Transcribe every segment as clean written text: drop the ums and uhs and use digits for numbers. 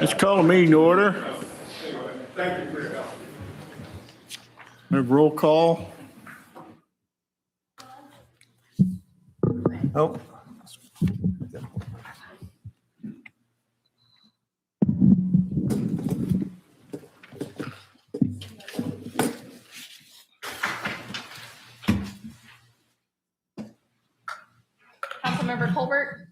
Let's call a meeting to order. Thank you for your help. Have roll call. Oh. Councilmember Colbert.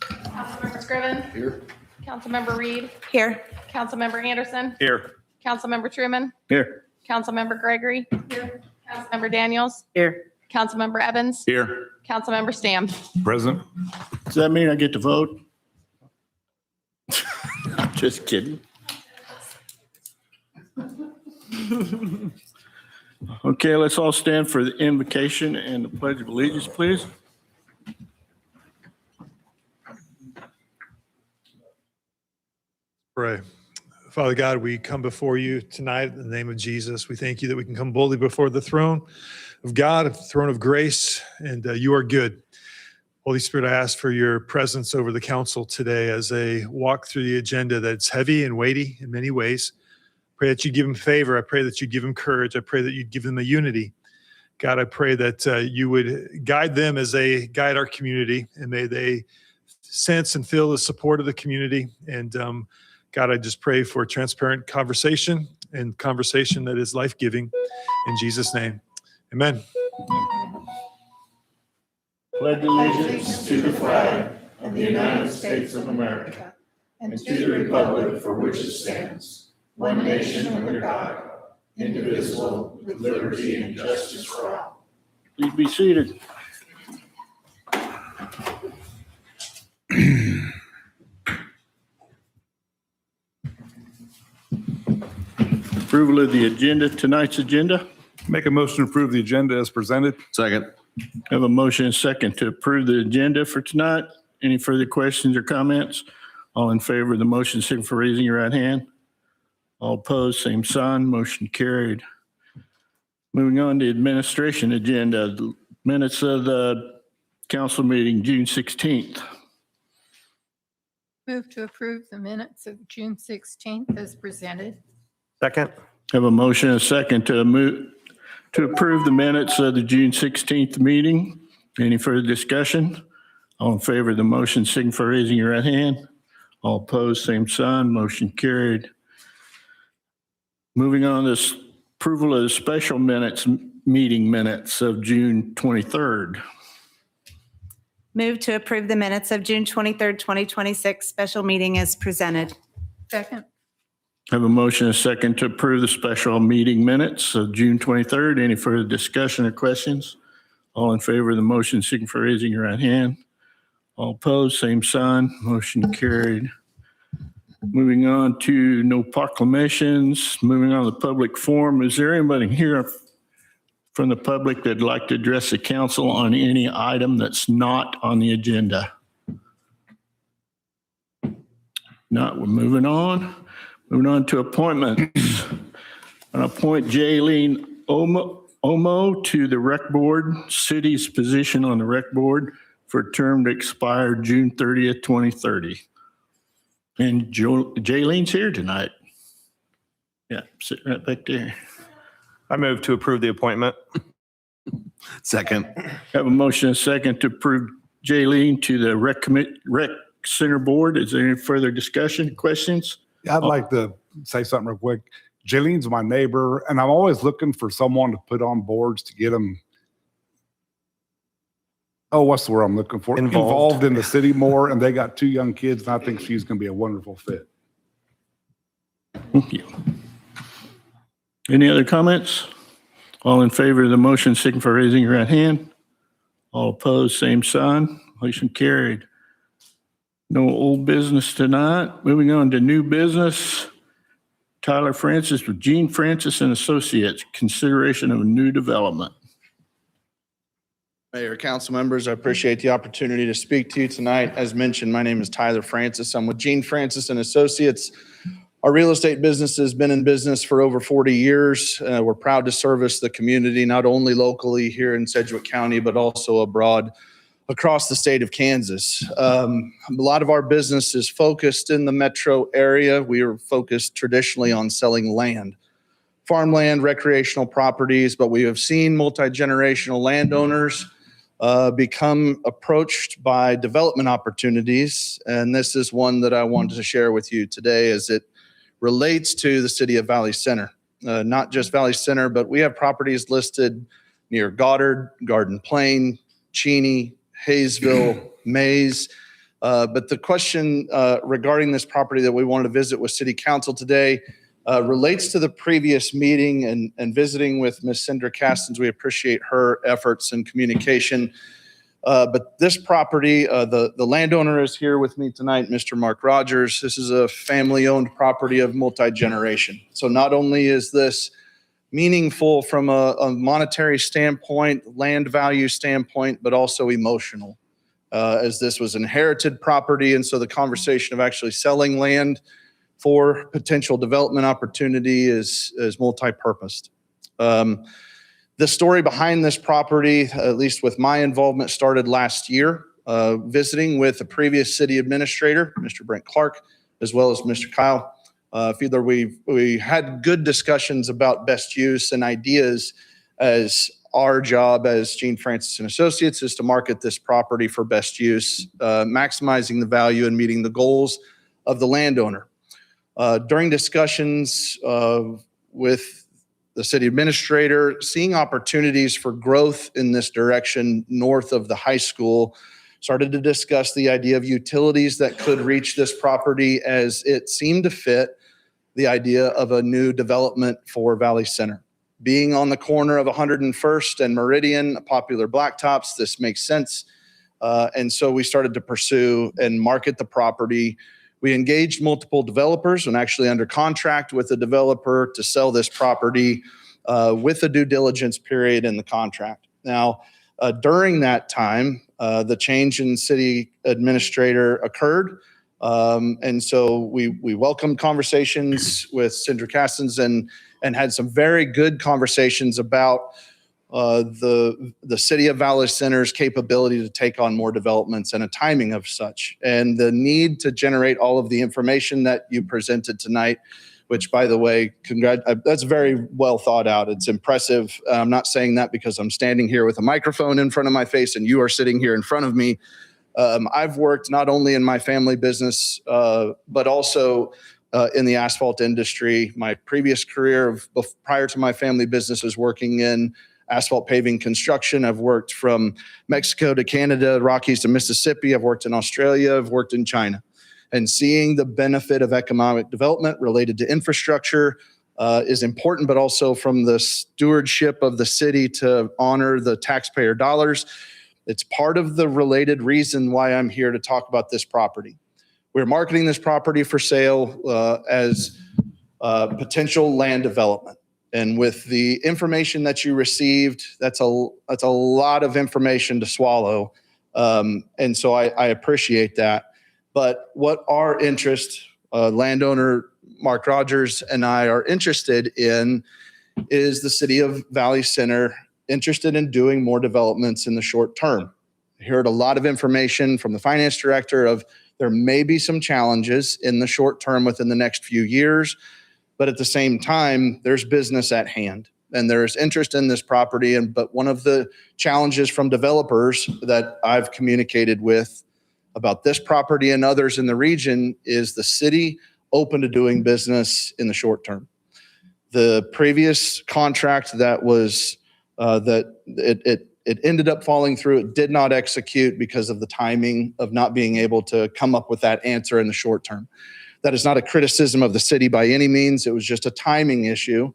Councilmember Scriven. Here. Councilmember Reed. Here. Councilmember Anderson. Here. Councilmember Truman. Here. Councilmember Gregory. Here. Councilmember Daniels. Here. Councilmember Evans. Here. Councilmember Stam. Present. Does that mean I get to vote? I'm just kidding. Okay, let's all stand for the invocation and the pledge of allegiance, please. Pray. Father God, we come before you tonight in the name of Jesus. We thank you that we can come boldly before the throne of God, the throne of grace, and you are good. Holy Spirit, I ask for your presence over the council today as they walk through the agenda that's heavy and weighty in many ways. Pray that you give them favor. I pray that you give them courage. I pray that you give them a unity. God, I pray that you would guide them as they guide our community, and may they sense and feel the support of the community. And God, I just pray for transparent conversation and conversation that is life-giving. In Jesus' name, amen. Pledge allegiance to the flag of the United States of America and to the republic for which it stands, one nation under God, indivisible, with liberty and justice for all. Please be seated. Approval of the agenda, tonight's agenda. Make a motion to approve the agenda as presented. Second. Have a motion and a second to approve the agenda for tonight. Any further questions or comments? All in favor of the motion, signify for raising your right hand. All opposed, same sign. Motion carried. Moving on to administration agenda, the minutes of the council meeting, June 16th. Move to approve the minutes of June 16th as presented. Second. Have a motion and a second to approve the minutes of the June 16th meeting. Any further discussion? All in favor of the motion, signify for raising your right hand. All opposed, same sign. Motion carried. Moving on to approval of the special meeting minutes of June 23rd. Move to approve the minutes of June 23rd, 2026 special meeting as presented. Second. Have a motion and a second to approve the special meeting minutes of June 23rd. Any further discussion or questions? All in favor of the motion, signify for raising your right hand. All opposed, same sign. Motion carried. Moving on to no proclamations. Moving on to the public forum. Is there anybody here from the public that'd like to address the council on any item that's not on the agenda? Not, we're moving on. Moving on to appointments. I appoint Jaylene Omo to the rec board, city's position on the rec board for a term to expire June 30th, 2030. And Jaylene's here tonight. Yeah, sitting right back there. I move to approve the appointment. Second. Have a motion and a second to approve Jaylene to the rec center board. Is there any further discussion, questions? I'd like to say something real quick. Jaylene's my neighbor, and I'm always looking for someone to put on boards to get them. Oh, what's the word I'm looking for? Involved in the city more, and they got 2 young kids, and I think she's going to be a wonderful fit. Thank you. Any other comments? All in favor of the motion, signify for raising your right hand. All opposed, same sign. Motion carried. No old business tonight. Moving on to new business. Tyler Francis with Gene Francis and Associates, consideration of a new development. Mayor, council members, I appreciate the opportunity to speak to you tonight. As mentioned, my name is Tyler Francis. I'm with Gene Francis and Associates. Our real estate business has been in business for over 40 years. We're proud to service the community, not only locally here in Sedgwick County, but also abroad. across the state of Kansas. A lot of our business is focused in the metro area. We are focused traditionally on selling land, farmland, recreational properties, but we have seen multi-generational landowners become approached by development opportunities. And this is one that I wanted to share with you today as it relates to the city of Valley Center. Not just Valley Center, but we have properties listed near Goddard, Garden Plain, Cheney, Hayesville, Mays. But the question regarding this property that we wanted to visit with City Council today relates to the previous meeting and visiting with Ms. Cindra Castens. We appreciate her efforts and communication. But this property, the landowner is here with me tonight, Mr. Mark Rogers. This is a family-owned property of multi-generation. So not only is this meaningful from a monetary standpoint, land value standpoint, but also emotional, as this was inherited property. And so the conversation of actually selling land for potential development opportunity is multi-purposed. The story behind this property, at least with my involvement, started last year, visiting with the previous city administrator, Mr. Brent Clark, as well as Mr. Kyle Fiedler. We had good discussions about best use and ideas, as our job as Gene Francis and Associates is to market this property for best use, maximizing the value and meeting the goals of the landowner. During discussions with the city administrator, seeing opportunities for growth in this direction north of the high school, started to discuss the idea of utilities that could reach this property, as it seemed to fit the idea of a new development for Valley Center. Being on the corner of 101st and Meridian, popular blacktops, this makes sense. And so we started to pursue and market the property. We engaged multiple developers and actually under contract with a developer to sell this property with a due diligence period in the contract. Now, during that time, the change in city administrator occurred. And so we welcomed conversations with Cindra Castens and had some very good conversations about the city of Valley Center's capability to take on more developments and a timing of such, and the need to generate all of the information that you presented tonight, which, by the way, that's very well thought out. It's impressive. I'm not saying that because I'm standing here with a microphone in front of my face and you are sitting here in front of me. I've worked not only in my family business, but also in the asphalt industry. My previous career prior to my family business was working in asphalt paving construction. I've worked from Mexico to Canada, Rockies to Mississippi. I've worked in Australia. I've worked in China. And seeing the benefit of economic development related to infrastructure is important, but also from the stewardship of the city to honor the taxpayer dollars. It's part of the related reason why I'm here to talk about this property. We're marketing this property for sale as potential land development. And with the information that you received, that's a lot of information to swallow. And so I appreciate that. But what our interest, landowner Mark Rogers and I are interested in, is the city of Valley Center interested in doing more developments in the short term. I heard a lot of information from the finance director of there may be some challenges in the short term within the next few years. But at the same time, there's business at hand and there's interest in this property. But one of the challenges from developers that I've communicated with about this property and others in the region is the city open to doing business in the short term. The previous contract that was it ended up falling through. It did not execute because of the timing of not being able to come up with that answer in the short term. That is not a criticism of the city by any means. It was just a timing issue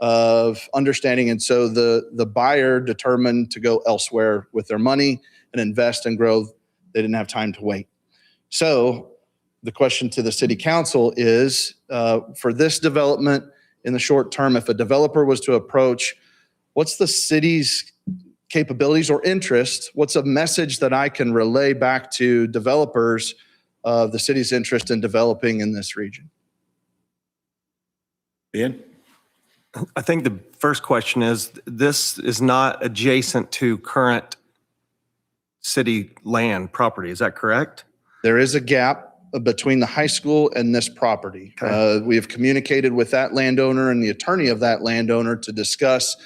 of understanding. And so the buyer determined to go elsewhere with their money and invest and grow. They didn't have time to wait. So the question to the city council is, for this development in the short term, if a developer was to approach, what's the city's capabilities or interest? What's a message that I can relay back to developers of the city's interest in developing in this region? Ben? I think the first question is, this is not adjacent to current city land property. Is that correct? There is a gap between the high school and this property. We have communicated with that landowner and the attorney of that landowner to discuss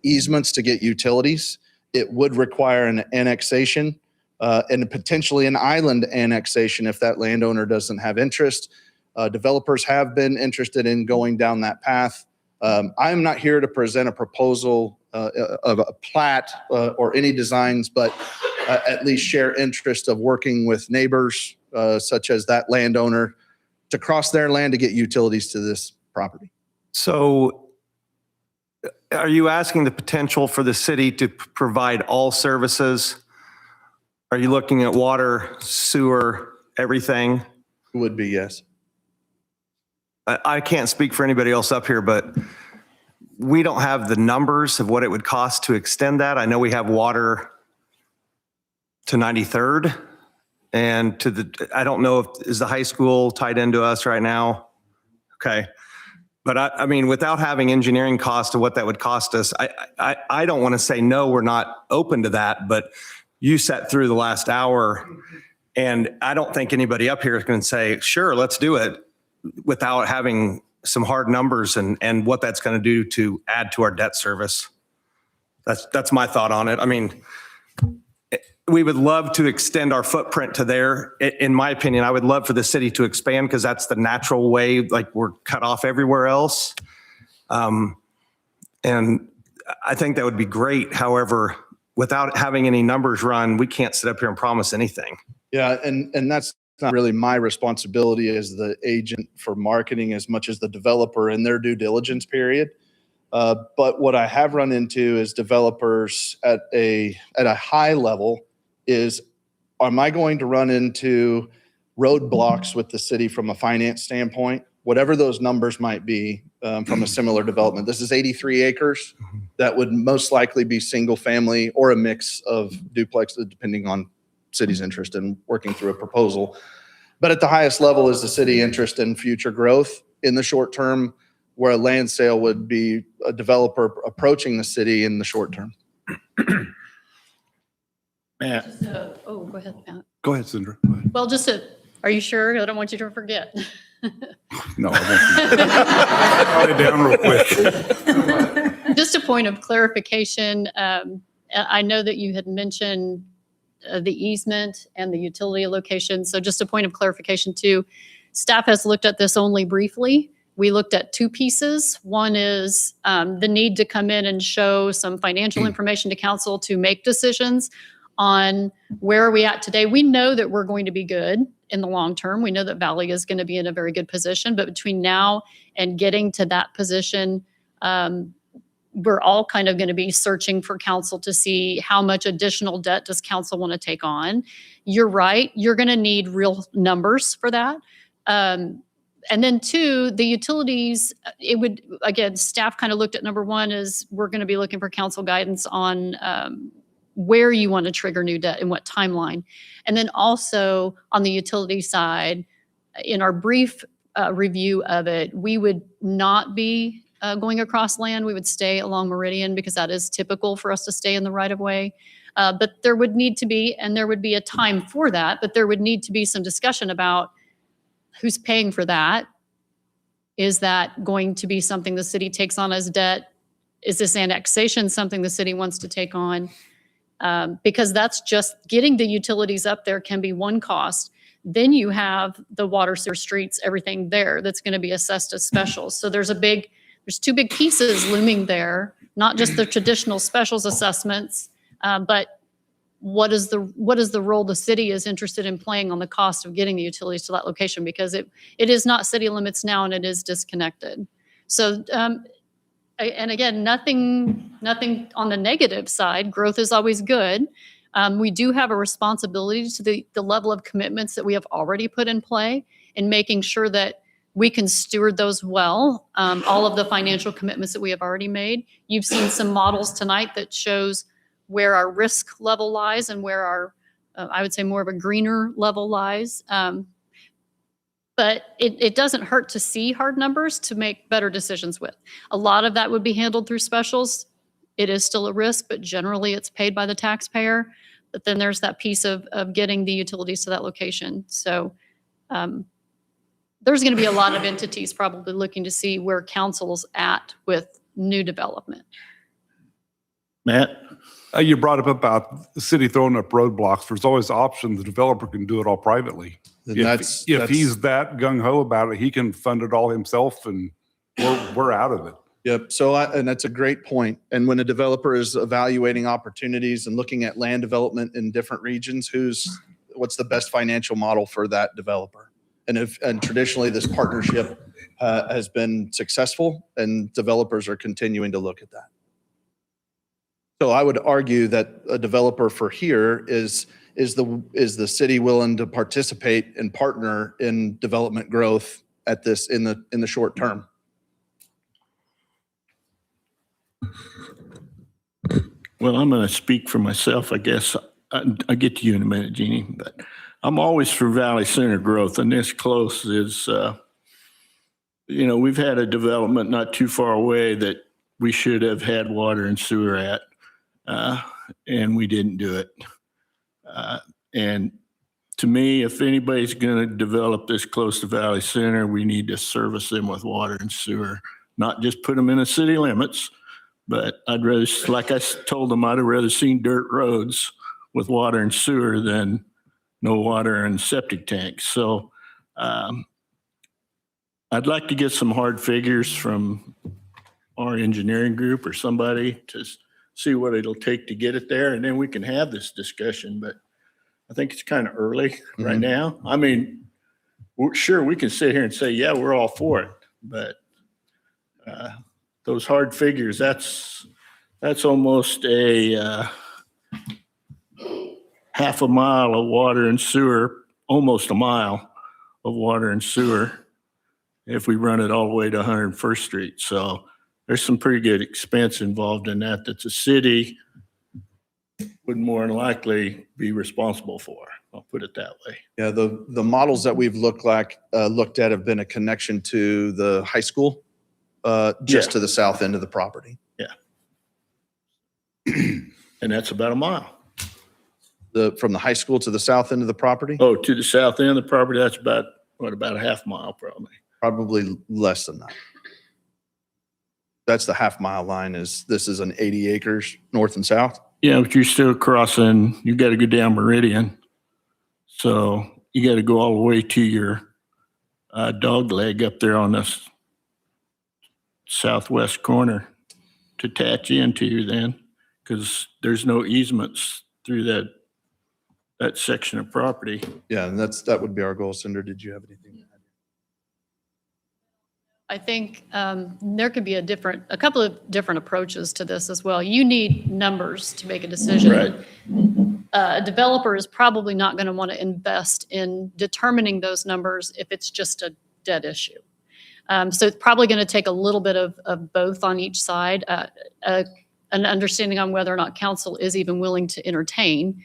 easements to get utilities. It would require an annexation and potentially an island annexation if that landowner doesn't have interest. Developers have been interested in going down that path. I'm not here to present a proposal of a plat or any designs, but at least share interest of working with neighbors such as that landowner to cross their land to get utilities to this property. So are you asking the potential for the city to provide all services? Are you looking at water, sewer, everything? Would be, yes. I can't speak for anybody else up here, but we don't have the numbers of what it would cost to extend that. I know we have water to 93rd and to the, I don't know if, is the high school tied into us right now? Okay. But I mean, without having engineering cost of what that would cost us, I don't want to say, no, we're not open to that, but you sat through the last hour and I don't think anybody up here is going to say, sure, let's do it without having some hard numbers and what that's going to do to add to our debt service. That's my thought on it. I mean, we would love to extend our footprint to there. In my opinion, I would love for the city to expand because that's the natural way, like we're cut off everywhere else. And I think that would be great. However, without having any numbers run, we can't sit up here and promise anything. Yeah, and that's not really my responsibility as the agent for marketing as much as the developer in their due diligence period. But what I have run into is developers at a high level is, am I going to run into roadblocks with the city from a finance standpoint? Whatever those numbers might be from a similar development. This is 83 acres. That would most likely be single family or a mix of duplexes depending on city's interest in working through a proposal. But at the highest level is the city interest in future growth in the short term, where a land sale would be a developer approaching the city in the short term. Matt, Oh, go ahead, Matt. Go ahead, Sandra. Go ahead. Well, are you sure? I don't want you to forget. No, I won't. Write it down real quick. Just a point of clarification. I know that you had mentioned the easement and the utility location. So just a point of clarification too. Staff has looked at this only briefly. We looked at two pieces. One is the need to come in and show some financial information to council to make decisions on where are we at today. We know that we're going to be good in the long term. We know that Valley is going to be in a very good position, but between now and getting to that position, we're all kind of going to be searching for council to see how much additional debt does council want to take on. You're right. You're going to need real numbers for that. And then two, the utilities, it would, again, staff kind of looked at number one is we're going to be looking for council guidance on where you want to trigger new debt and what timeline. And then also on the utility side, in our brief review of it, we would not be going across land. We would stay along Meridian because that is typical for us to stay in the right of way. But there would need to be, and there would be a time for that, but there would need to be some discussion about who's paying for that. Is that going to be something the city takes on as debt? Is this annexation something the city wants to take on? Because that's just getting the utilities up there can be one cost. Then you have the water, sewer, streets, everything there that's going to be assessed as specials. So there's two big pieces looming there, not just the traditional specials assessments, but what is the role the city is interested in playing on the cost of getting the utilities to that location, because it is not city limits now and it is disconnected. So, and again, nothing on the negative side. Growth is always good. We do have a responsibility to the level of commitments that we have already put in play in making sure that we can steward those well, all of the financial commitments that we have already made. You've seen some models tonight that shows where our risk level lies and where our, I would say more of a greener level lies. But it doesn't hurt to see hard numbers to make better decisions with. A lot of that would be handled through specials. It is still a risk, but generally it's paid by the taxpayer. But then there's that piece of getting the utilities to that location. So there's going to be a lot of entities probably looking to see where council's at with new development. Matt? You brought up about the city throwing up roadblocks. There's always option. The developer can do it all privately. And If he's that gung ho about it, he can fund it all himself and we're out of it. Yep. So, and that's a great point. And when a developer is evaluating opportunities and looking at land development in different regions, what's the best financial model for that developer? And traditionally this partnership has been successful and developers are continuing to look at that. So I would argue that a developer for here is the city willing to participate and partner in development growth at this in the short term? Well, I'm going to speak for myself, I guess. I'll get to you in a minute, Jeannie, but I'm always for Valley Center growth, and this close is, we've had a development not too far away that we should have had water and sewer at, and we didn't do it. And to me, if anybody's going to develop this close to Valley Center, we need to service them with water and sewer, not just put them in the city limits. But I'd rather, like I told them, I'd have rather seen dirt roads with water and sewer than no water and septic tanks. So I'd like to get some hard figures from our engineering group or somebody to see what it'll take to get it there. And then we can have this discussion. But I think it's kind of early right now. I mean, sure, we can sit here and say, yeah, we're all for it. But those hard figures, that's almost a half a mile of water and sewer, almost a mile of water and sewer if we run it all the way to 101st Street. So there's some pretty good expense involved in that the city would more than likely be responsible for. I'll put it that way. Yeah, the models that we've looked at have been a connection to the high school, just to the south end of the property. Yeah. And that's about a mile. From the high school to the south end of the property? Oh, to the south end of the property, that's about a half mile probably. Probably less than that. That's the half mile line. This is an 80 acres north and south? Yeah, but you're still crossing, you got to go down Meridian. So you got to go all the way to your dog leg up there on this southwest corner to attach into then, because there's no easements through that section of property. Yeah, and that would be our goal. Cinder, did you have anything to add? I think there could be a couple of different approaches to this as well. You need numbers to make a decision. Right. A developer is probably not going to want to invest in determining those numbers if it's just a dead issue. So it's probably going to take a little bit of both on each side, an understanding on whether or not council is even willing to entertain,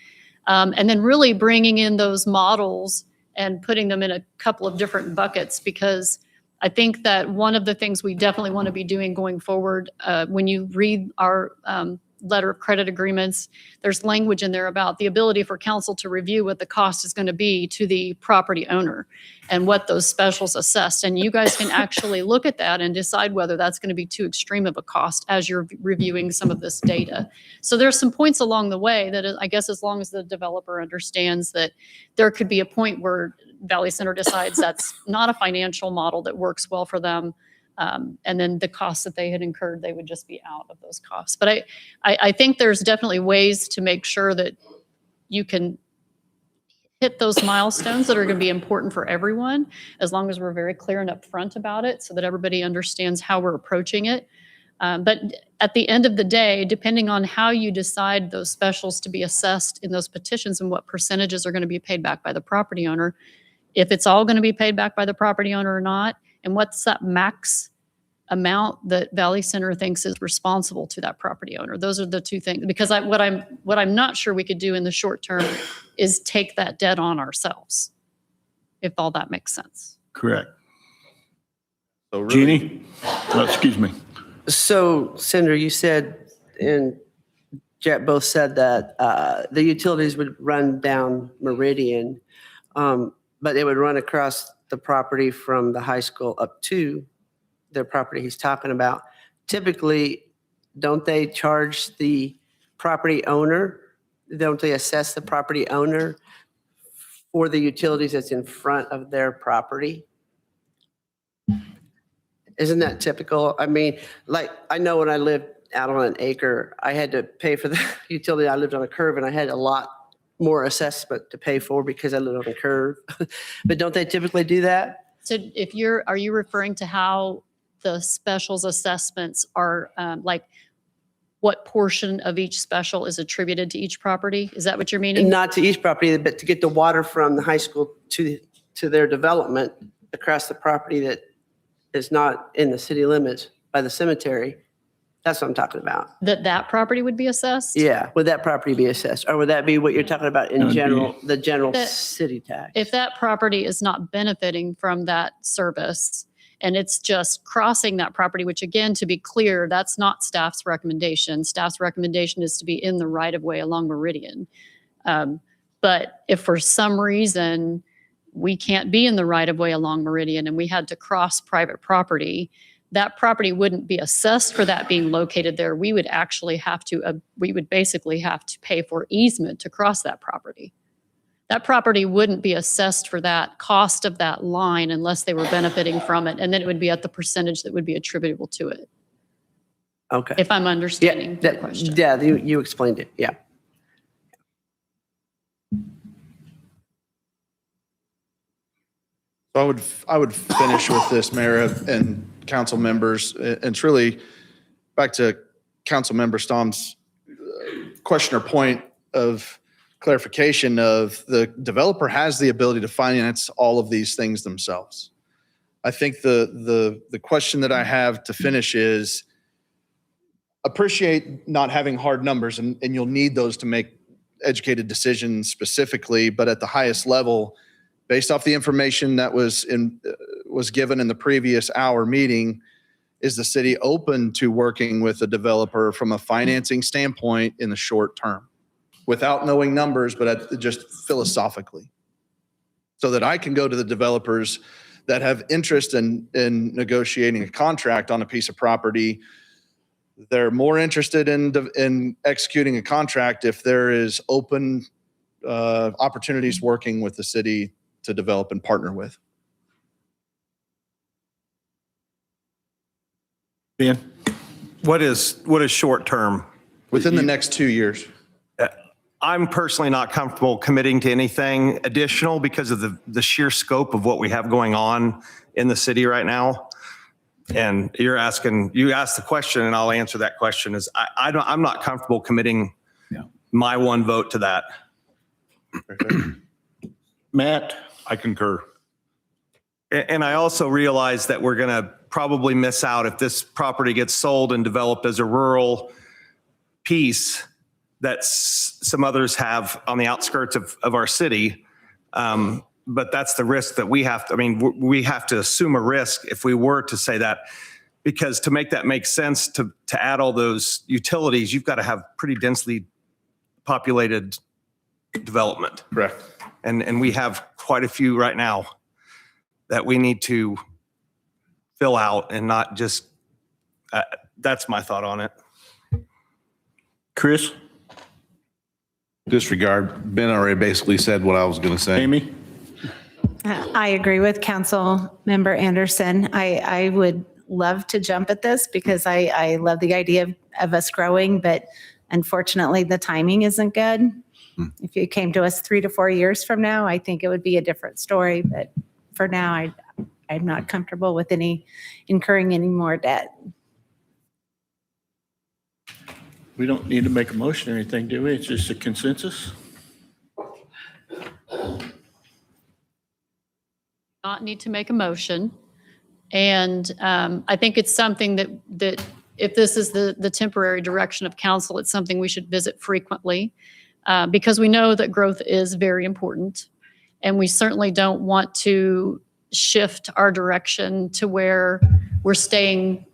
and then really bringing in those models and putting them in a couple of different buckets, because I think that one of the things we definitely want to be doing going forward, when you read our letter of credit agreements, there's language in there about the ability for council to review what the cost is going to be to the property owner and what those specials assessed. And you guys can actually look at that and decide whether that's going to be too extreme of a cost as you're reviewing some of this data. So there's some points along the way that I guess as long as the developer understands that there could be a point where Valley Center decides that's not a financial model that works well for them. And then the costs that they had incurred, they would just be out of those costs. But I think there's definitely ways to make sure that you can hit those milestones that are going to be important for everyone, as long as we're very clear and upfront about it so that everybody understands how we're approaching it. But at the end of the day, depending on how you decide those specials to be assessed in those petitions and what percentages are going to be paid back by the property owner, if it's all going to be paid back by the property owner or not, and what's that max amount that Valley Center thinks is responsible to that property owner. Those are the two things. Because what I'm not sure we could do in the short term is take that debt on ourselves, if all that makes sense. Correct. So really, Jeannie? Oh, excuse me. So, Senator, you said in Jet both said that the utilities would run down Meridian, but it would run across the property from the high school up to their property he's talking about. Typically, don't they charge the property owner? Don't they assess the property owner for the utilities that's in front of their property? Isn't that typical? I mean, like, I know when I lived out on an acre, I had to pay for the utility. I lived on a curve and I had a lot more assessment to pay for because I lived on a curve. But don't they typically do that? So are you referring to how the specials assessments are, like what portion of each special is attributed to each property? Is that what you're meaning? Not to each property, but to get the water from the high school to their development across the property that is not in the city limits by the cemetery. That's what I'm talking about. That property would be assessed? Yeah, would that property be assessed? Or would that be what you're talking about That in would be- general, the general That- city tax? If that property is not benefiting from that service and it's just crossing that property, which again, to be clear, that's not staff's recommendation. Staff's recommendation is to be in the right of way along Meridian. But if for some reason we can't be in the right of way along Meridian and we had to cross private property, that property wouldn't be assessed for that being located there. We would actually have to, we would basically have to pay for easement to cross that property. That property wouldn't be assessed for that cost of that line unless they were benefiting from it. And then it would be at the percentage that would be attributable to it, Okay. if I'm Yeah, understanding the question. yeah, you explained it, yeah. So I would finish with this, Mayor and council members. And it's really back to Council Member Stamm's question or point of clarification of the developer has the ability to finance all of these things themselves. I think the question that I have to finish is appreciate not having hard numbers, and you'll need those to make educated decisions specifically, but at the highest level, based off the information that was given in the previous hour meeting, is the city open to working with a developer from a financing standpoint in the short term? Without knowing numbers, but just philosophically. So that I can go to the developers that have interest in negotiating a contract on a piece of property. They're more interested in executing a contract if there is open opportunities working with the city to develop and partner with. Ben? What is short term? Within the next 2 years. I'm personally not comfortable committing to anything additional because of the sheer scope of what we have going on in the city right now. And you asked the question and I'll answer that question is I'm not comfortable committing my one vote to that. Matt? I concur. And I also realize that we're going to probably miss out if this property gets sold and developed as a rural piece that some others have on the outskirts of our city. But that's the risk that we have to, we have to assume a risk if we were to say that, because to make that make sense, to add all those utilities, you've got to have pretty densely populated development. Correct. And we have quite a few right now that we need to fill out and not just, that's my thought on it. Chris? Disregard. Ben already basically said what I was going to say. Amy? I agree with Council Member Anderson. I would love to jump at this because I love the idea of us growing, but unfortunately the timing isn't good. If you came to us 3 to 4 years from now, I think it would be a different story. But for now, I'm not comfortable with incurring any more debt. We don't need to make a motion or anything, do we? It's just a consensus? Not need to make a motion. And I think it's something that if this is the temporary direction of council, it's something we should visit frequently because we know that growth is very important. And we certainly don't want to shift our direction to where we're staying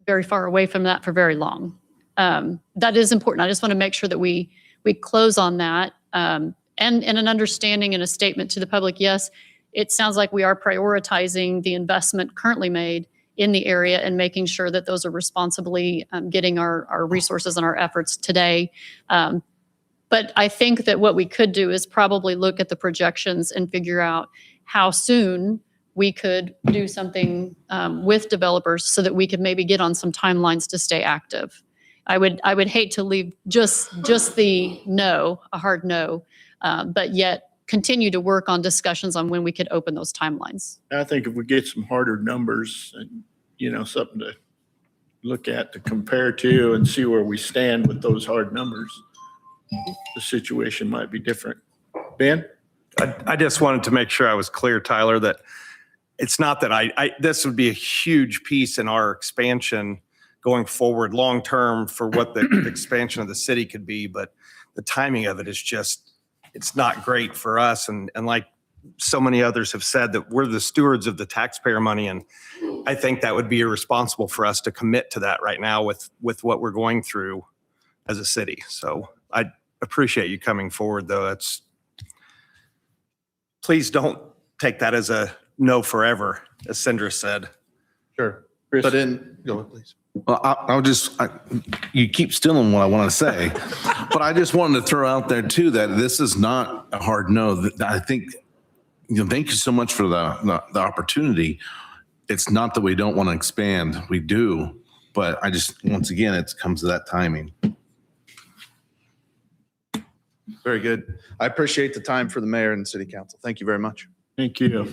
very far away from that for very long. that is important. I just want to make sure that we close on that. And an understanding and a statement to the public. Yes, it sounds like we are prioritizing the investment currently made in the area and making sure that those are responsibly getting our resources and our efforts today. But I think that what we could do is probably look at the projections and figure out how soon we could do something with developers so that we could maybe get on some timelines to stay active. I would hate to leave just the no, a hard no, but yet continue to work on discussions on when we could open those timelines. I think if we get some harder numbers and, something to look at, to compare to and see where we stand with those hard numbers, the situation might be different. Ben? I just wanted to make sure I was clear, Tyler, that it's not that this would be a huge piece in our expansion going forward long-term for what the expansion of the city could be, but the timing of it is just, it's not great for us. And like so many others have said, that we're the stewards of the taxpayer money. And I think that would be irresponsible for us to commit to that right now with what we're going through as a city. So I appreciate you coming forward, though. Please don't take that as a no forever, as Sandra said. Sure. Chris? But go ahead, please. Well, you keep stealing what I want to say, but I just wanted to throw out there too, that this is not a hard no. I think, thank you so much for the opportunity. It's not that we don't want to expand. We do, but once again, it comes to that timing. Very good. I appreciate the time for the mayor and city council. Thank you very much. Thank you.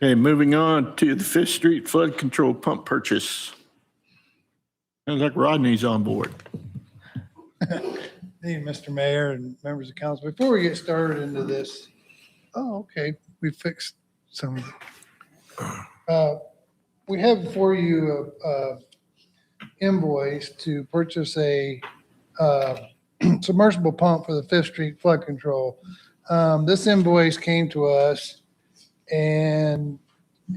Okay, moving on to the Fifth Street flood control pump purchase. Sounds like Rodney's on board. Hey, Mr. Mayor and members of council, before we get started into this, okay, we fixed some of it. We have before you a invoice to purchase a submersible pump for the Fifth Street flood control. This invoice came to us, and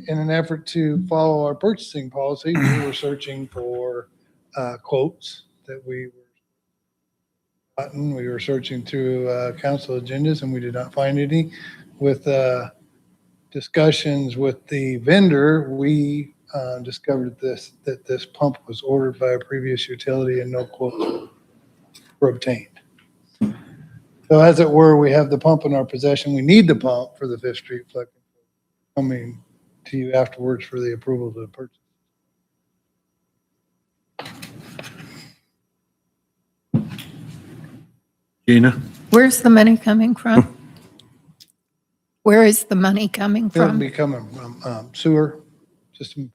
in an effort to follow our purchasing policy, we were searching for quotes that we were searching through council agendas, and we did not find any. With discussions with the vendor, we discovered that this pump was ordered by a previous utility and no quotes were obtained. So as it were, we have the pump in our possession. We need the pump for the Fifth Street flood control. Coming to you afterwards for the approval of the purchase. Gina? Where's the money coming from? Where is the money coming It'll from? be coming from sewer system.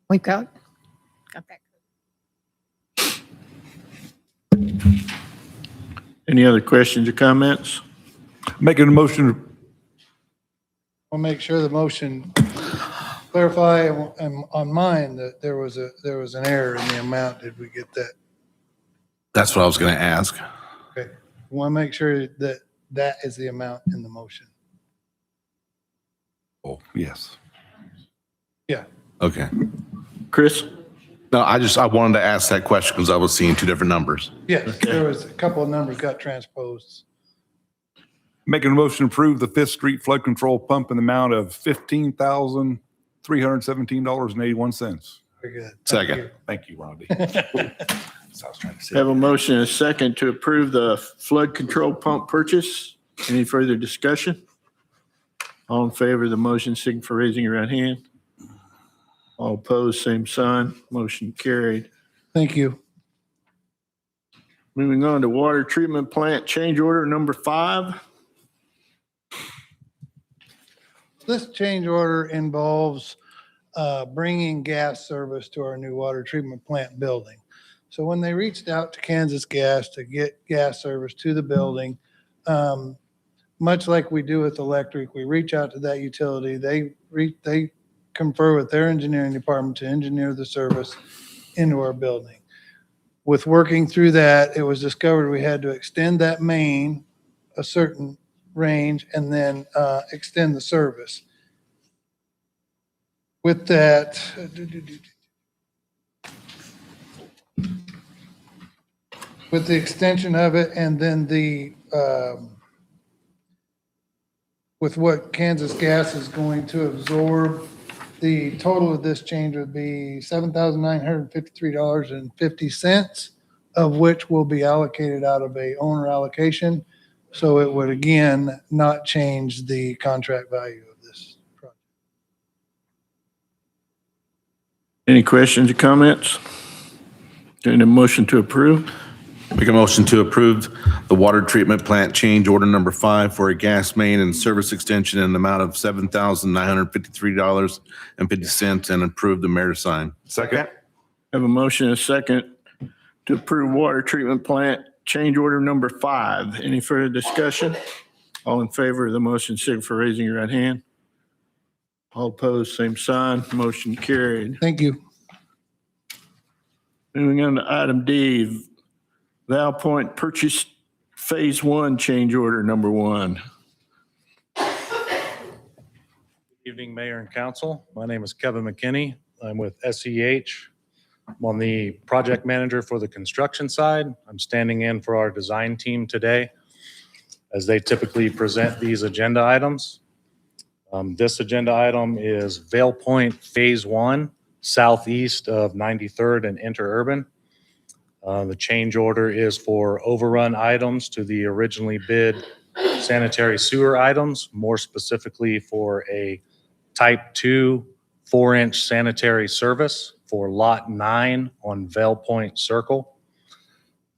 We've got that. Any other questions or comments? Making a motion, I'll make sure the motion clarify on mine that there was an error in the amount. Did we get that? That's what I was going to ask. Okay. We want to make sure that that is the amount in the motion. Oh, yes. Yeah. Okay. Chris? No, I wanted to ask that question because I was seeing two different numbers. Yes, there was a couple of numbers got transposed. making a motion to approve the Fifth Street flood control pump in the amount of $15,317.81. Very good. Thank Second. you. Thank you, Rodney. So I was trying to say. Have a motion and a second to approve the flood control pump purchase. Any further discussion? All in favor of the motion, signify for raising your right hand. All opposed, same sign. Motion carried. Thank you. Moving on to water treatment plant change order number 5. This change order involves bringing gas service to our new water treatment plant building. So when they reached out to Kansas Gas to get gas service to the building, much like we do with electric, we reach out to that utility. They confer with their engineering department to engineer the service into our building. With working through that, it was discovered we had to extend that main a certain range and then extend the service. With that, with the extension of it and then with what Kansas Gas is going to absorb, the total of this change would be $7,953.50, of which will be allocated out of a owner allocation. So it would again not change the contract value of this project. Any questions or comments? Doing a motion to approve? Make a motion to approve the water treatment plant change order number 5 for a gas main and service extension in the amount of $7,953.50 and approve the mayor to sign. Second. Have a motion and a second to approve water treatment plant change order number 5. Any further discussion? All in favor of the motion, signify for raising your right hand. All opposed, same sign. Motion carried. Thank you. Moving on to item D, Val Point Purchase Phase 1 change order number 1. Evening, Mayor and Council. My name is Kevin McKinney. I'm with SEH. I'm on the project manager for the construction side. I'm standing in for our design team today as they typically present these agenda items. This agenda item is Vale Point Phase 1, southeast of 93rd and Interurban. The change order is for overrun items to the originally bid sanitary sewer items, more specifically for a type 2 4-inch sanitary service for lot 9 on Vale Point Circle.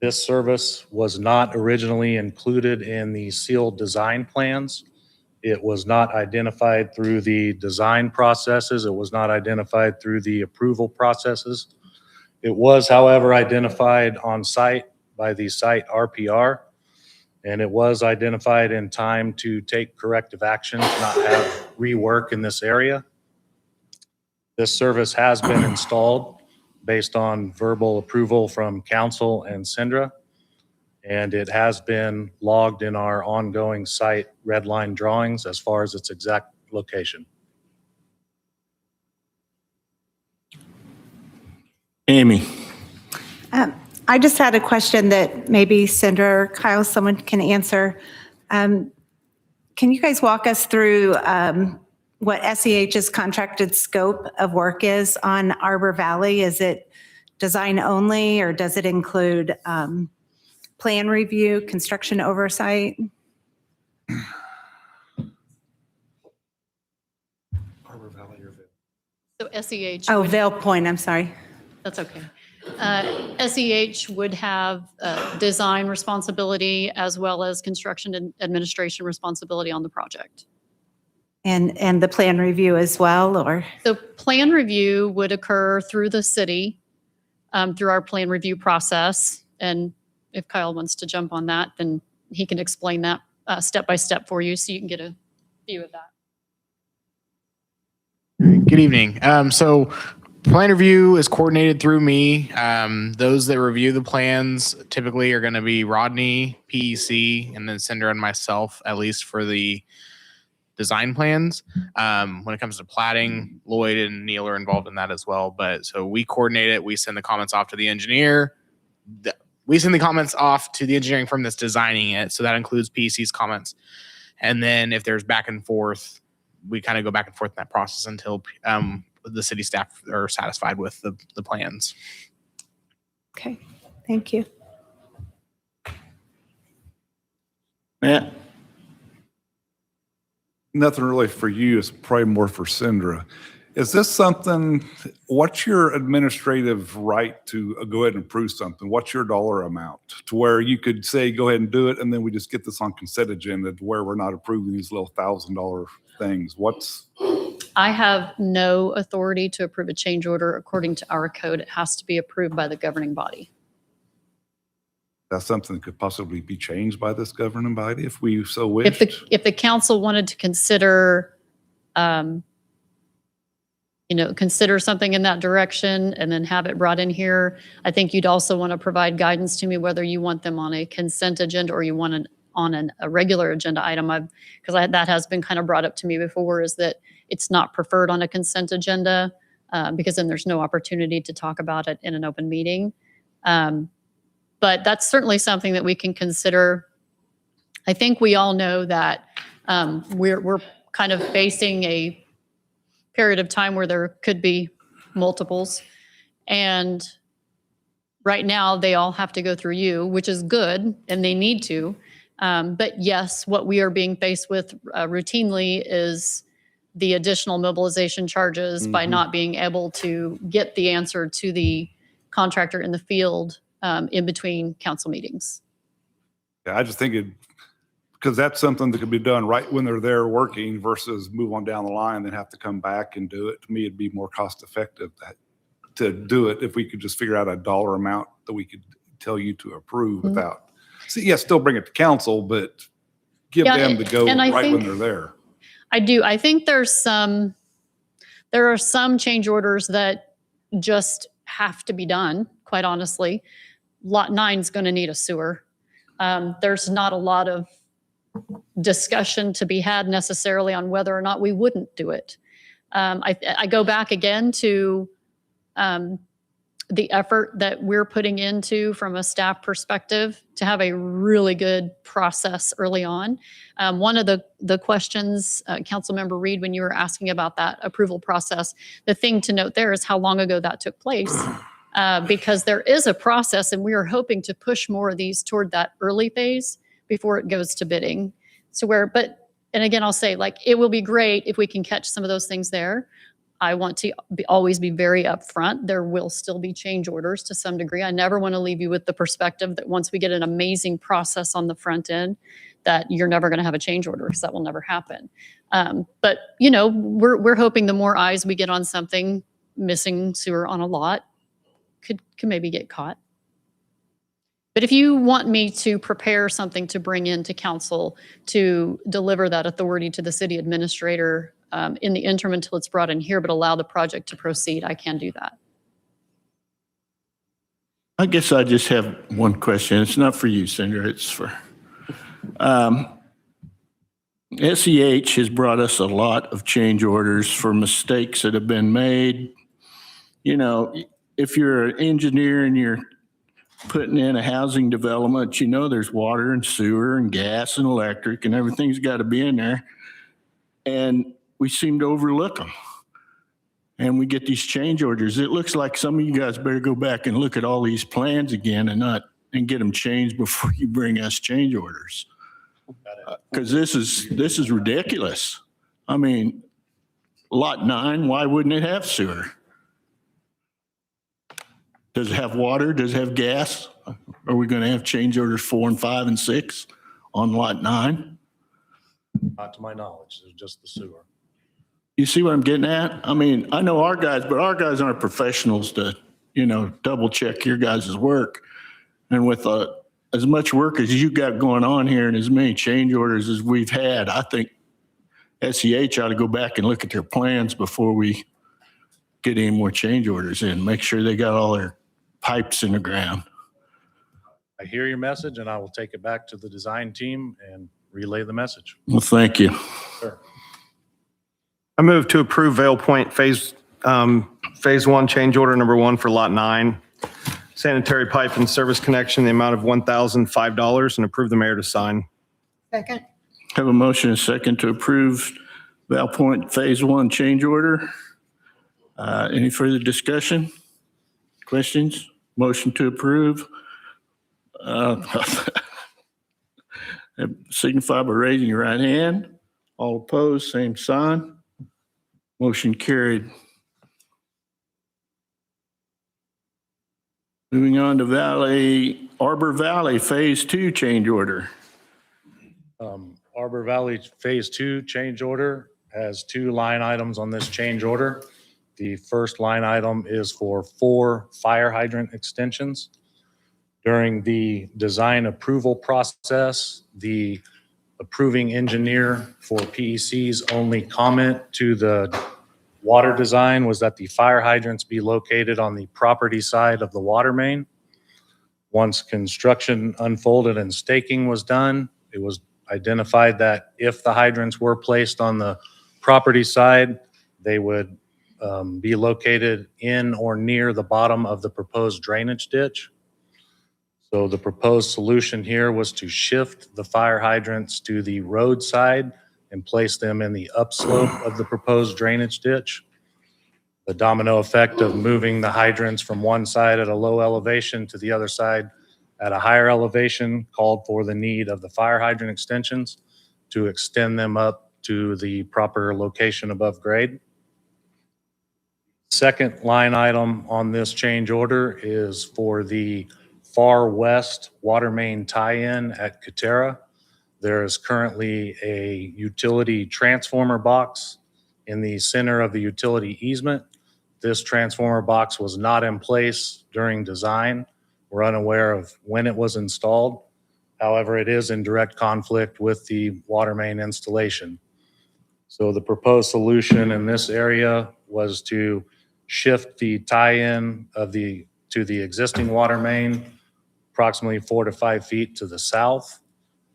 This service was not originally included in the sealed design plans. It was not identified through the design processes. It was not identified through the approval processes. It was, however, identified on site by the site RPR, and it was identified in time to take corrective action to not have rework in this area. This service has been installed based on verbal approval from council and Sendra, and it has been logged in our ongoing site red line drawings as far as its exact location. Amy. I just had a question that maybe Sandra or Kyle, someone can answer. Can you guys walk us through what SEH's contracted scope of work is on Arbor Valley? Is it design only, or does it include plan review, construction oversight? So SEH. Oh, would- Vale Point, I'm sorry. That's okay. SEH would have design responsibility as well as construction and administration responsibility on the project. And the plan review as well, or? So plan review would occur through the city, through our plan review process. And if Kyle wants to jump on that, then he can explain that step by step for you so you can get a view of that. Good evening. So plan review is coordinated through me. Those that review the plans typically are going to be Rodney, PEC, and then Cinder and myself, at least for the design plans. When it comes to platting, Lloyd and Neil are involved in that as well. But so we coordinate it. We send the comments off to the engineer. We send the comments off to the engineering firm that's designing it. So that includes PEC's comments. And then if there's back and forth, we kind of go back and forth in that process until the city staff are satisfied with the plans. Okay, thank you. Matt? Nothing really for you. It's probably more for Sindra. Is this something, what's your administrative right to go ahead and approve something? What's your dollar amount to where you could say, go ahead and do it, and then we just get this on consent agenda to where we're not approving these little $1,000 things? I have no authority to approve a change order according to our code. It has to be approved by the governing body. That's something that could possibly be changed by this governing body if we so wish. If the council wanted to consider, consider something in that direction and then have it brought in here, I think you'd also want to provide guidance to me whether you want them on a consent agenda or you want a regular agenda item. Because that has been kind of brought up to me before, is that it's not preferred on a consent agenda because then there's no opportunity to talk about it in an open meeting. But that's certainly something that we can consider. I think we all know that we're kind of facing a period of time where there could be multiples. And right now, they all have to go through you, which is good, and they need to. But yes, what we are being faced with routinely is the additional mobilization charges by not being able to get the answer to the contractor in the field in between council meetings. Yeah, I just think because that's something that could be done right when they're there working versus move on down the line and then have to come back and do it. To me, it'd be more cost effective to do it if we could just figure out a dollar amount that we could tell you to approve without. So yeah, still bring it to council, but give them the go and I right when think- they're there. I do. I think there are some change orders that just have to be done, quite honestly. Lot 9 is going to need a sewer. There's not a lot of discussion to be had necessarily on whether or not we wouldn't do it. I go back again to the effort that we're putting into from a staff perspective to have a really good process early on. One of the questions, Councilmember Reed, when you were asking about that approval process, the thing to note there is how long ago that took place. Because there is a process and we are hoping to push more of these toward that early phase before it goes to bidding. And again, I'll say, like, it will be great if we can catch some of those things there. I want to always be very upfront. There will still be change orders to some degree. I never want to leave you with the perspective that once we get an amazing process on the front end, that you're never going to have a change order, because that will never happen. But you know, we're hoping the more eyes we get on something, missing sewer on a lot could maybe get caught. But if you want me to prepare something to bring into council to deliver that authority to the city administrator in the interim until it's brought in here, but allow the project to proceed, I can do that. I guess I just have one question. It's not for you, Sandra. It's for, SEH has brought us a lot of change orders for mistakes that have been made. You know, if you're an engineer and you're putting in a housing development, you know, there's water and sewer and gas and electric and everything's got to be in there. And we seem to overlook them. And we get these change orders. It looks like some of you guys better go back and look at all these plans again and get them changed before you bring us change orders. Because this is ridiculous. I mean, lot 9, why wouldn't it have sewer? Does it have water? Does it have gas? Are we going to have change orders 4 and 5 and 6 on lot 9? Not to my knowledge, there's just the sewer. You see what I'm getting at? I mean, I know our guys, but our guys aren't professionals to, you know, double check your guys' work. And with as much work as you got going on here and as many change orders as we've had, I think SEH ought to go back and look at their plans before we get any more change orders in. Make sure they got all their pipes in the ground. I hear your message and I will take it back to the design team and relay the message. Well, thank you. Sure. I move to approve Vale Point Phase 1 change order number 1 for Lot 9, sanitary pipe and service connection, the amount of $1,005, and approve the mayor to sign. Second. Have a motion and a second to approve Val Point Phase 1 change order. Any further discussion? Questions? Motion to approve. Signify by raising your right hand. All opposed, same sign. Motion carried. Moving on to Arbor Valley Phase 2 change order. Arbor Valley Phase 2 change order has 2 line items on this change order. The first line item is for 4 fire hydrant extensions. During the design approval process, the approving engineer for PEC's only comment to the water design was that the fire hydrants be located on the property side of the water main. Once construction unfolded and staking was done, it was identified that if the hydrants were placed on the property side, they would be located in or near the bottom of the proposed drainage ditch. So the proposed solution here was to shift the fire hydrants to the roadside and place them in the upslope of the proposed drainage ditch. The domino effect of moving the hydrants from one side at a low elevation to the other side at a higher elevation called for the need of the fire hydrant extensions to extend them up to the proper location above grade. Second line item on this change order is for the far west water main tie-in at Katera. There is currently a utility transformer box in the center of the utility easement. This transformer box was not in place during design. We're unaware of when it was installed. However, it is in direct conflict with the water main installation. So the proposed solution in this area was to shift the tie-in to the existing water main approximately 4 to 5 feet to the south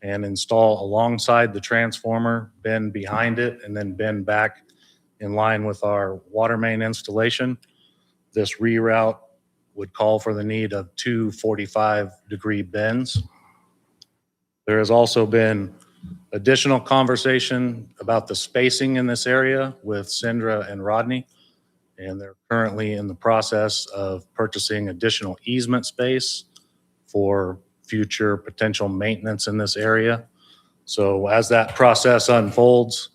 and install alongside the transformer, bend behind it, and then bend back in line with our water main installation. This reroute would call for the need of 2 45-degree bends. There has also been additional conversation about the spacing in this area with Sindra and Rodney, and they're currently in the process of purchasing additional easement space for future potential maintenance in this area. So as that process unfolds,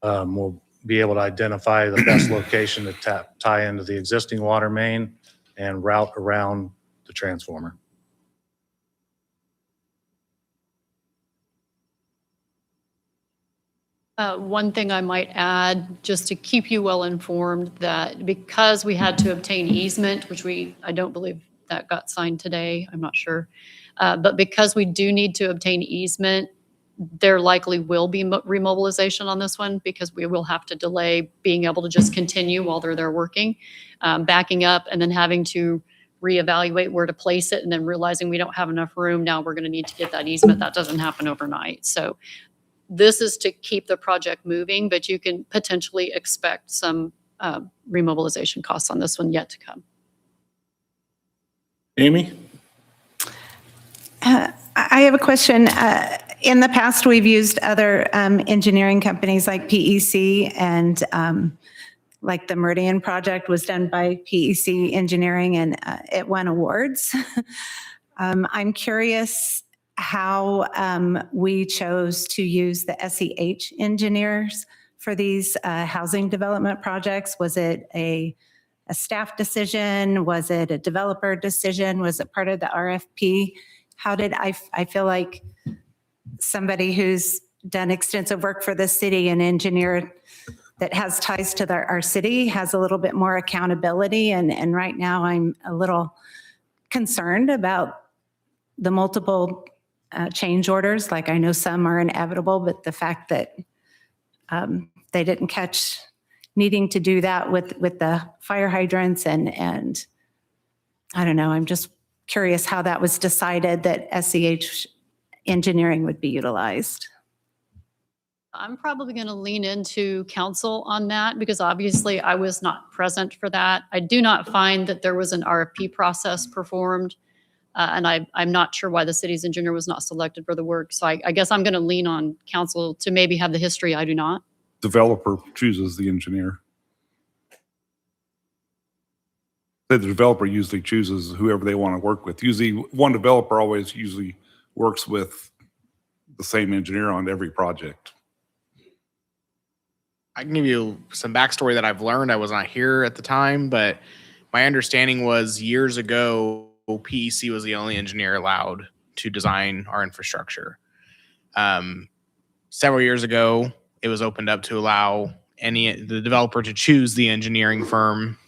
we'll be able to identify the best location to tie into the existing water main and route around the transformer. One thing I might add, just to keep you well informed, that because we had to obtain easement, which I don't believe that got signed today, I'm not sure. But because we do need to obtain easement, there likely will be remobilization on this one because we will have to delay being able to just continue while they're there working, backing up and then having to reevaluate where to place it and then realizing we don't have enough room. Now we're going to need to get that easement. That doesn't happen overnight. So this is to keep the project moving, but you can potentially expect some remobilization costs on this one yet to come. Amy? I have a question. In the past, we've used other engineering companies like PEC and like the Meridian project was done by PEC Engineering and it won awards. I'm curious how we chose to use the SEH engineers for these housing development projects. Was it a staff decision? Was it a developer decision? Was it part of the RFP? How did I feel like somebody who's done extensive work for the city, an engineer that has ties to our city, has a little bit more accountability. And right now I'm a little concerned about the multiple change orders. Like I know some are inevitable, but the fact that they didn't catch needing to do that with the fire hydrants and I don't know, I'm just curious how that was decided that SEH engineering would be utilized. I'm probably going to lean into council on that because obviously I was not present for that. I do not find that there was an RFP process performed. And I'm not sure why the city's engineer was not selected for the work. So I guess I'm going to lean on council to maybe have the history. I do not. Developer chooses the engineer. The developer usually chooses whoever they want to work with. Usually one developer always usually works with the same engineer on every project. I can give you some backstory that I've learned. I was not here at the time, but my understanding was years ago, PEC was the only engineer allowed to design our infrastructure. Several years ago, it was opened up to allow the developer to choose the engineering firm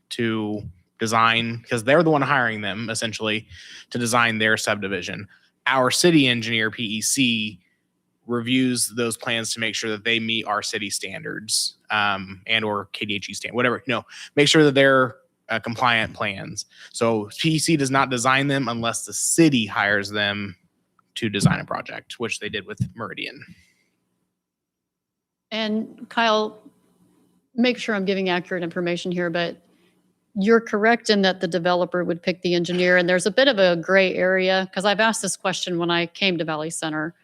to design, because they're the one hiring them essentially to design their subdivision. Our city engineer, PEC, reviews those plans to make sure that they meet our city standards and or KDHE standard, whatever, make sure that they're compliant plans. So PEC does not design them unless the city hires them to design a project, which they did with Meridian. And Kyle, make sure I'm giving accurate information here, but you're correct in that the developer would pick the engineer, and there's a bit of a gray area, because I've asked this question when I came to Valley Center,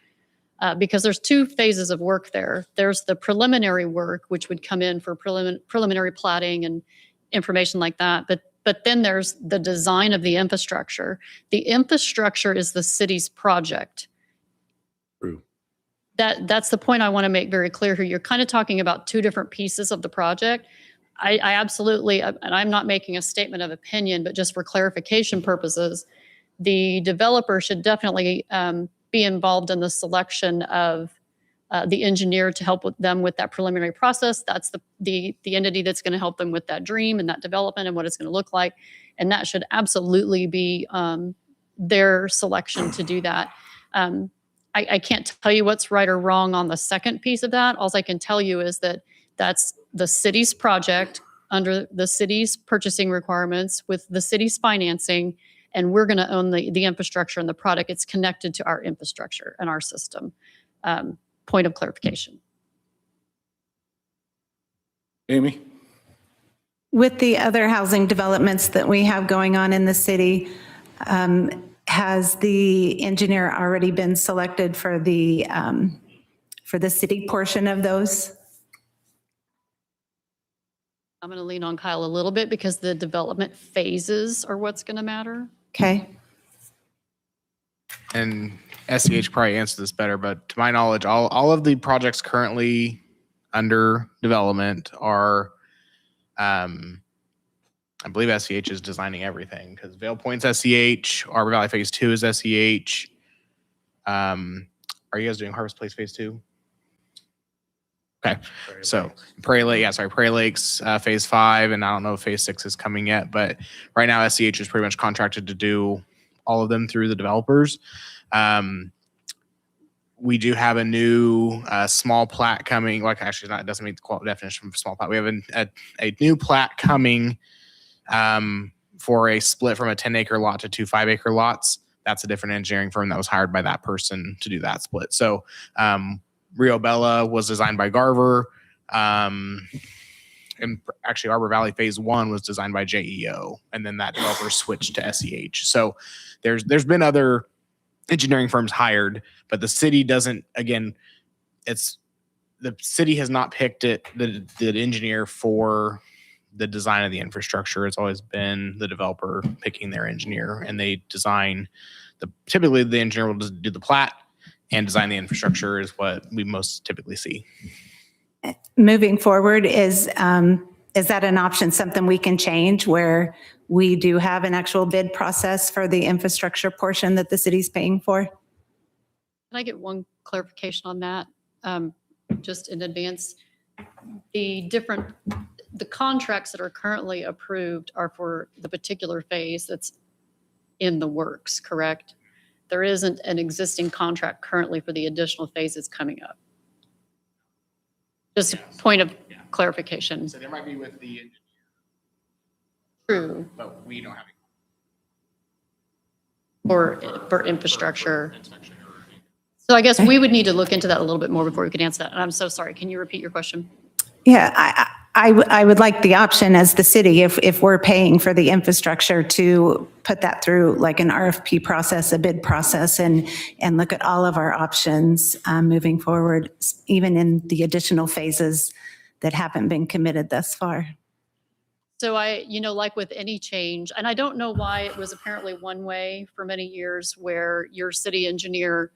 because there's two phases of work there. There's the preliminary work, which would come in for preliminary platting and information like that, but then there's the design of the infrastructure. The infrastructure is the city's project. True. That's the point I want to make very clear here. You're kind of talking about two different pieces of the project. I absolutely, and I'm not making a statement of opinion, but just for clarification purposes, the developer should definitely be involved in the selection of the engineer to help with them with that preliminary process. That's the entity that's going to help them with that dream and that development and what it's going to look like. And that should absolutely be their selection to do that. I can't tell you what's right or wrong on the second piece of that. All I can tell you is that that's the city's project under the city's purchasing requirements with the city's financing, and we're going to own the infrastructure and the product. It's connected to our infrastructure and our system. Point of clarification. Amy? With the other housing developments that we have going on in the city, has the engineer already been selected for the city portion of those? I'm going to lean on Kyle a little bit because the development phases are what's going to matter. Okay. And SEH probably answered this better, but to my knowledge, all of the projects currently under development are, I believe SEH is designing everything because Vale Point's SEH, Arbor Valley Phase 2 is SEH. Are you guys doing Harvest Place Phase 2? Okay, so Prairie Lakes Phase 5, and I don't know if Phase 6 is coming yet, but right now SEH is pretty much contracted to do all of them through the developers. We do have a new small plat coming, like actually not, it doesn't meet the definition of small plat. We have a new plat coming for a split from a 10-acre lot to 2 5-acre lots. That's a different engineering firm that was hired by that person to do that split. So Rio Bella was designed by Garver. And actually Arbor Valley Phase 1 was designed by JEO. And then that developer switched to SEH. So there's been other engineering firms hired, but the city doesn't, again, the city has not picked the engineer for the design of the infrastructure. It's always been the developer picking their engineer, and they design typically the engineer will just do the plat and design the infrastructure is what we most typically see. Moving forward, is that an option, something we can change where we do have an actual bid process for the infrastructure portion that the city's paying for? Can I get one clarification on that? Just in advance, the contracts that are currently approved are for the particular phase that's in the works, correct? There isn't an existing contract currently for the additional phases coming up. Just a point of clarification. So there might be with the engineer, True. but we don't have For infrastructure. So I guess we would need to look into that a little bit more before we could answer that. And I'm so sorry. Can you repeat your question? Yeah, I would like the option as the city, if we're paying for the infrastructure, to put that through like an RFP process, a bid process, and look at all of our options moving forward, even in the additional phases that haven't been committed thus far. So like with any change, and I don't know why it was apparently one way for many years where your city engineer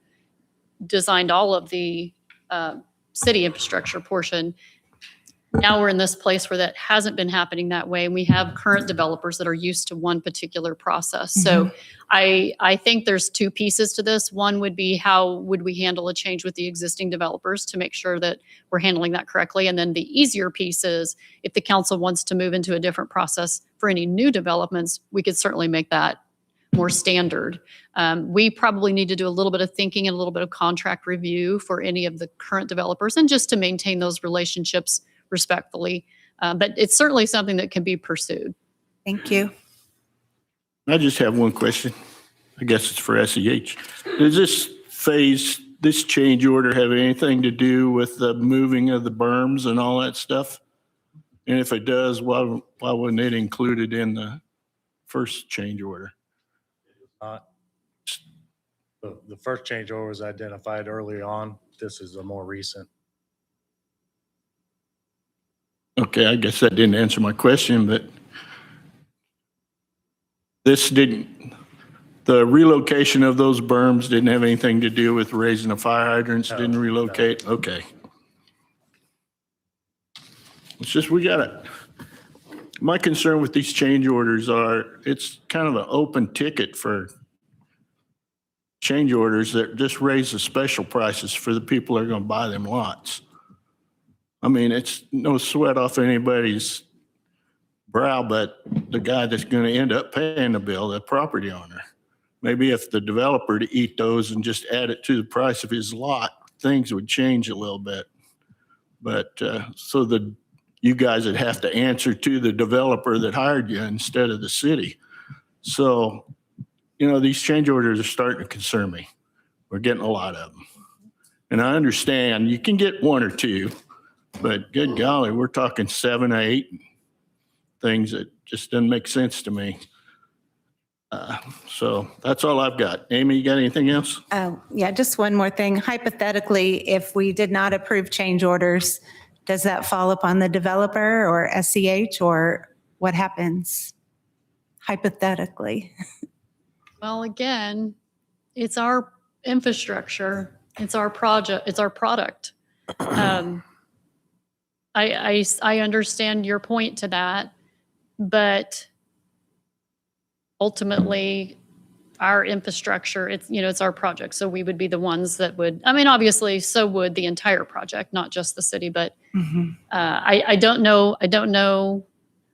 designed all of the city infrastructure portion. Now we're in this place where that hasn't been happening that way. And we have current developers that are used to one particular process. So I think there's two pieces to this. One would be how would we handle a change with the existing developers to make sure that we're handling that correctly. And then the easier piece is if the council wants to move into a different process for any new developments, we could certainly make that more standard. We probably need to do a little bit of thinking and a little bit of contract review for any of the current developers and just to maintain those relationships respectfully. But it's certainly something that can be pursued. Thank you. I just have one question. I guess it's for SEH. Does this phase this change order have anything to do with the moving of the berms and all that stuff? And if it does, why wasn't it included in the first change order? The first change order was identified early on. This is a more recent. Okay, I guess that didn't answer my question, but the relocation of those berms didn't have anything to do with raising the fire hydrants, didn't relocate? Okay. It's just, my concern with these change orders it's kind of an open ticket for change orders that just raise the special prices for the people that are going to buy them lots. I mean, it's no sweat off anybody's brow, but the guy that's going to end up paying the bill, the property owner. Maybe if the developer to eat those and just add it to the price of his lot, things would change a little bit. But you guys would have to answer to the developer that hired you instead of the city. So, these change orders are starting to concern me. We're getting a lot of them. And I understand you can get one or two, but good golly, we're talking 7 or 8 things that just doesn't make sense to me. So that's all I've got. Amy, you got anything else? Yeah, just one more thing. Hypothetically, if we did not approve change orders, does that fall upon the developer or SCH, or what happens hypothetically? Well, again, it's our infrastructure, it's our project, it's our product. I understand your point to that, but ultimately, our infrastructure, it's our project. So we would be the ones that would, obviously, so would the entire project, not just the city, but I don't know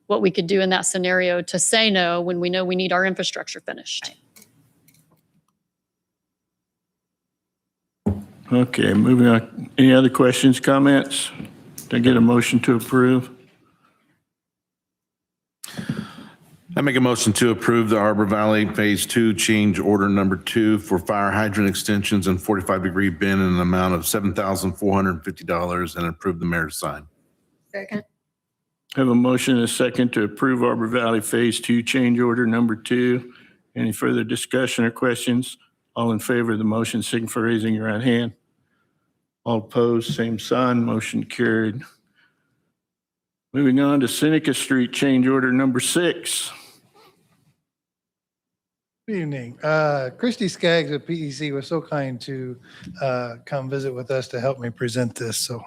what we could do in that scenario to say no when we know we need our infrastructure finished. Okay, moving on. Any other questions, comments? Did I get a motion to approve? I make a motion to approve the Arbor Valley Phase 2 change order number 2 for fire hydrant extensions and 45-degree bin in an amount of $7,450 and approve the mayor to sign. Second. Have a motion and a second to approve Arbor Valley Phase 2 change order number 2. Any further discussion or questions? All in favor of the motion, signify for raising your right hand. All opposed, same sign. Motion carried. Moving on to Seneca Street change order number 6. Good evening. Christy Skaggs of PEC was so kind to come visit with us to help me present this. So,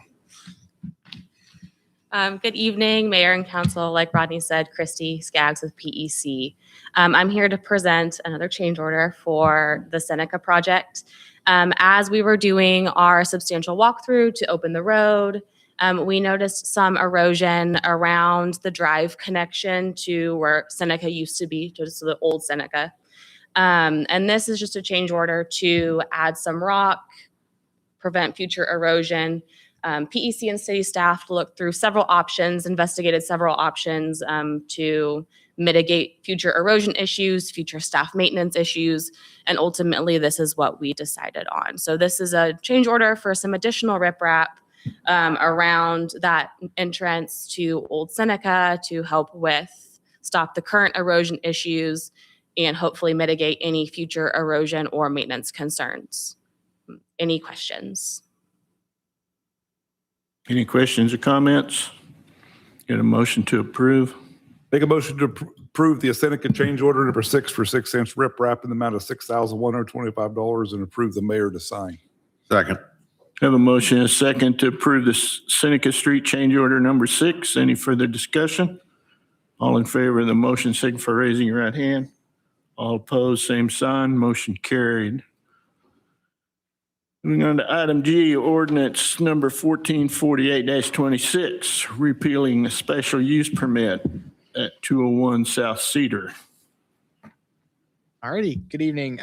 good evening, Mayor and Council. Like Rodney said, Christy Skaggs with PEC. I'm here to present another change order for the Seneca project. As we were doing our substantial walkthrough to open the road, we noticed some erosion around the drive connection to where Seneca used to be, just the old Seneca. And this is just a change order to add some rock, prevent future erosion. PEC and city staff looked through several options, investigated several options to mitigate future erosion issues, future staff maintenance issues, and ultimately this is what we decided on. So this is a change order for some additional riprap around that entrance to Old Seneca to help with stop the current erosion issues and hopefully mitigate any future erosion or maintenance concerns. Any questions? Any questions or comments? Get a motion to approve. Make a motion to approve the Seneca change order number 6 for 6-inch riprap in the amount of $6,125 and approve the mayor to sign. Second. Have a motion and a second to approve the Seneca Street change order number 6. Any further discussion? All in favor of the motion, signify for raising your right hand. All opposed, same sign. Motion carried. Moving on to item G, ordinance number 1448-26, repealing the special use permit at 201 South Cedar. Alrighty, good evening.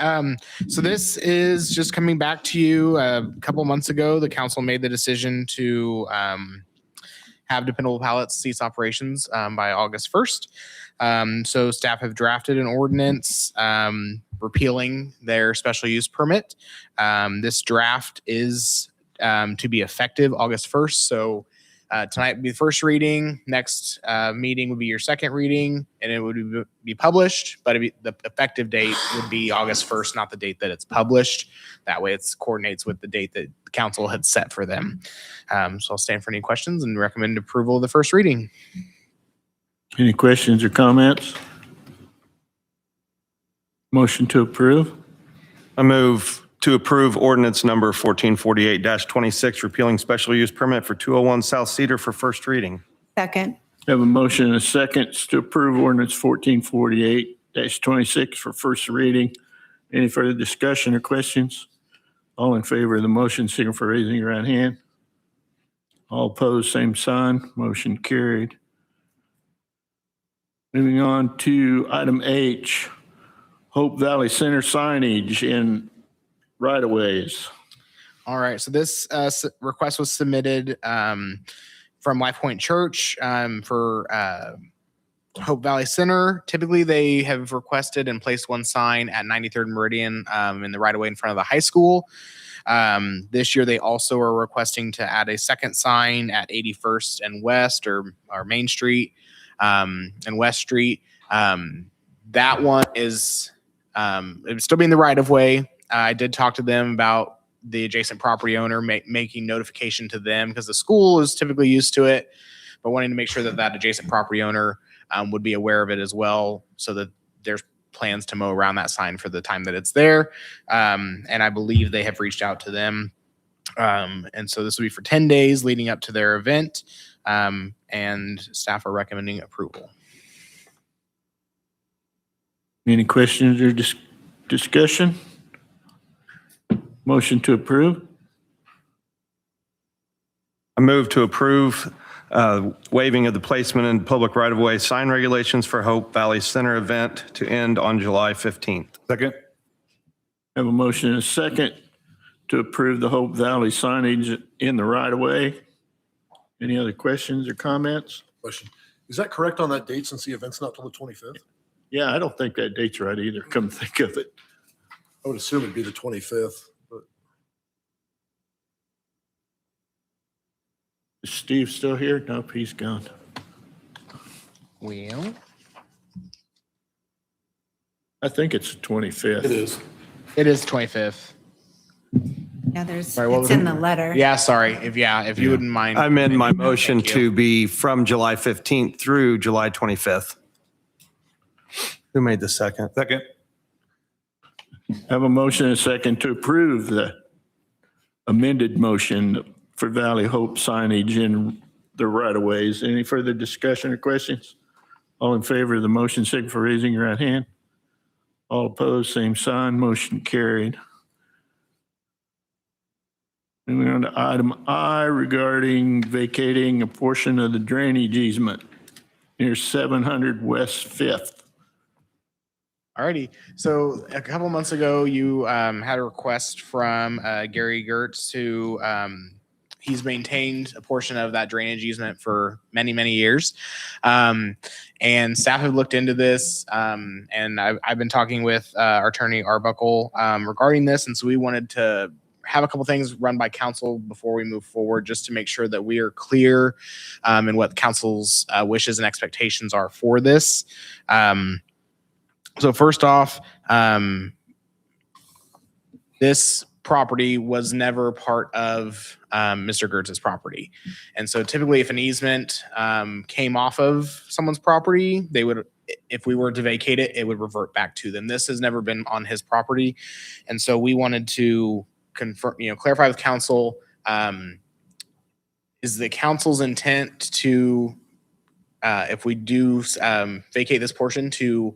So this is just coming back to you. A couple months ago, the council made the decision to have dependable pallets cease operations by August 1st. So staff have drafted an ordinance repealing their special use permit. This draft is to be effective August 1st. So tonight would be the first reading. Next meeting would be your second reading, and it would be published, but the effective date would be August 1st, not the date that it's published. That way it coordinates with the date that the council had set for them. So I'll stand for any questions and recommend approval of the first reading. Any questions or comments? Motion to approve? I move to approve ordinance number 1448-26, repealing special use permit for 201 South Cedar for first reading. Second. Have a motion and a second to approve ordinance 1448-26 for first reading. Any further discussion or questions? All in favor of the motion, signify by raising your right hand. All opposed, same sign. Motion carried. Moving on to item H, Hope Valley Center signage in right-of-ways. All right, so this request was submitted from Life Point Church for Hope Valley Center. Typically, they have requested and placed one sign at 93rd Meridian in the right-of-way in front of the high school. This year, they also are requesting to add a second sign at 81st and West or Main Street and West Street. That one is it would still be in the right-of-way. I did talk to them about the adjacent property owner making notification to them because the school is typically used to it, but wanting to make sure that that adjacent property owner would be aware of it as well, so that there's plans to mow around that sign for the time that it's there. And I believe they have reached out to them. And so this will be for 10 days leading up to their event, and staff are recommending approval. Any questions or discussion? Motion to approve? I move to approve waiving of the placement in public right-of-way sign regulations for Hope Valley Center event to end on July 15th. Second. Have a motion and a second to approve the Hope Valley signage in the right-of-way. Any other questions or comments? Question. Is that correct on that date since the event's not till the 25th? Yeah, I don't think that date's right either, come to think of it. I would assume it'd be the 25th. But Is Steve still here? Nope, he's gone. Well, I think it's the 25th. it is. it is 25th. Yeah, there's, Sorry, what it's was in it? the letter. Yeah, sorry. If you wouldn't mind. I amend my Thank motion you. to be from July 15th through July 25th. Who made the second? Second. Have a motion and a second to approve the amended motion for Valley Hope signage in the right-of-ways. Any further discussion or questions? All in favor of the motion, signify by raising your right hand. All opposed, same sign. Motion carried. Moving on to item I regarding vacating a portion of the drainage easement near 700 West 5th. Alrighty. So a couple months ago, you had a request from Gary Gertz to, he's maintained a portion of that drainage easement for many, many years. And staff have looked into this, and I've been talking with our attorney Arbuckle regarding this. And so we wanted to have a couple things run by council before we move forward, just to make sure that we are clear in what council's wishes and expectations are for this. So first off, this property was never part of Mr. Gertz's property. And so typically if an easement came off of someone's property, they would, if we were to vacate it, it would revert back to them. This has never been on his property. And so we wanted to confirm, clarify with council, is the council's intent to, if we do vacate this portion, to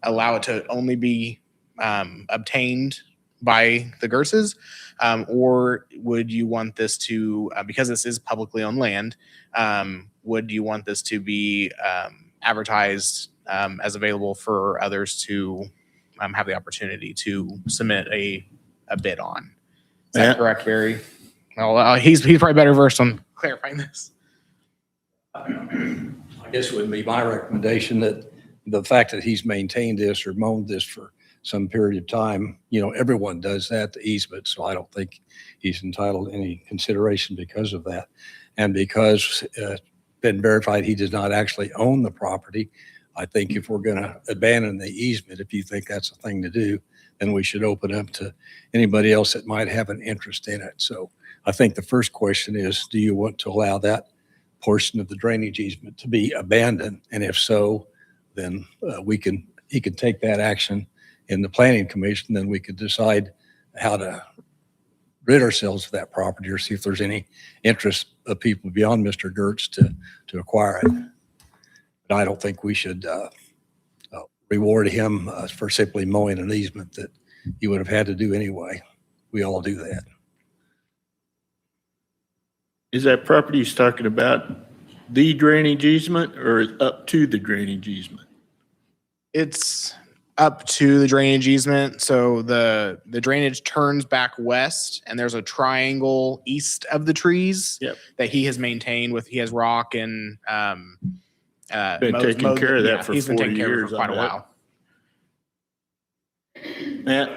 allow it to only be obtained by the Gertzes, or would you want this to, because this is publicly owned land, would you want this to be advertised as available for others to have the opportunity to submit a bid on? Is that correct, Barry? Well, he's probably better versed on clarifying this. I guess it would be my recommendation that the fact that he's maintained this or mowed this for some period of time, everyone does that, the easement. So I don't think he's entitled to any consideration because of that. And because it's been verified he does not actually own the property, I think if we're going to abandon the easement, if you think that's a thing to do, then we should open up to anybody else that might have an interest in it. So I think the first question is, do you want to allow that portion of the drainage easement to be abandoned? And if so, then he can take that action in the planning commission. Then we could decide how to rid ourselves of that property or see if there's any interest of people beyond Mr. Gertz to acquire it. But I don't think we should reward him for simply mowing an easement that he would have had to do anyway. We all do that. Is that property he's talking about the drainage easement or up to the drainage easement? It's up to the drainage easement. So the drainage turns back west and there's a triangle east of the trees that he has maintained with, he has rock and, been taking care of that for he's been 40 taking care of it years. for quite a I bet. while. Matt?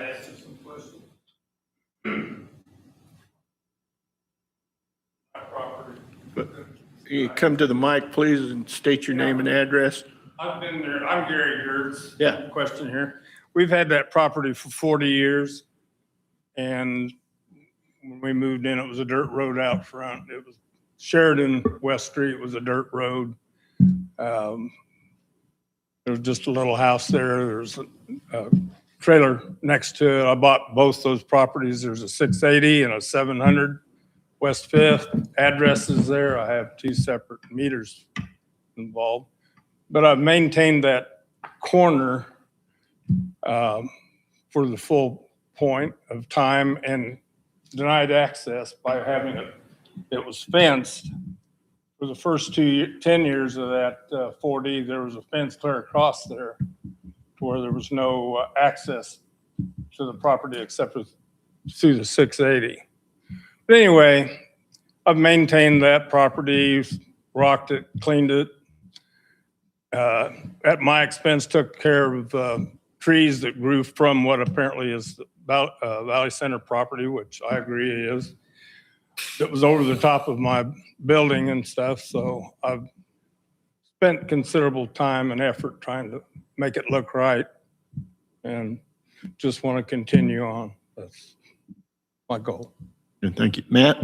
You come to the mic, please, and state your name and address. I've been there. I'm Gary Gertz. Yeah. Question here. We've had that property for 40 years. And when we moved in, it was a dirt road out front. It was Sheridan West Street was a dirt road. There was just a little house there. There's a trailer next to it. I bought both those properties. There's a 680 and a 700 West 5th. Addresses there. I have 2 separate meters involved. But I've maintained that corner for the full point of time and denied access by having it was fenced. For the first 10 years of that 40, there was a fence clear across there where there was no access to the property except through the 680. But anyway, I've maintained that property, rocked it, cleaned it. At my expense, took care of trees that grew from what apparently is Valley Center property, which I agree is. It was over the top of my building and stuff, so I've spent considerable time and effort trying to make it look right, and just want to continue on. That's my goal. Good, thank you. Matt?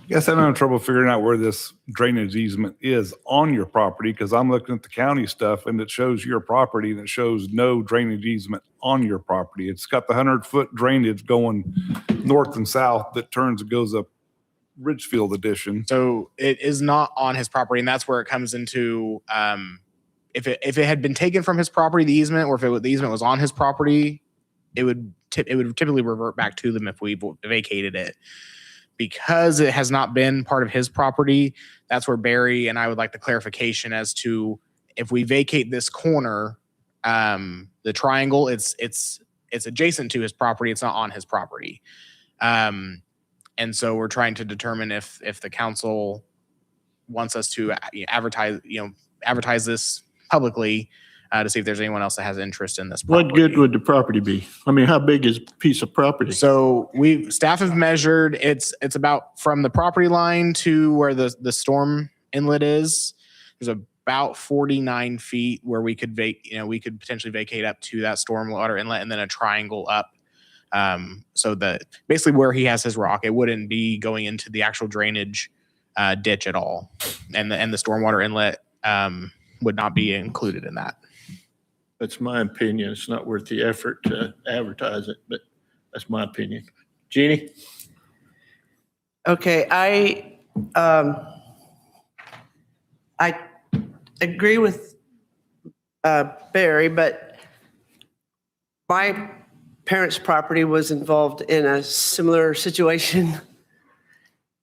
Yes, I'm having trouble figuring out where this drainage easement is on your property because I'm looking at the county stuff and it shows your property and it shows no drainage easement on your property. It's got the 100-foot drainage going north and south that turns and goes up Ridgefield Edition. So it is not on his property, and that's where it comes into if it had been taken from his property, the easement, or if the easement was on his property, it would typically revert back to them if we vacated it. Because it has not been part of his property, that's where Barry and I would like the clarification as to if we vacate this corner, the triangle, it's adjacent to his property. It's not on his property. And so we're trying to determine if the council wants us to advertise this publicly to see if there's anyone else that has interest in this property. What good would the property be? I mean, how big is a piece of property? So staff have measured, it's about from the property line to where the storm inlet is. There's about 49 feet where we could potentially vacate up to that storm water inlet and then a triangle up. So basically where he has his rock, it wouldn't be going into the actual drainage ditch at all. And the stormwater inlet would not be included in that. That's my opinion. It's not worth the effort to advertise it, but that's my opinion. Jeannie? Okay, I agree with Barry, but my parents' property was involved in a similar situation.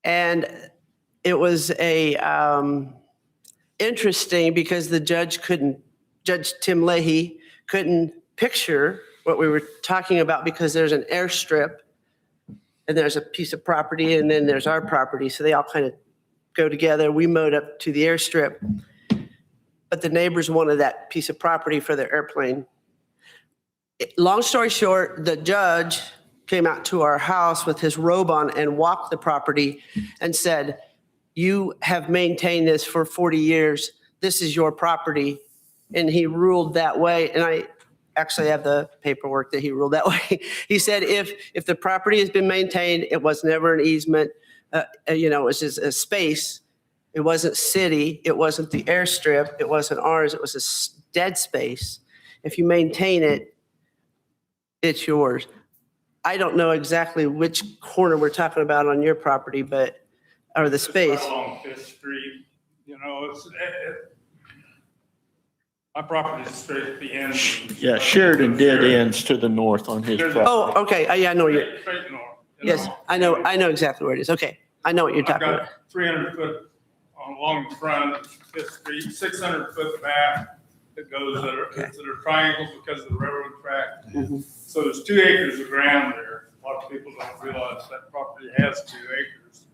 And it was interesting because Judge Tim Leahy couldn't picture what we were talking about because there's an airstrip and there's a piece of property and then there's our property. So they all kind of go together. We mowed up to the airstrip. but the neighbors wanted that piece of property for their airplane. Long story short, the judge came out to our house with his robe on and walked the property and said, you have maintained this for 40 years. This is your property. And he ruled that way. And I actually have the paperwork that he ruled that way. He said, if the property has been maintained, it was never an easement, it was just a space. It wasn't city. It wasn't the airstrip. It wasn't ours. It was a dead space. If you maintain it, it's yours. I don't know exactly which corner we're talking about on your property, or the space. Along Fifth Street, my property is straight at the end. Yeah, Sheridan dead ends to the north on his property. Oh, okay. Yeah, I know you. Straight north. Yes, I know exactly where it is. Okay. I know what you're I've talking about. got 300 foot along the front of Fifth Street, 600 foot back that goes that are triangles because of the railroad track. Mm-hmm. So there's 2 acres of ground there. A lot of people don't realize that property has 2 acres.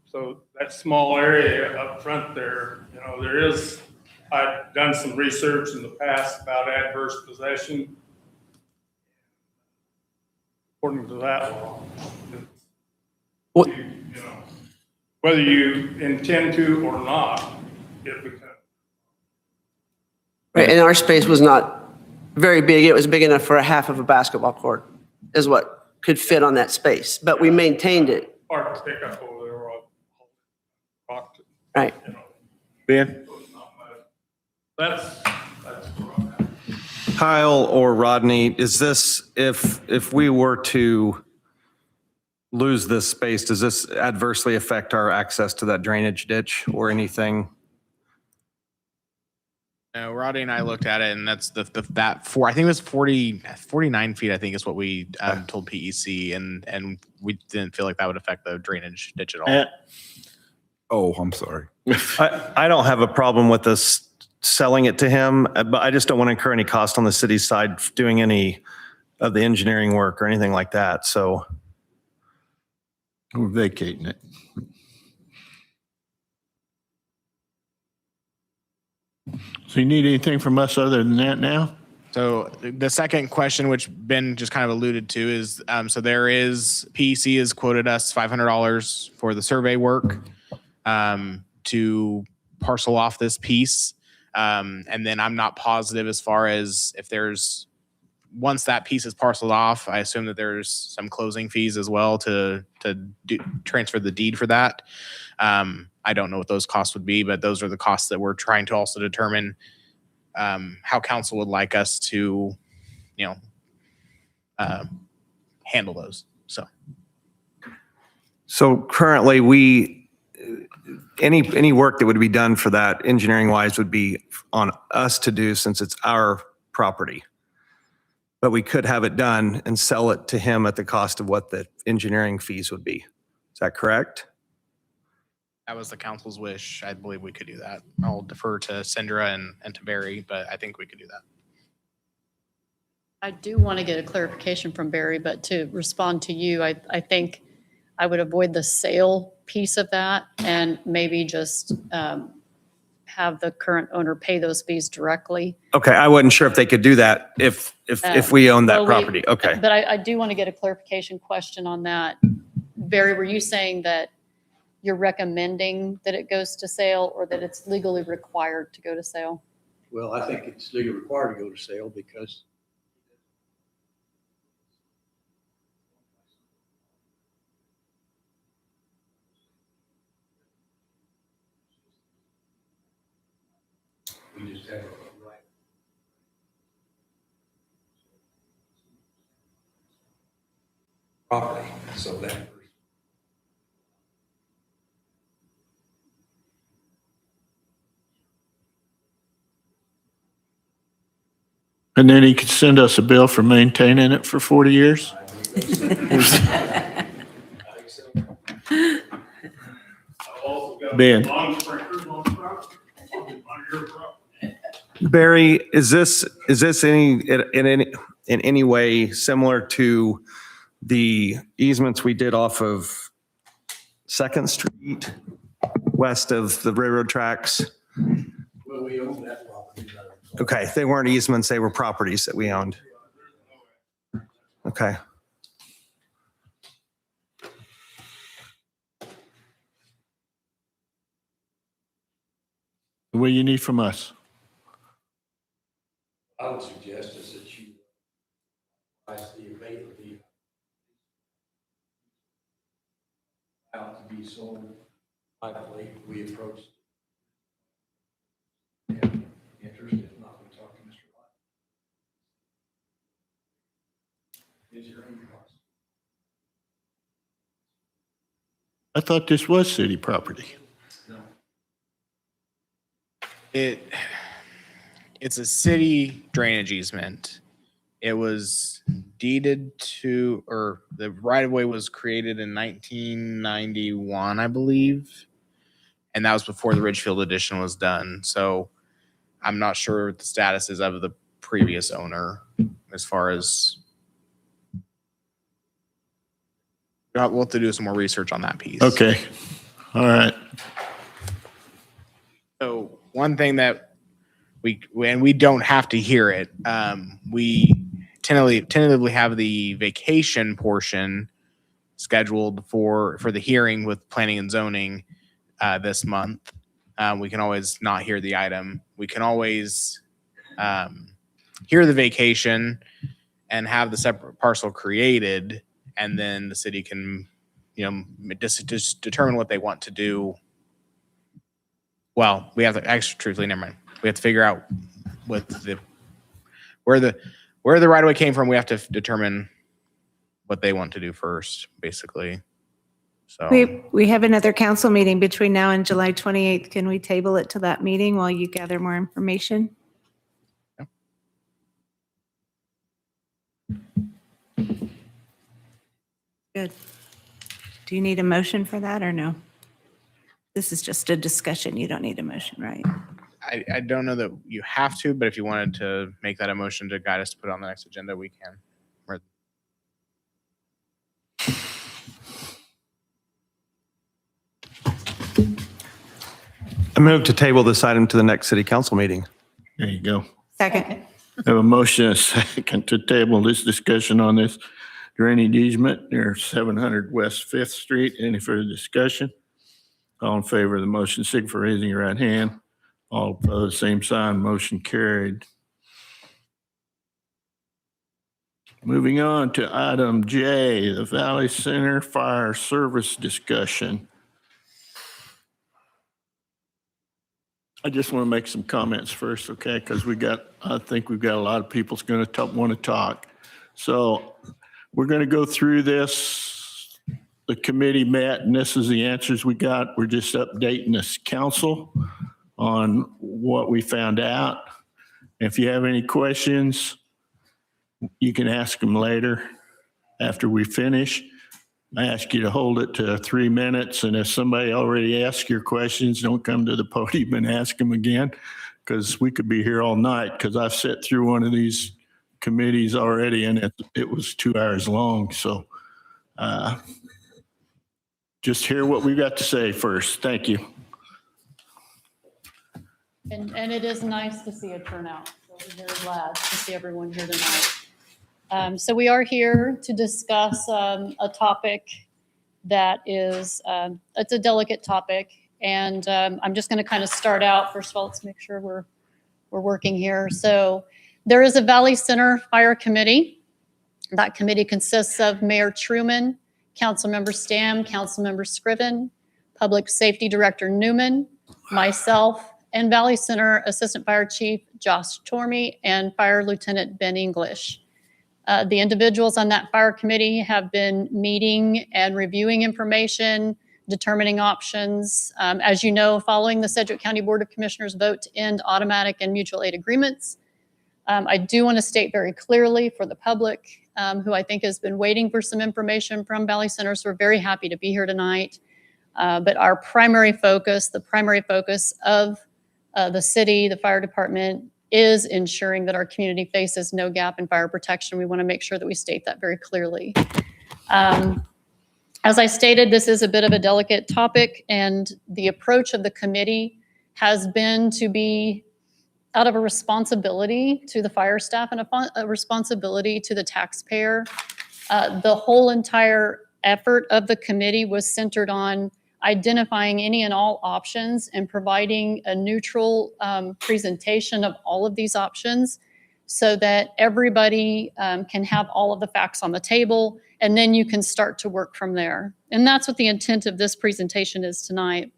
So that small area up front there, I've done some research in the past about adverse possession. According to that law, whether you intend to or not, it becomes. Right, and our space was not very big. It was big enough for a half of a basketball court is what could fit on that space, but we maintained it. Hard to pick up over there or rocked it. Right. Ben? That's Kyle or Rodney, is this, if we were to lose this space, does this adversely affect our access to that drainage ditch or anything? No, Rodney and I looked at it, and that's I think it was 49 feet, I think is what we told PEC, and we didn't feel like that would affect the drainage ditch at all. Oh, I'm sorry. I don't have a problem with us selling it to him, but I just don't want to incur any cost on the city's side doing any of the engineering work or anything like that. So We're vacating it. So you need anything from us other than that now? So the second question, which Ben just kind of alluded to, is so PEC has quoted us $500 for the survey work to parcel off this piece. And then I'm not positive as far as once that piece is parceled off, I assume that there's some closing fees as well to transfer the deed for that. I don't know what those costs would be, but those are the costs that we're trying to also determine how council would like us to, handle those. So currently any work that would be done for that engineering wise would be on us to do since it's our property. But we could have it done and sell it to him at the cost of what the engineering fees would be. Is that correct? That was the council's wish. I believe we could do that. I'll defer to Sindra and to Barry, but I think we could do that. I do want to get a clarification from Barry, but to respond to you, I think I would avoid the sale piece of that and maybe just have the current owner pay those fees directly. Okay, I wasn't sure if they could do that if we owned that Well, property. Okay. But I do want to get a clarification question on that. Barry, were you saying that you're recommending that it goes to sale or that it's legally required to go to sale? Well, I think it's legally required to go to sale because we just have a right. Property, so that. And then he could send us a bill for maintaining it for 40 years? Ben. Barry, is this in any way similar to the easements we did off of 2nd Street, west of the railroad tracks? Well, we own that property. Okay, they weren't easements, they were properties that we owned. Okay. What do you need from us? I would suggest is that you price the availability out to be sold privately. We approach interest, if not, we talk to Mr. Lott. Is your own cost. I thought this was city property. It's a city drainage easement. It was deeded to, or the right of way was created in 1991, I believe. And that was before the Ridgefield addition was done. So I'm not sure what the status is of the previous owner as far as. We'll have to do some more research on that piece. Okay. All right. So one thing that we don't have to hear it. We tentatively have the vacation portion scheduled for the hearing with planning and zoning this month. We can always not hear the item. We can always hear the vacation and have the separate parcel created, and then the city can, just determine what they want to do. Well, we have to actually, truthfully, never mind. We have to figure out where the right of way came from. We have to determine what they want to do first, basically. So We have another council meeting between now and July 28th. Can we table it to that meeting while you gather more information? Good. Do you need a motion for that or no? This is just a discussion. You don't need a motion, right? I don't know that you have to, but if you wanted to make that a motion to guide us to put it on the next agenda, we can. I move to table this item to the next city council meeting. There you go. Second. I have a motion and a second to table this discussion on this drainage easement near 700 West Fifth Street. Any further discussion? All in favor of the motion, signify for raising your right hand. All opposed, same sign. Motion carried. Moving on to item J, the Valley Center Fire Service discussion. I just want to make some comments first, okay? Because I think we've got a lot of people's going to want to talk. So we're going to go through this. The committee met and this is the answers we got. We're just updating this council on what we found out. If you have any questions, you can ask them later after we finish. I ask you to hold it to 3 minutes, and if somebody already asked your questions, don't come to the podium and ask them again, because we could be here all night, because I've sat through one of these committees already, and it was 2 hours long. So just hear what we've got to say first. Thank you. And it is nice to see a turnout. So we're very glad to see everyone here tonight. So we are here to discuss a topic that is, it's a delicate topic. And I'm just going to kind of start out. First of all, let's make sure we're working here. So there is a Valley Center Fire Committee. That committee consists of Mayor Truman, Councilmember Stam, Councilmember Scriven, Public Safety Director Newman, myself, and Valley Center Assistant Fire Chief Josh Tormey and Fire Lieutenant Ben English. The individuals on that fire committee have been meeting and reviewing information, determining options. As you know, following the Sedgwick County Board of Commissioners vote to end automatic and mutual aid agreements, I do want to state very clearly for the public, who I think has been waiting for some information from Valley Center, so we're very happy to be here tonight. But our primary focus, the primary focus of the city, the fire department, is ensuring that our community faces no gap in fire protection. We want to make sure that we state that very clearly. As I stated, this is a bit of a delicate topic, and the approach of the committee has been to be out of a responsibility to the fire staff and a responsibility to the taxpayer. The whole entire effort of the committee was centered on identifying any and all options and providing a neutral presentation of all of these options so that everybody can have all of the facts on the table, and then you can start to work from there. And that's what the intent of this presentation is tonight.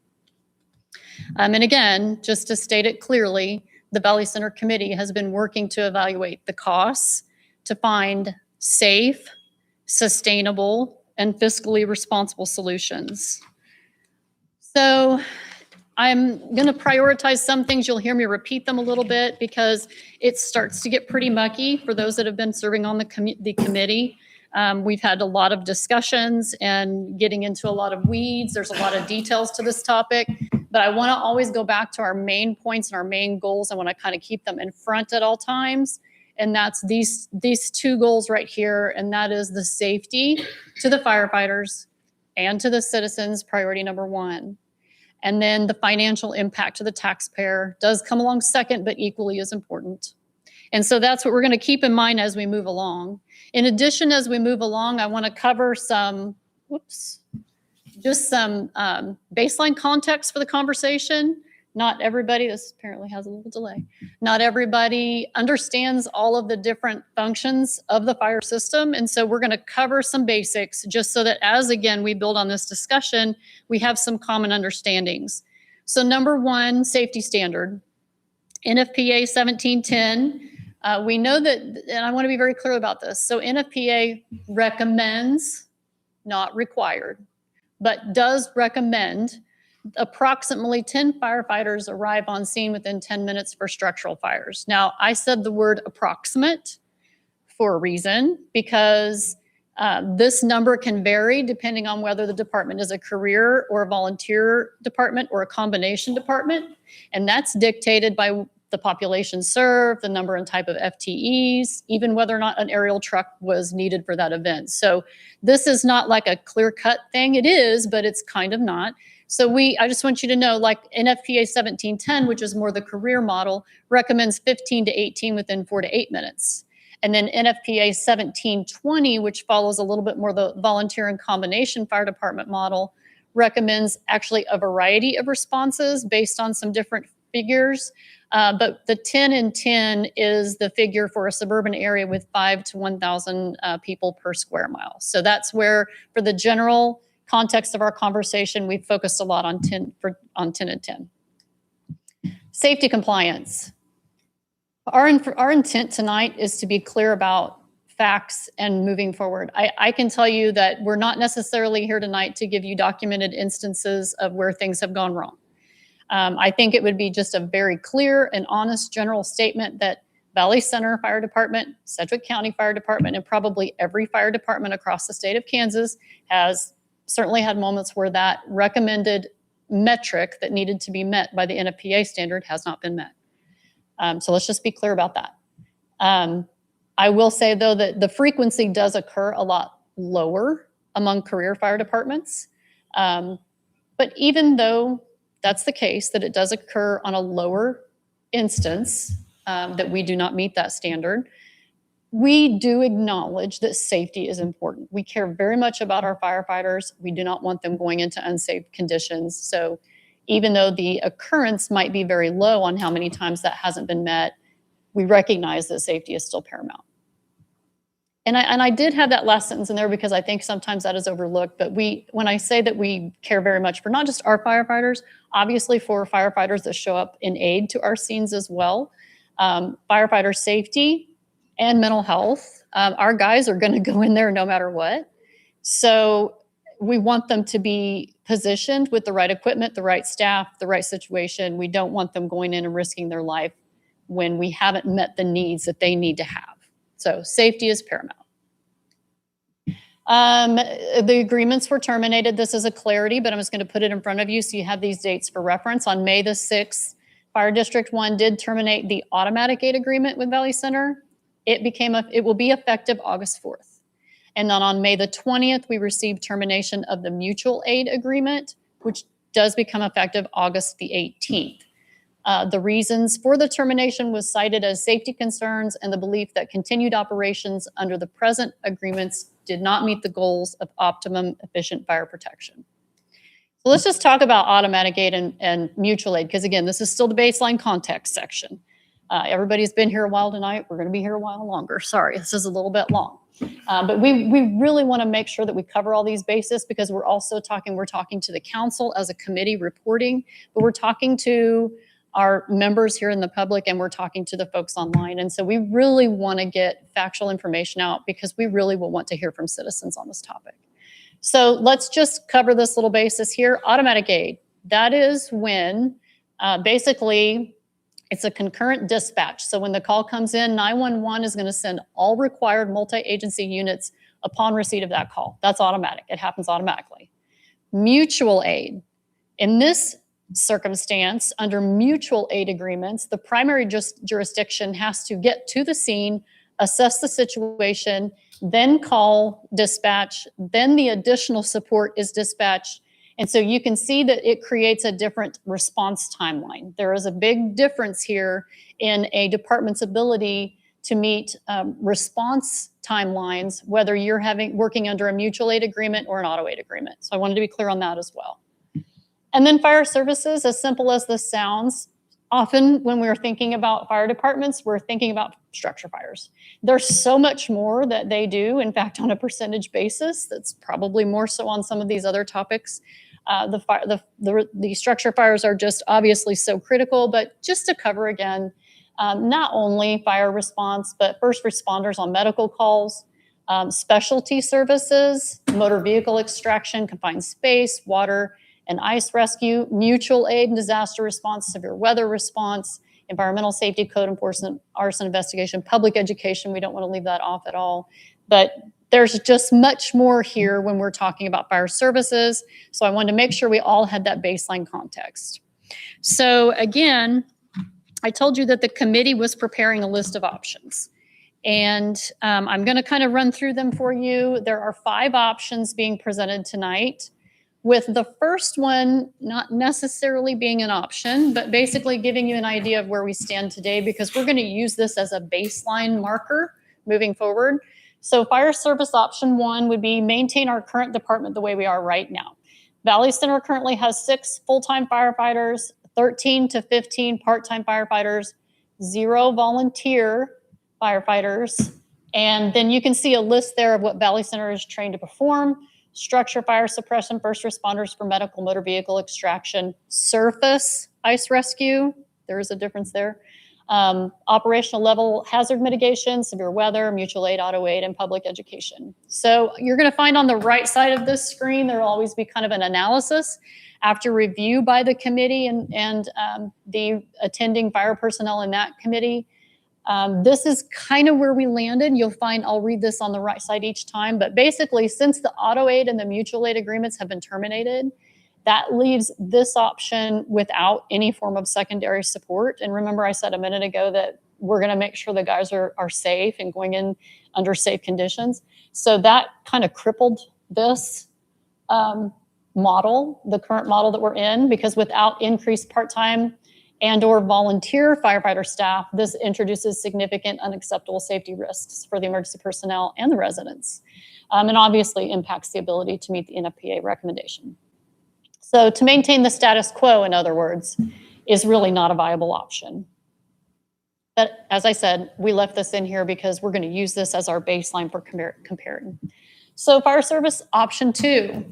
And again, just to state it clearly, the Valley Center Committee has been working to evaluate the costs to find safe, sustainable, and fiscally responsible solutions. So I'm going to prioritize some things. You'll hear me repeat them a little bit because it starts to get pretty mucky for those that have been serving on the committee. We've had a lot of discussions and getting into a lot of weeds. There's a lot of details to this topic, but I want to always go back to our main points and our main goals. I want to kind of keep them in front at all times. And that's these two goals right here. And that is the safety to the firefighters and to the citizens, priority number one. And then the financial impact to the taxpayer does come along second, but equally as important. And so that's what we're going to keep in mind as we move along. In addition, as we move along, I want to cover some, just some baseline context for the conversation. Not everybody, this apparently has a little delay. Not everybody understands all of the different functions of the fire system. And so we're going to cover some basics just so that as, again, we build on this discussion, we have some common understandings. So number one, safety standard. NFPA 1710. We know that, and I want to be very clear about this. So NFPA recommends, not required, but does recommend approximately 10 firefighters arrive on scene within 10 minutes for structural fires. Now, I said the word approximate for a reason, because this number can vary depending on whether the department is a career or a volunteer department or a combination department. And that's dictated by the population served, the number and type of FTEs, even whether or not an aerial truck was needed for that event. So this is not like a clear-cut thing. It is, but it's kind of not. So I just want you to know, like NFPA 1710, which is more the career model, recommends 15 to 18 within 4 to 8 minutes. And then NFPA 1720, which follows a little bit more the volunteer and combination fire department model, recommends actually a variety of responses based on some different figures. But the 10 and 10 is the figure for a suburban area with 5 to 1,000 people per square mile. So that's where, for the general context of our conversation, we've focused a lot on 10 and 10. Safety compliance. Our intent tonight is to be clear about facts and moving forward. I can tell you that we're not necessarily here tonight to give you documented instances of where things have gone wrong. I think it would be just a very clear and honest general statement that Valley Center Fire Department, Sedgwick County Fire Department, and probably every fire department across the state of Kansas has certainly had moments where that recommended metric that needed to be met by the NFPA standard has not been met. So let's just be clear about that. I will say, though, that the frequency does occur a lot lower among career fire departments. But even though that's the case, that it does occur on a lower instance, that we do not meet that standard, we do acknowledge that safety is important. We care very much about our firefighters. We do not want them going into unsafe conditions. So even though the occurrence might be very low on how many times that hasn't been met, we recognize that safety is still paramount. And I did have that last sentence in there because I think sometimes that is overlooked. But when I say that we care very much for not just our firefighters, obviously for firefighters that show up in aid to our scenes as well, firefighter safety and mental health. Our guys are going to go in there no matter what. So we want them to be positioned with the right equipment, the right staff, the right situation. We don't want them going in and risking their life when we haven't met the needs that they need to have. So safety is paramount. The agreements were terminated. This is a clarity, but I'm just going to put it in front of you so you have these dates for reference. On May the 6th, Fire District 1 did terminate the automatic aid agreement with Valley Center. It will be effective August 4th. And then on May the 20th, we received termination of the mutual aid agreement, which does become effective August the 18th. The reasons for the termination was cited as safety concerns and the belief that continued operations under the present agreements did not meet the goals of optimum efficient fire protection. So let's just talk about automatic aid and mutual aid, because again, this is still the baseline context section. Everybody's been here a while tonight. We're going to be here a while longer. Sorry, this is a little bit long. But we really want to make sure that we cover all these bases, because we're talking to the council as a committee reporting, but we're talking to our members here in the public, and we're talking to the folks online. And so we really want to get factual information out, because we really will want to hear from citizens on this topic. So let's just cover this little basis here. Automatic aid, that is when basically it's a concurrent dispatch. So when the call comes in, 911 is going to send all required multi-agency units upon receipt of that call. That's automatic. It happens automatically. Mutual aid. In this circumstance, under mutual aid agreements, the primary jurisdiction has to get to the scene, assess the situation, then call dispatch, then the additional support is dispatched. And so you can see that it creates a different response timeline. There is a big difference here in a department's ability to meet response timelines, whether you're working under a mutual aid agreement or an auto aid agreement. So I wanted to be clear on that as well. And then fire services, as simple as this sounds, often when we're thinking about fire departments, we're thinking about structure fires. There's so much more that they do. In fact, on a percentage basis, that's probably more so on some of these other topics. The structure fires are just obviously so critical, but just to cover again, not only fire response, but first responders on medical calls, specialty services, motor vehicle extraction, confined space, water and ice rescue, mutual aid and disaster response, severe weather response, environmental safety, code enforcement, arson investigation, public education. We don't want to leave that off at all. But there's just much more here when we're talking about fire services. So I wanted to make sure we all had that baseline context. So again, I told you that the committee was preparing a list of options. And I'm going to kind of run through them for you. There are 5 options being presented tonight, with the first one not necessarily being an option, but basically giving you an idea of where we stand today, because we're going to use this as a baseline marker moving forward. So fire service option 1 would be maintain our current department the way we are right now. Valley Center currently has 6 full-time firefighters, 13 to 15 part-time firefighters, 0 volunteer firefighters. And then you can see a list there of what Valley Center is trained to perform: structure fire suppression, first responders for medical motor vehicle extraction, surface ice rescue, there is a difference there, operational level hazard mitigation, severe weather, mutual aid, auto aid, and public education. So you're going to find on the right side of this screen, there will always be kind of an analysis after review by the committee and the attending fire personnel in that committee. This is kind of where we landed. You'll find, I'll read this on the right side each time, but basically since the auto aid and the mutual aid agreements have been terminated, that leaves this option without any form of secondary support. And remember, I said a minute ago that we're going to make sure the guys are safe and going in under safe conditions. So that kind of crippled this model, the current model that we're in, because without increased part-time and or volunteer firefighter staff, this introduces significant unacceptable safety risks for the emergency personnel and the residents, and obviously impacts the ability to meet the NFPA recommendation. So to maintain the status quo, in other words, is really not a viable option. But as I said, we left this in here because we're going to use this as our baseline for comparing. So fire service option 2.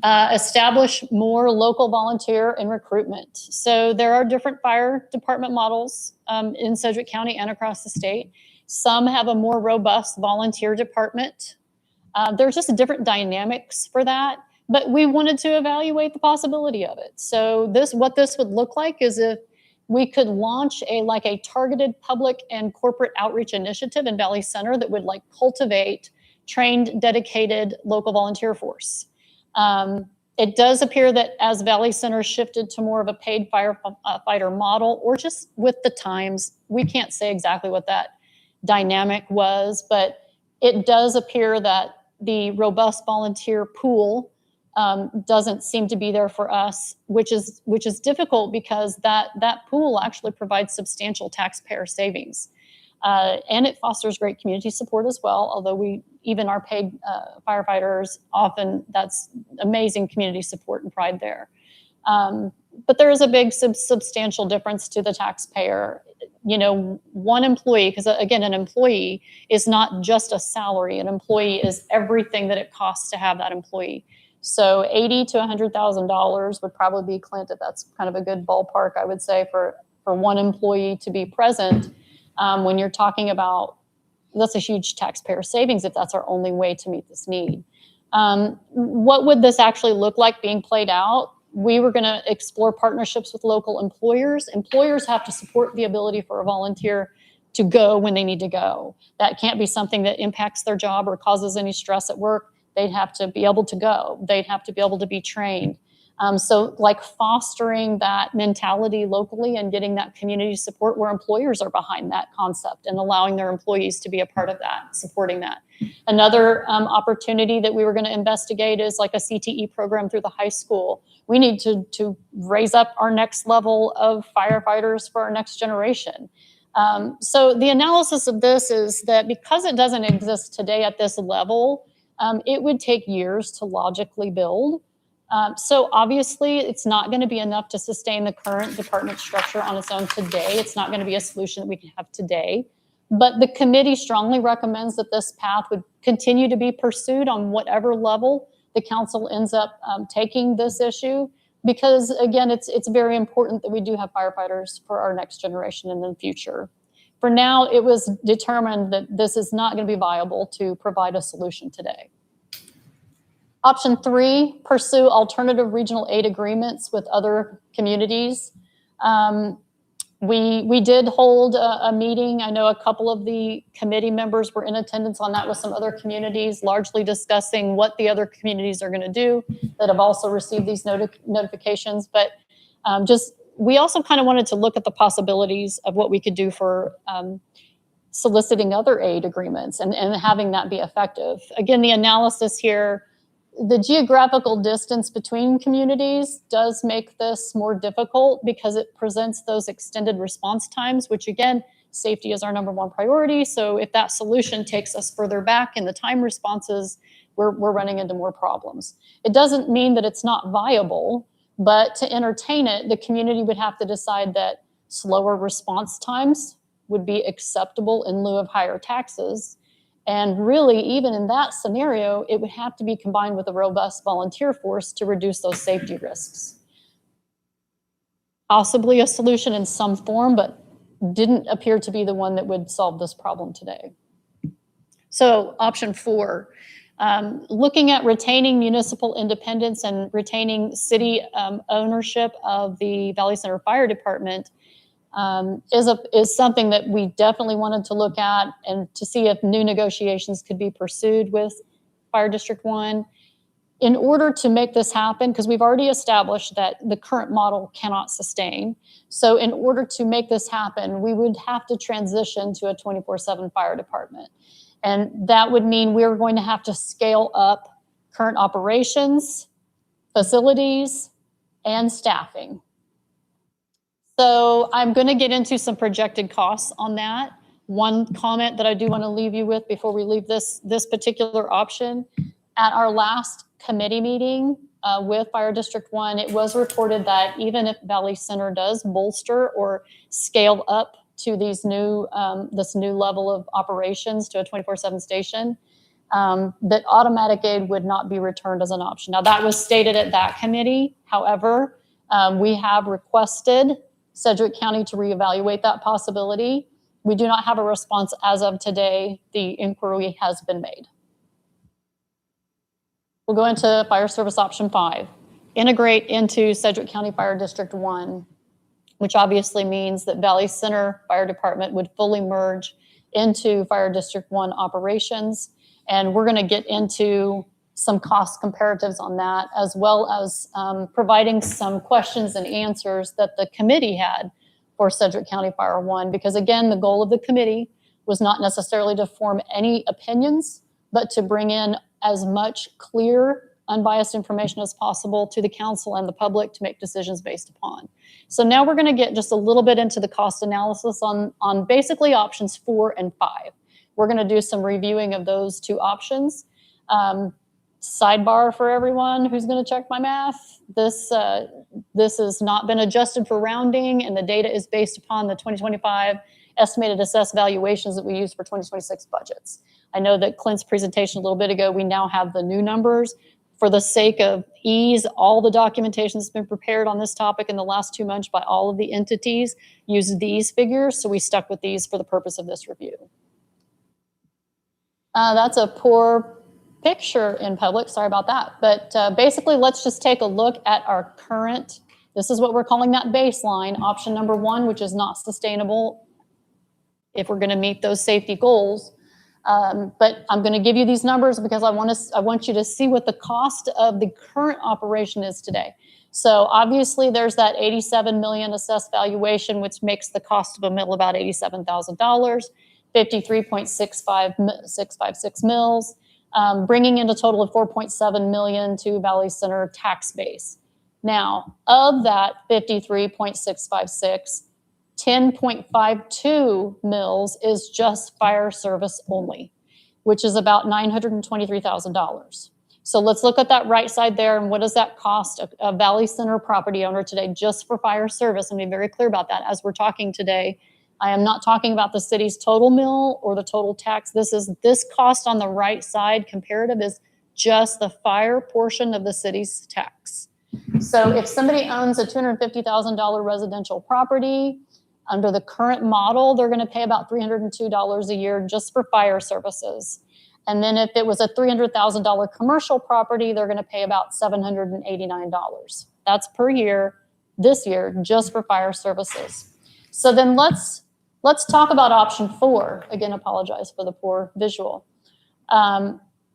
Establish more local volunteer and recruitment. So there are different fire department models in Sedgwick County and across the state. Some have a more robust volunteer department. There's just different dynamics for that, but we wanted to evaluate the possibility of it. So what this would look like is if we could launch a targeted public and corporate outreach initiative in Valley Center that would cultivate trained, dedicated local volunteer force. It does appear that as Valley Center shifted to more of a paid firefighter model, or just with the times, we can't say exactly what that dynamic was, but it does appear that the robust volunteer pool doesn't seem to be there for us, which is difficult because that pool actually provides substantial taxpayer savings. And it fosters great community support as well, although even our paid firefighters, often that's amazing community support and pride there. But there is a big substantial difference to the taxpayer. One employee, because again, an employee is not just a salary. An employee is everything that it costs to have that employee. So $80,000 to $100,000 would probably be, Clint, if that's kind of a good ballpark, I would say, for one employee to be present. When you're talking about, that's a huge taxpayer savings if that's our only way to meet this need. What would this actually look like being played out? We were going to explore partnerships with local employers. Employers have to support the ability for a volunteer to go when they need to go. That can't be something that impacts their job or causes any stress at work. They'd have to be able to go. They'd have to be able to be trained. So like fostering that mentality locally and getting that community support where employers are behind that concept and allowing their employees to be a part of that, supporting that. Another opportunity that we were going to investigate is like a CTE program through the high school. We need to raise up our next level of firefighters for our next generation. So the analysis of this is that because it doesn't exist today at this level, it would take years to logically build. So obviously, it's not going to be enough to sustain the current department structure on its own today. It's not going to be a solution that we can have today. But the committee strongly recommends that this path would continue to be pursued on whatever level the council ends up taking this issue. Because again, it's very important that we do have firefighters for our next generation in the future. For now, it was determined that this is not going to be viable to provide a solution today. Option 3, pursue alternative regional aid agreements with other communities. We did hold a meeting. I know a couple of the committee members were in attendance on that with some other communities, largely discussing what the other communities are going to do that have also received these notifications. But we also kind of wanted to look at the possibilities of what we could do for soliciting other aid agreements and having that be effective. Again, the analysis here, the geographical distance between communities does make this more difficult because it presents those extended response times, which again, safety is our #1 priority. So if that solution takes us further back in the time responses, we're running into more problems. It doesn't mean that it's not viable, but to entertain it, the community would have to decide that slower response times would be acceptable in lieu of higher taxes. And really, even in that scenario, it would have to be combined with a robust volunteer force to reduce those safety risks. Possibly a solution in some form, but didn't appear to be the one that would solve this problem today. So option 4, looking at retaining municipal independence and retaining city ownership of the Valley Center Fire Department is something that we definitely wanted to look at and to see if new negotiations could be pursued with Fire District 1. In order to make this happen, because we've already established that the current model cannot sustain. So in order to make this happen, we would have to transition to a 24/7 fire department. And that would mean we're going to have to scale up current operations, facilities, and staffing. So I'm going to get into some projected costs on that. One comment that I do want to leave you with before we leave this particular option, at our last committee meeting with Fire District 1, it was reported that even if Valley Center does bolster or scale up to these this new level of operations to a 24/7 station, that automatic aid would not be returned as an option. Now that was stated at that committee. However, we have requested Sedgwick County to reevaluate that possibility. We do not have a response as of today. The inquiry has been made. We'll go into Fire Service Option 5. Integrate into Sedgwick County Fire District 1, which obviously means that Valley Center Fire Department would fully merge into Fire District 1 operations. And we're going to get into some cost comparatives on that, as well as providing some questions and answers that the committee had for Sedgwick County Fire 1. Because again, the goal of the committee was not necessarily to form any opinions, but to bring in as much clear unbiased information as possible to the council and the public to make decisions based upon. So now we're going to get just a little bit into the cost analysis on basically options 4 and 5. We're going to do some reviewing of those two options. Sidebar for everyone who's going to check my math. This has not been adjusted for rounding, and the data is based upon the 2025 estimated assessed valuations that we use for 2026 budgets. I know that Clint's presentation a little bit ago, we now have the new numbers. For the sake of ease, all the documentation that's been prepared on this topic in the last 2 months by all of the entities use these figures, so we stuck with these for the purpose of this review. That's a poor picture in public, sorry about that. But basically, let's just take a look at our current, this is what we're calling that baseline, option number 1, which is not sustainable if we're gonna meet those safety goals. But I'm gonna give you these numbers because I want you to see what the cost of the current operation is today. So obviously there's that 87 million assessed valuation, which makes the cost of a mill about $87,000, 53.656 mills. Bringing in a total of 4.7 million to Valley Center tax base. Now, of that 53.656, 10.52 mills is just fire service only, which is about $923,000. So let's look at that right side there, and what does that cost a Valley Center property owner today just for fire service? And be very clear about that as we're talking today. I am not talking about the city's total mill or the total tax. This cost on the right side comparative is just the fire portion of the city's tax. So if somebody owns a $250,000 residential property, under the current model, they're going to pay about $302 a year just for fire services. And then if it was a $300,000 commercial property, they're going to pay about $789. That's per year, this year, just for fire services. So then let's talk about option 4. Again, apologize for the poor visual.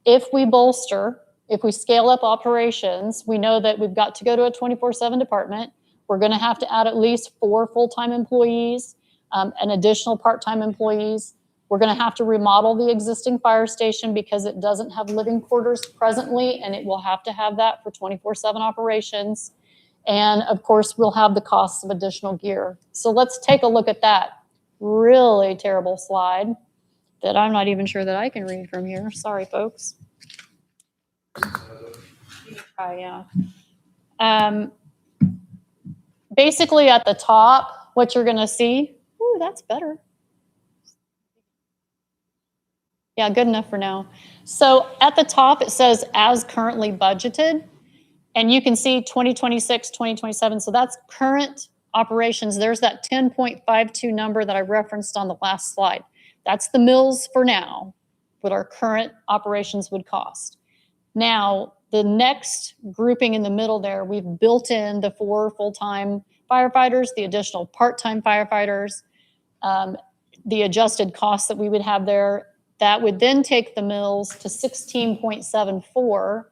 If we bolster, if we scale up operations, we know that we've got to go to a 24/7 department. We're going to have to add at least 4 full-time employees, and additional part-time employees. We're going to have to remodel the existing fire station because it doesn't have living quarters presently, and it will have to have that for 24/7 operations. And of course, we'll have the costs of additional gear. So let's take a look at that really terrible slide that I'm not even sure that I can read from here. Sorry, folks. Yeah. Basically at the top, what you're gonna see, ooh, that's better. Yeah, good enough for now. So at the top, it says as currently budgeted, and you can see 2026, 2027. So that's current operations. There's that 10.52 number that I referenced on the last slide. That's the mills for now, what our current operations would cost. Now, the next grouping in the middle there, we've built in the 4 full-time firefighters, the additional part-time firefighters, the adjusted costs that we would have there. That would then take the mills to 16.74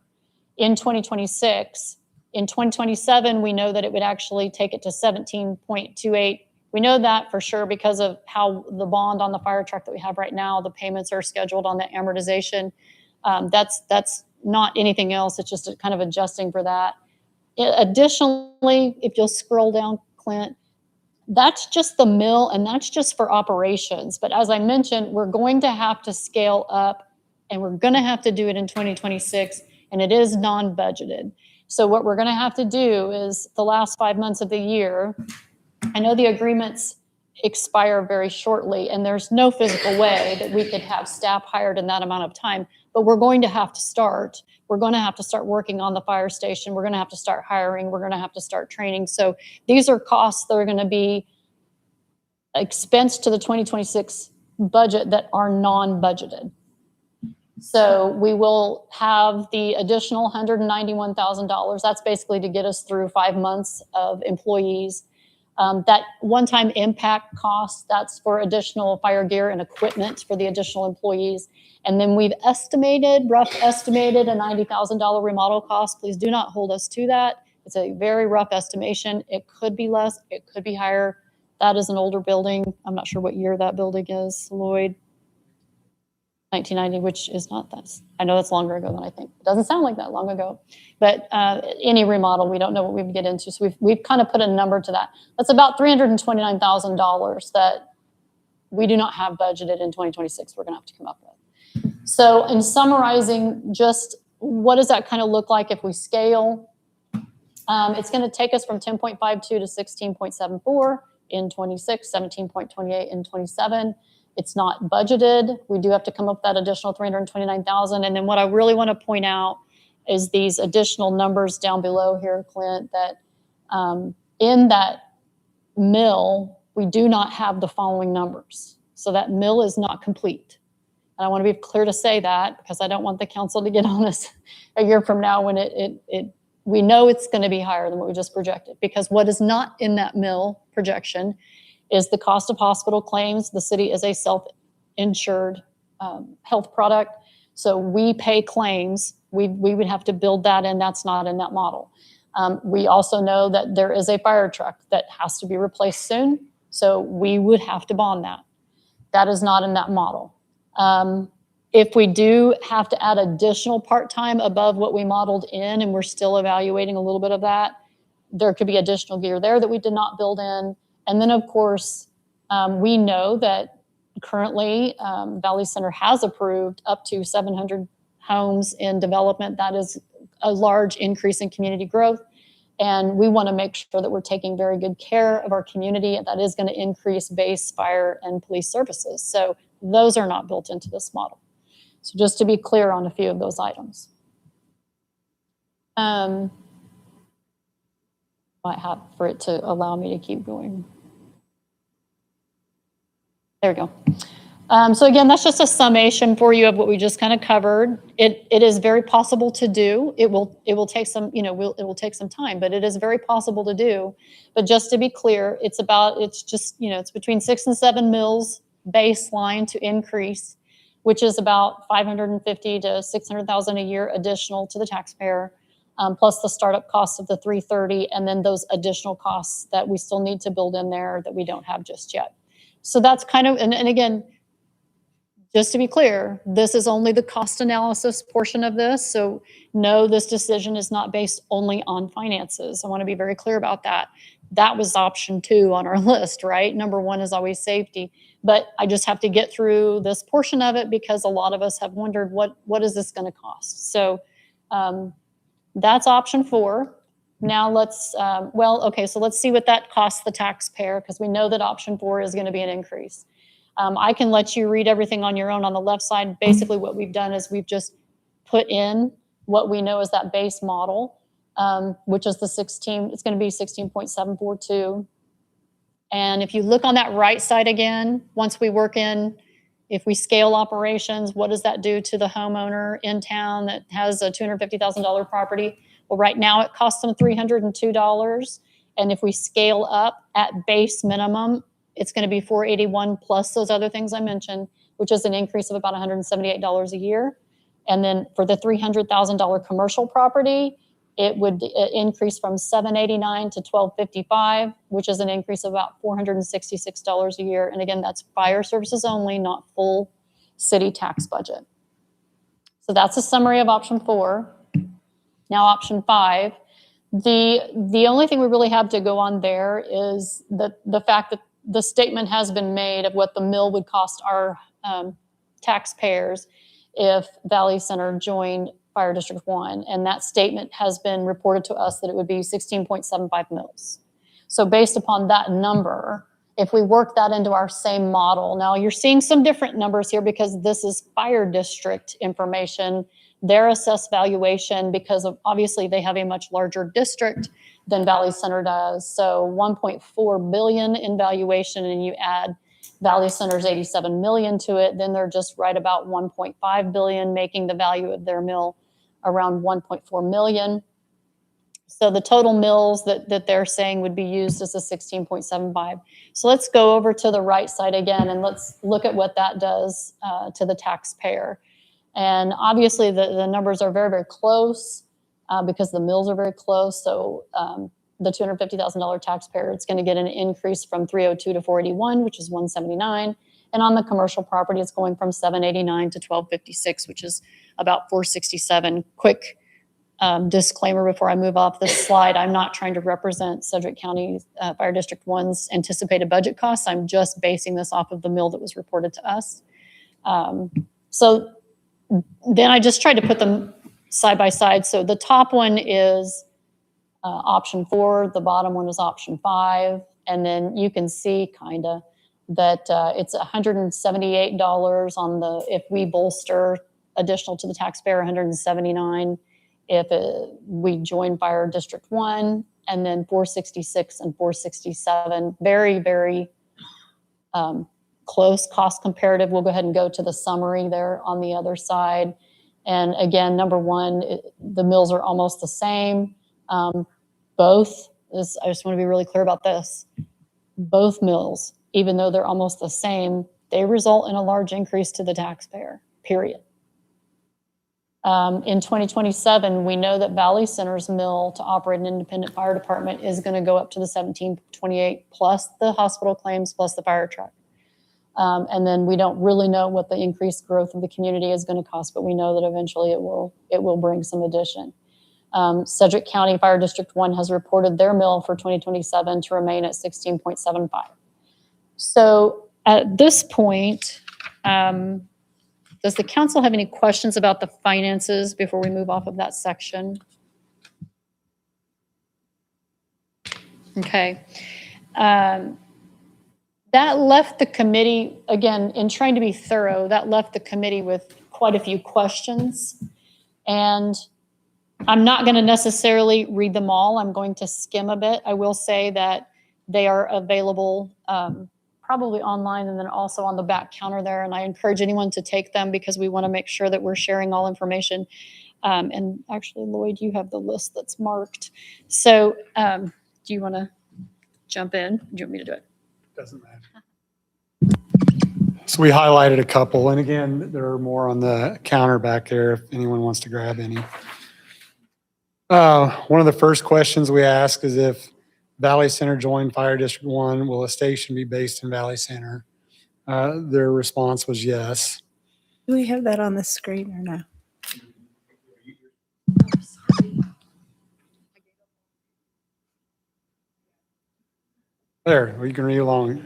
in 2026. In 2027, we know that it would actually take it to 17.28. We know that for sure because of how the bond on the fire truck that we have right now, the payments are scheduled on the amortization. That's not anything else. It's just kind of adjusting for that. Additionally, if you'll scroll down, Clint, that's just the mill and that's just for operations. But as I mentioned, we're going to have to scale up and we're going to have to do it in 2026, and it is non-budgeted. So what we're going to have to do is the last 5 months of the year, I know the agreements expire very shortly and there's no physical way that we could have staff hired in that amount of time, but we're going to have to start. We're going to have to start working on the fire station. We're going to have to start hiring. We're going to have to start training. So these are costs that are going to be expensed to the 2026 budget that are non-budgeted. So we will have the additional $191,000. That's basically to get us through 5 months of employees. That one-time impact cost, that's for additional fire gear and equipment for the additional employees. And then we've rough estimated a $90,000 remodel cost. Please do not hold us to that. It's a very rough estimation. It could be less, it could be higher. That is an older building. I'm not sure what year that building is, Lloyd. 1990, which is not that, I know that's longer ago than I think. It doesn't sound like that long ago. But any remodel, we don't know what we would get into. So we've kind of put a number to that. That's about $329,000 that we do not have budgeted in 2026 we're going to have to come up with. So in summarizing, just what does that kind of look like if we scale? It's going to take us from 10.52 to 16.74 in 26, 17.28 in 27. It's not budgeted. We do have to come up with that additional 329,000. And then what I really want to point out is these additional numbers down below here, Clint, that in that mill, we do not have the following numbers. So that mill is not complete. And I want to be clear to say that because I don't want the council to get on us a year from now when we know it's going to be higher than what we just projected. Because what is not in that mill projection is the cost of hospital claims. The city is a self-insured health product. So we pay claims. We would have to build that in. That's not in that model. We also know that there is a fire truck that has to be replaced soon. So we would have to bond that. That is not in that model. If we do have to add additional part-time above what we modeled in, and we're still evaluating a little bit of that, there could be additional gear there that we did not build in. And then, of course, we know that currently Valley Center has approved up to 700 homes in development. That is a large increase in community growth. And we want to make sure that we're taking very good care of our community. And that is going to increase base, fire, and police services. So those are not built into this model. So just to be clear on a few of those items. Might have for it to allow me to keep going. There we go. So again, that's just a summation for you of what we just kind of covered. It is very possible to do. It will take some, it will take some time, but it is very possible to do. But just to be clear, it's between 6 and 7 mills baseline to increase, which is about $550,000 to $600,000 a year additional to the taxpayer. Plus the startup costs of the 330, and then those additional costs that we still need to build in there that we don't have just yet. So that's kind of, and again, just to be clear, this is only the cost analysis portion of this. So no, this decision is not based only on finances. I want to be very clear about that. That was option 2 on our list, right? Number 1 is always safety. But I just have to get through this portion of it because a lot of us have wondered what is this going to cost? So that's option 4. Now let's, so let's see what that costs the taxpayer because we know that option 4 is going to be an increase. I can let you read everything on your own on the left side. Basically what we've done is we've just put in what we know is that base model, which is it's going to be 16.742. And if you look on that right side again, once we work in, if we scale operations, what does that do to the homeowner in town that has a $250,000 property? Well, right now it costs them $302. And if we scale up at base minimum, it's going to be $481 plus those other things I mentioned, which is an increase of about $178 a year. And then for the $300,000 commercial property, it would increase from $789 to $1,255, which is an increase of about $466 a year. And again, that's fire services only, not full city tax budget. So that's a summary of option 4. Now option 5. The only thing we really have to go on there is the fact that the statement has been made of what the mill would cost our taxpayers if Valley Center joined Fire District 1, and that statement has been reported to us that it would be 16.75 mils. So based upon that number, if we work that into our same model, now you're seeing some different numbers here because this is Fire District information, their assessed valuation, because of obviously they have a much larger district than Valley Center does. So 1.4 billion in valuation, and you add Valley Center's 87 million to it, then they're just right about 1.5 billion, making the value of their mill around 1.4 million. So the total mills that they're saying would be used is a 16.75. So let's go over to the right side again, and let's look at what that does to the taxpayer. And obviously the numbers are very, very close because the mills are very close. So the $250,000 taxpayer, it's going to get an increase from 302 to 481, which is 179. And on the commercial property, it's going from 789 to 1256, which is about 467. Quick disclaimer before I move off this slide, I'm not trying to represent Sedgwick County Fire District 1's anticipated budget costs. I'm just basing this off of the mill that was reported to us. So then I just tried to put them side by side. So the top one is option 4, the bottom one is option 5. And then you can see kind of that it's $178 on the, if we bolster additional to the taxpayer, $179 if we join Fire District 1, and then 466 and 467. Very, very close cost comparative. We'll go ahead and go to the summary there on the other side. And again, number 1, the mills are almost the same. Both, I just want to be really clear about this. Both mills, even though they're almost the same, they result in a large increase to the taxpayer, period. In 2027, we know that Valley Center's mill to operate an independent fire department is going to go up to the 1728 plus the hospital claims plus the fire truck. And then we don't really know what the increased growth of the community is going to cost, but we know that eventually it will bring some addition. Sedgwick County Fire District 1 has reported their mill for 2027 to remain at 16.75. So at this point, does the council have any questions about the finances before we move off of that section? Okay. That left the committee, again, in trying to be thorough, that left the committee with quite a few questions. And I'm not going to necessarily read them all. I'm going to skim a bit. I will say that they are available probably online and then also on the back counter there. And I encourage anyone to take them because we want to make sure that we're sharing all information. And actually, Lloyd, you have the list that's marked. So do you want to jump in? Do you want me to do it? Doesn't matter. So we highlighted a couple, and again, there are more on the counter back there if anyone wants to grab any. One of the first questions we ask is if Valley Center joined Fire District 1, will a station be based in Valley Center? Their response was yes. Do we have that on the screen or no? There, we can read along.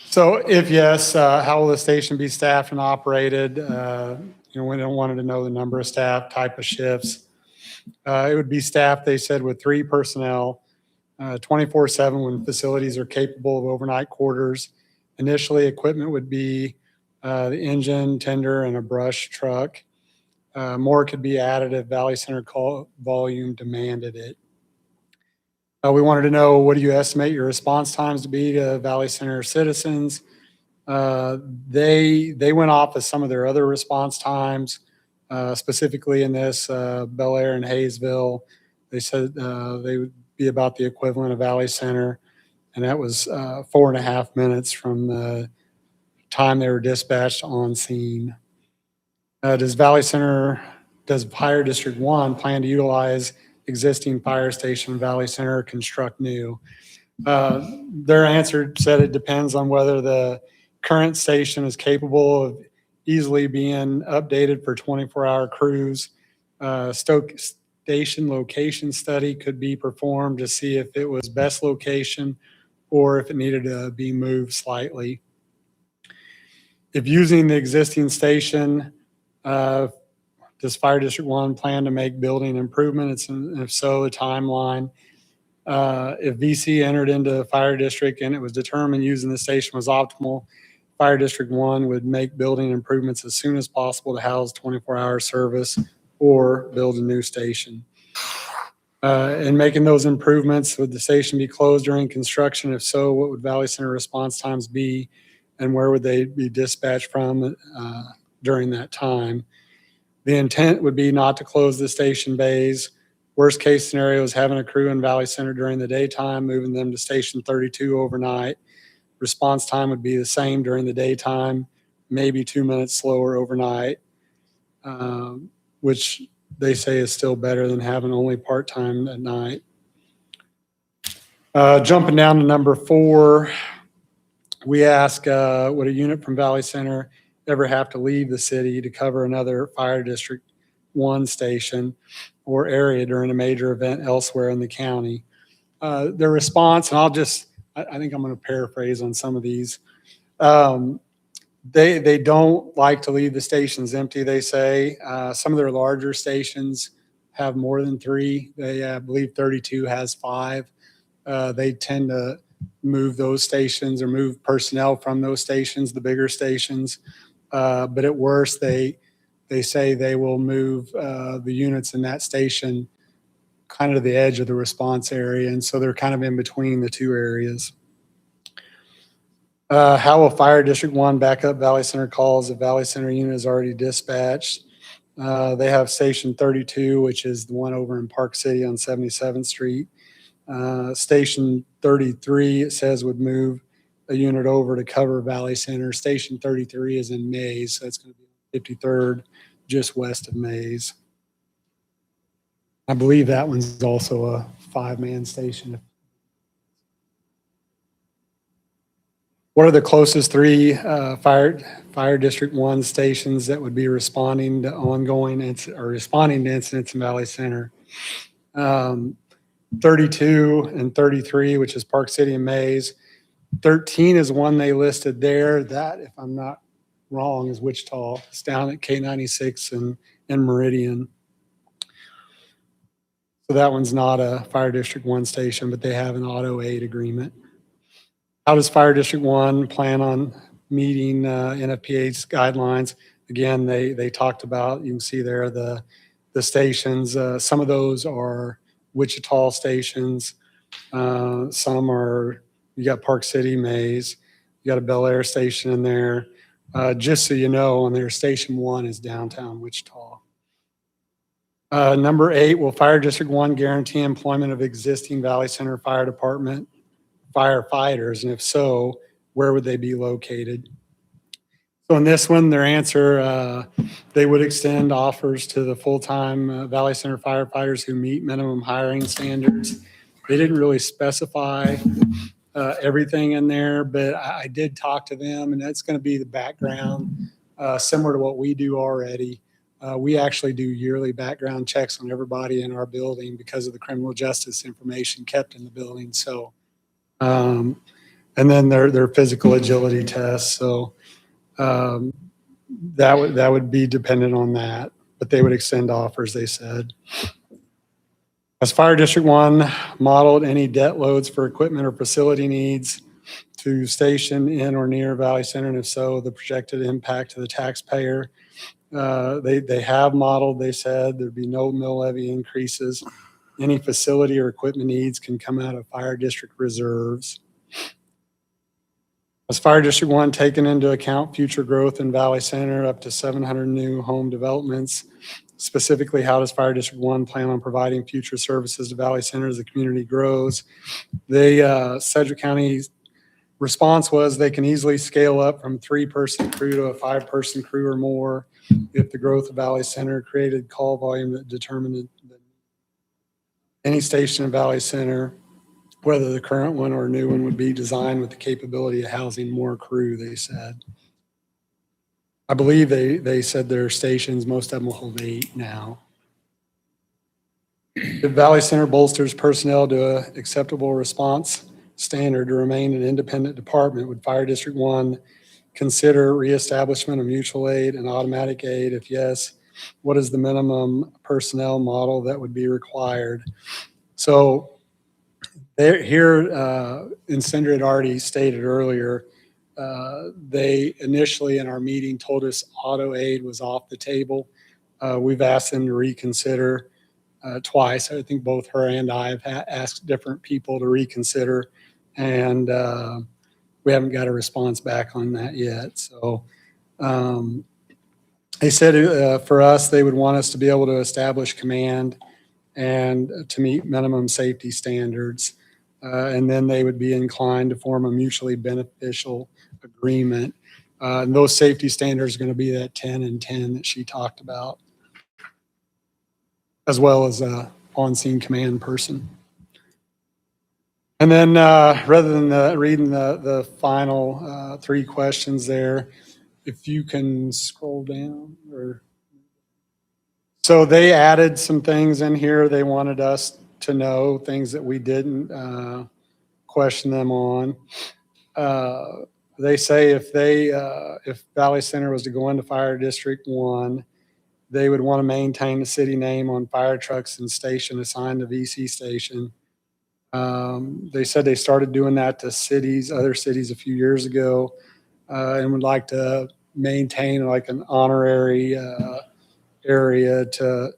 So if yes, how will the station be staffed and operated? We wanted to know the number of staff, type of shifts. It would be staffed, they said, with 3 personnel, 24/7 when facilities are capable of overnight quarters. Initially, equipment would be the engine, tender, and a brush truck. More could be added if Valley Center call volume demanded it. We wanted to know, what do you estimate your response times to be to Valley Center citizens? They went off of some of their other response times, specifically in this Bel Air and Hayesville. They said they would be about the equivalent of Valley Center, and that was 4.5 minutes from the time they were dispatched on scene. Does Fire District 1 plan to utilize existing fire station in Valley Center or construct new? Their answer said it depends on whether the current station is capable of easily being updated for 24-hour crews. Station location study could be performed to see if it was best location or if it needed to be moved slightly. If using the existing station, does Fire District 1 plan to make building improvements? And if so, a timeline. If VC entered into Fire District and it was determined using the station was optimal, Fire District 1 would make building improvements as soon as possible to house 24-hour service or build a new station. In making those improvements, would the station be closed during construction? If so, what would Valley Center response times be, and where would they be dispatched from during that time? The intent would be not to close the station bays. Worst case scenario is having a crew in Valley Center during the daytime, moving them to Station 32 overnight. Response time would be the same during the daytime, maybe 2 minutes slower overnight, which they say is still better than having only part-time at night. Jumping down to number 4, We ask, would a unit from Valley Center ever have to leave the city to cover another Fire District 1 station or area during a major event elsewhere in the county? Their response, and I think I'm going to paraphrase on some of these. They don't like to leave the stations empty, they say. Some of their larger stations have more than 3. They, I believe 32 has 5. They tend to move those stations or move personnel from those stations, the bigger stations. But at worst, they say they will move the units in that station kind of to the edge of the response area. And so they're kind of in between the two areas. How will Fire District 1 back up Valley Center calls if Valley Center unit is already dispatched? They have Station 32, which is the one over in Park City on 77th Street. Station 33, it says, would move a unit over to cover Valley Center. Station 33 is in Mays, so it's going to be 53rd, just west of Mays. I believe that one's also a 5-man station. What are the closest 3 Fire District 1 stations that would be responding to responding to incidents in Valley Center? 32 and 33, which is Park City and Mays. 13 is one they listed there. That, if I'm not wrong, is Wichita. It's down at K96 and Meridian. So that one's not a Fire District 1 station, but they have an auto aid agreement. How does Fire District 1 plan on meeting NFPA's guidelines? Again, they talked about, you can see there the stations. Some of those are Wichita stations. Some are, you got Park City, Mays. You got a Bel Air station in there. Just so you know, on their Station 1 is downtown Wichita. Number 8, will Fire District 1 guarantee employment of existing Valley Center Fire Department firefighters? And if so, where would they be located? So in this one, their answer, they would extend offers to the full-time Valley Center firefighters who meet minimum hiring standards. They didn't really specify everything in there, but I did talk to them, and that's going to be the background, similar to what we do already. We actually do yearly background checks on everybody in our building because of the criminal justice information kept in the building. So, and then their physical agility tests. So that would be dependent on that, but they would extend offers, they said. Has Fire District 1 modeled any debt loads for equipment or facility needs to station in or near Valley Center? And if so, the projected impact to the taxpayer? They have modeled, they said there'd be no mill levy increases. Any facility or equipment needs can come out of Fire District reserves. Has Fire District 1 taken into account future growth in Valley Center up to 700 new home developments? Specifically, how does Fire District 1 plan on providing future services to Valley Center as the community grows? Sedgwick County's response was they can easily scale up from 3-person crew to a 5-person crew or more if the growth of Valley Center created call volume that determined that any station in Valley Center, whether the current one or a new one, would be designed with the capability of housing more crew, they said. I believe they said their stations, most of them will hold 8 now. If Valley Center bolsters personnel to an acceptable response standard to remain an independent department, would Fire District 1 consider reestablishment of mutual aid and automatic aid? If yes, what is the minimum personnel model that would be required? So here, Incendra had already stated earlier, they initially in our meeting told us auto aid was off the table. We've asked them to reconsider twice. I think both her and I have asked different people to reconsider, and we haven't got a response back on that yet. So they said for us, they would want us to be able to establish command and to meet minimum safety standards. And then they would be inclined to form a mutually beneficial agreement. And those safety standards are going to be that 10 and 10 that she talked about, as well as a on-scene command person. And then rather than reading the final three questions there, if you can scroll down or. So they added some things in here. They wanted us to know things that we didn't question them on. They say if Valley Center was to go into Fire District 1, they would want to maintain the city name on fire trucks and station assigned to VC station. They said they started doing that to other cities a few years ago, and would like to maintain like an honorary area to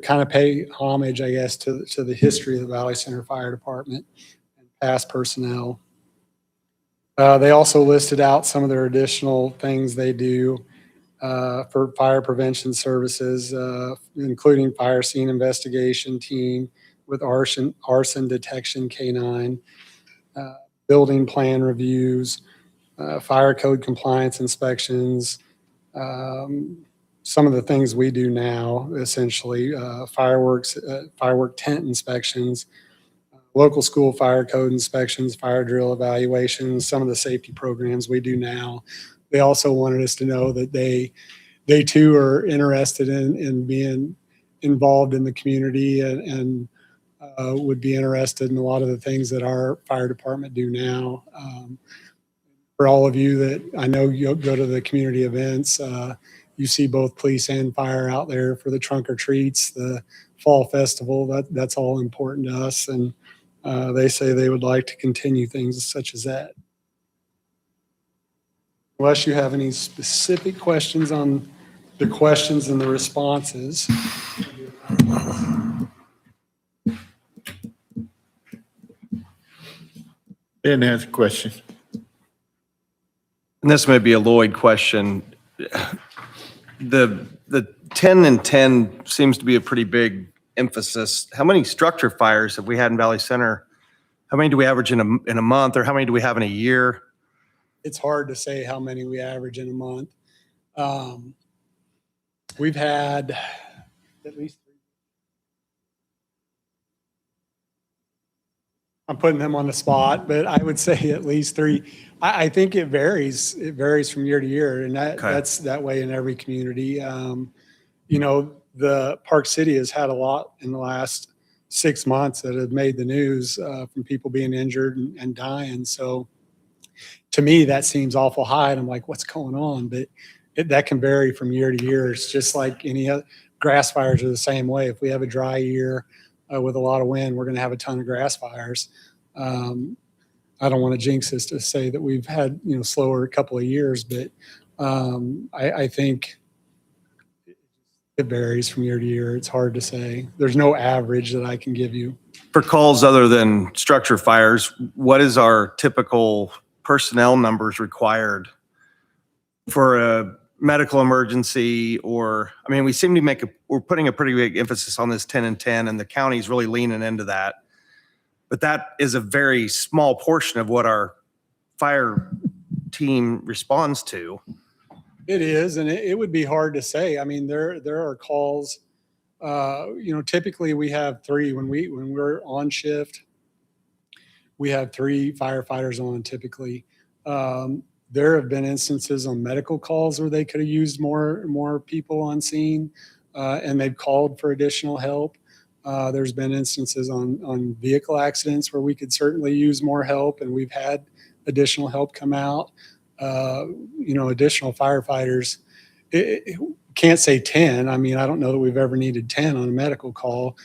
kind of pay homage, I guess, to the history of the Valley Center Fire Department and past personnel. They also listed out some of their additional things they do for fire prevention services, including fire scene investigation team with arson detection K9, building plan reviews, fire code compliance inspections, some of the things we do now, essentially, firework tent inspections, local school fire code inspections, fire drill evaluations, some of the safety programs we do now. They also wanted us to know that they too are interested in being involved in the community and would be interested in a lot of the things that our fire department do now. For all of you that I know you go to the community events, you see both police and fire out there for the trunk or treats, the fall festival. That's all important to us, and they say they would like to continue things such as that. Unless you have any specific questions on the questions and the responses. Ben has a question. And this may be a Lloyd question. The 10 and 10 seems to be a pretty big emphasis. How many structure fires have we had in Valley Center? How many do we average in a month, or how many do we have in a year? It's hard to say how many we average in a month. We've had at least 3. I'm putting them on the spot, but I would say at least 3. I think it varies. It varies from year to year, and that's that way in every community. The Park City has had a lot in the last 6 months that have made the news from people being injured and dying. So to me, that seems awful high, and I'm like, what's going on? But that can vary from year to year. It's just like any other. Grass fires are the same way. If we have a dry year with a lot of wind, we're going to have a ton of grass fires. I don't want to jinx us to say that we've had slower couple of years, but I think it varies from year to year. It's hard to say. There's no average that I can give you. For calls other than structure fires, what is our typical personnel numbers required for a medical emergency? Or, I mean, we seem to we're putting a pretty big emphasis on this 10 and 10, and the county's really leaning into that. But that is a very small portion of what our fire team responds to. It is, and it would be hard to say. I mean, there are calls. Typically we have 3 when we're on shift. We have 3 firefighters on typically. There have been instances on medical calls where they could have used more people on scene, and they've called for additional help. There's been instances on vehicle accidents where we could certainly use more help, and we've had additional help come out. Additional firefighters. Can't say 10. I mean, I don't know that we've ever needed 10 on a medical call.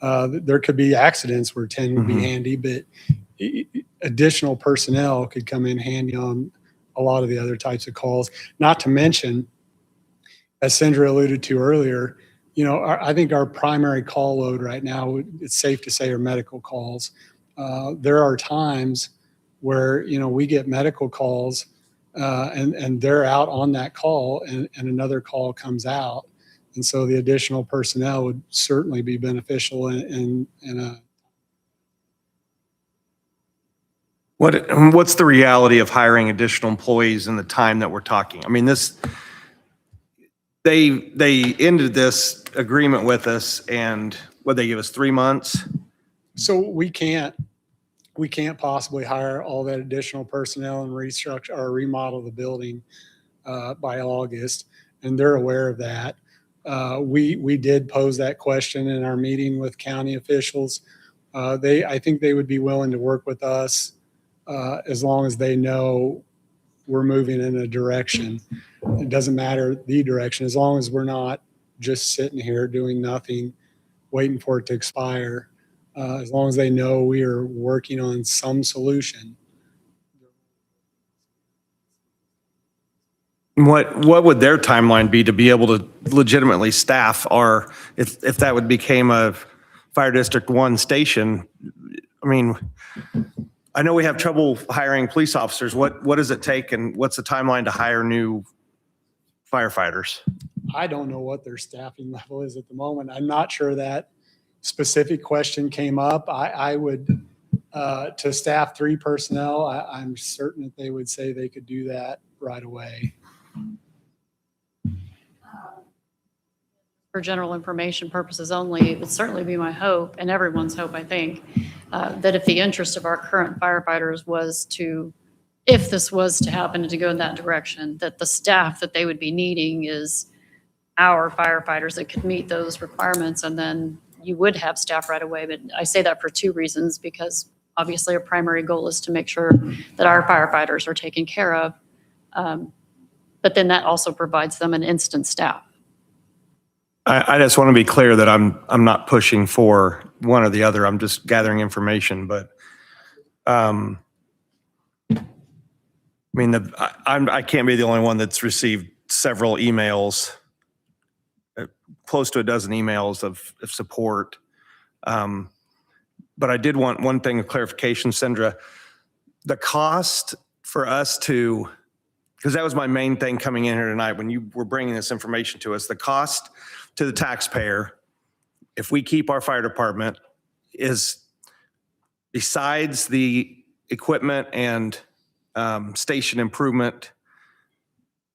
There could be accidents where 10 would be handy, but additional personnel could come in handy on a lot of the other types of calls. Not to mention, as Sandra alluded to earlier, I think our primary call load right now, it's safe to say, are medical calls. There are times where, we get medical calls and they're out on that call and another call comes out. And so the additional personnel would certainly be beneficial in a. What's the reality of hiring additional employees in the time that we're talking? I mean, they ended this agreement with us, and what, they give us 3 months? So we can't we can't possibly hire all that additional personnel and restructure or remodel the building by August, and they're aware of that. We did pose that question in our meeting with county officials. I think they would be willing to work with us as long as they know we're moving in a direction. It doesn't matter the direction, as long as we're not just sitting here doing nothing, waiting for it to expire. As long as they know we are working on some solution. What would their timeline be to be able to legitimately staff our, if that would became a Fire District 1 station? I mean, I know we have trouble hiring police officers. What does it take and what's the timeline to hire new firefighters? I don't know what their staffing level is at the moment. I'm not sure that specific question came up. I would, to staff 3 personnel, I'm certain that they would say they could do that right away. For general information purposes only, it would certainly be my hope, and everyone's hope, I think, that if the interest of our current firefighters was to, if this was to happen and to go in that direction, that the staff that they would be needing is our firefighters that could meet those requirements, and then you would have staff right away. But I say that for 2 reasons, because obviously our primary goal is to make sure that our firefighters are taken care of. But then that also provides them an instant staff. I just want to be clear that I'm not pushing for one or the other. I'm just gathering information, but I mean, I can't be the only one that's received several emails, close to a dozen emails of support. But I did want one thing of clarification, Sandra. The cost for us to, because that was my main thing coming in here tonight when you were bringing this information to us, the cost to the taxpayer, if we keep our fire department, is besides the equipment and station improvement,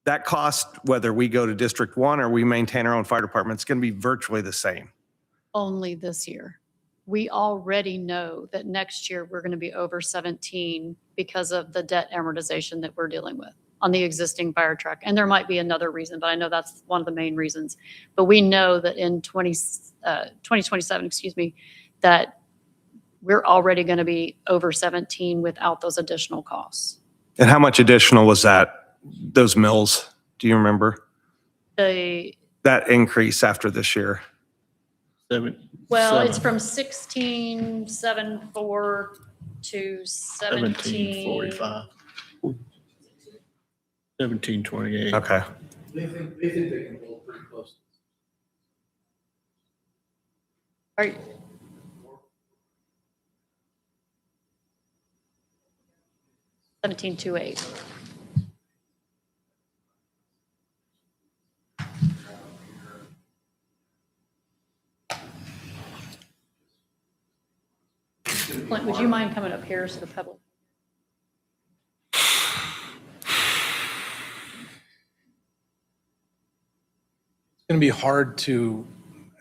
that cost, whether we go to District 1 or we maintain our own fire department, it's going to be virtually the same. Only this year. We already know that next year we're going to be over 17 because of the debt amortization that we're dealing with on the existing fire truck. And there might be another reason, but I know that's one of the main reasons. But we know that in 2027, that we're already going to be over 17 without those additional costs. And how much additional was that, those mills? Do you remember? That increase after this year? Well, it's from 16.74 to 1745. 1728. Okay. They think they can hold pretty close. Are you? $17.28. Clint, would you mind coming up here so the public? It's going to be hard to,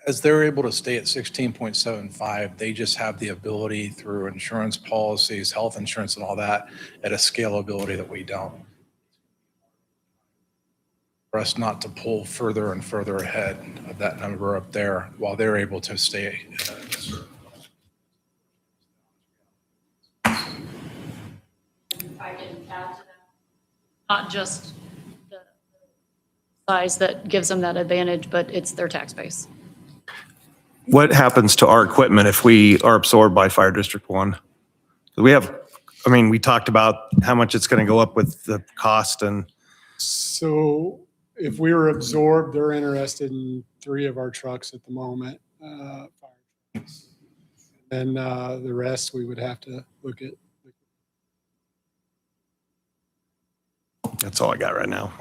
as they're able to stay at 16.75, they just have the ability through insurance policies, health insurance and all that at a scalability that we don't. For us not to pull further and further ahead of that number up there while they're able to stay at a certain I can add to that. Not just the size that gives them that advantage, but it's their tax base. What happens to our equipment if we are absorbed by Fire District 1? We have, I mean, we talked about how much it's going to go up with the cost and. So if we were absorbed, they're interested in 3 of our trucks at the moment. Fire trucks. And the rest we would have to look at. That's all I got right now.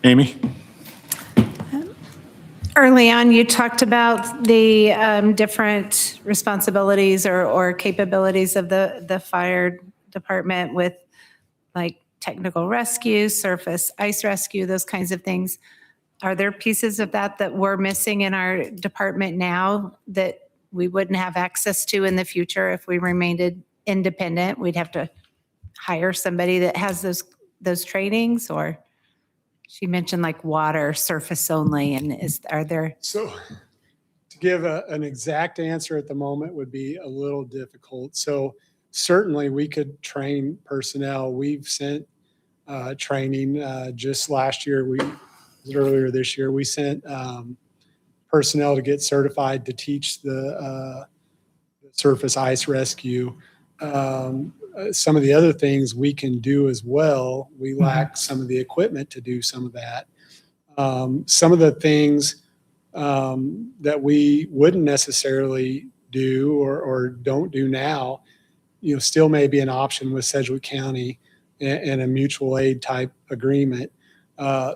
Amy? Early on, you talked about the different responsibilities or capabilities of the fire department with like technical rescue, surface ice rescue, those kinds of things. Are there pieces of that that we're missing in our department now that we wouldn't have access to in the future if we remained independent? We'd have to hire somebody that has those trainings, or she mentioned like water surface only, and are there? So to give an exact answer at the moment would be a little difficult. So certainly we could train personnel. We've sent training just last year. Earlier this year, we sent personnel to get certified to teach the surface ice rescue. Some of the other things we can do as well. We lack some of the equipment to do some of that. Some of the things that we wouldn't necessarily do or don't do now, still may be an option with Sedgwick County and a mutual aid type agreement.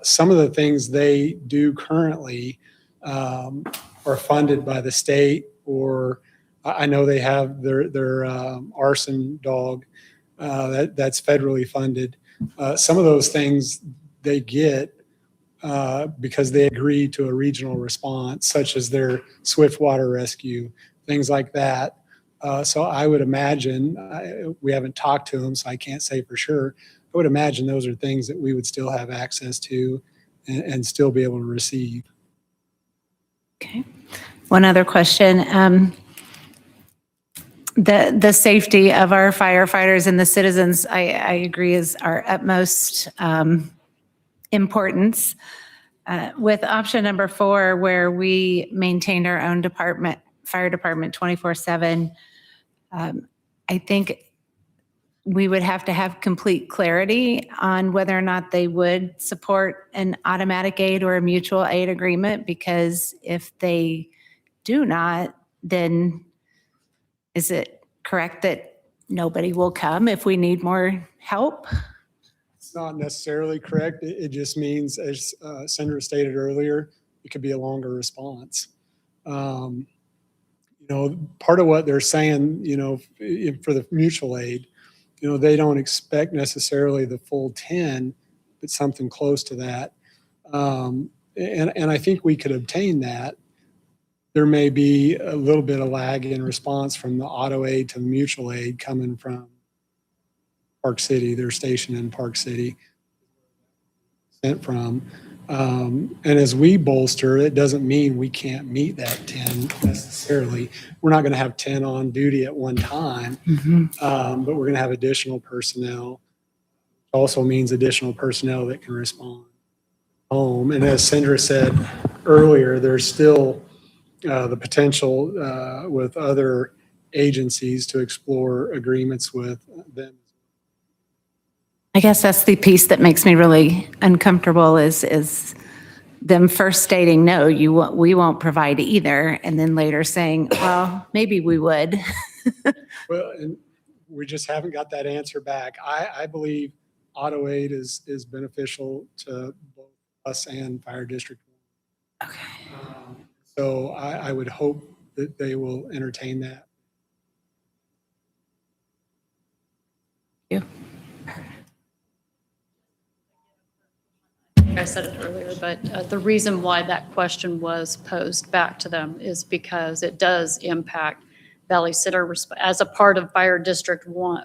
Some of the things they do currently are funded by the state, or I know they have their arson dog that's federally funded. Some of those things they get because they agree to a regional response, such as their swift water rescue, things like that. So I would imagine, we haven't talked to them, so I can't say for sure. I would imagine those are things that we would still have access to and still be able to receive. Okay. One other question. The safety of our firefighters and the citizens, I agree, is our utmost importance. With option number 4, where we maintained our own fire department 24/7, I think we would have to have complete clarity on whether or not they would support an automatic aid or a mutual aid agreement, because if they do not, then is it correct that nobody will come if we need more help? It's not necessarily correct. It just means, as Senator stated earlier, it could be a longer response. Part of what they're saying, for the mutual aid, they don't expect necessarily the full 10, but something close to that. And I think we could obtain that. There may be a little bit of lag in response from the auto aid to the mutual aid coming from Park City. They're stationed in Park City, sent from. And as we bolster, it doesn't mean we can't meet that 10 necessarily. We're not going to have 10 on duty at one time, but we're going to have additional personnel. Also means additional personnel that can respond home. And as Sandra said earlier, there's still the potential with other agencies to explore agreements with them. I guess that's the piece that makes me really uncomfortable is them first stating, no, we won't provide either, and then later saying, well, maybe we would. Well, and we just haven't got that answer back. I believe auto aid is beneficial to both us and Fire District 1. Okay. So I would hope that they will entertain that. Thank you. I said it earlier, but the reason why that question was posed back to them is because it does impact Valley Center as a part of Fire District 1,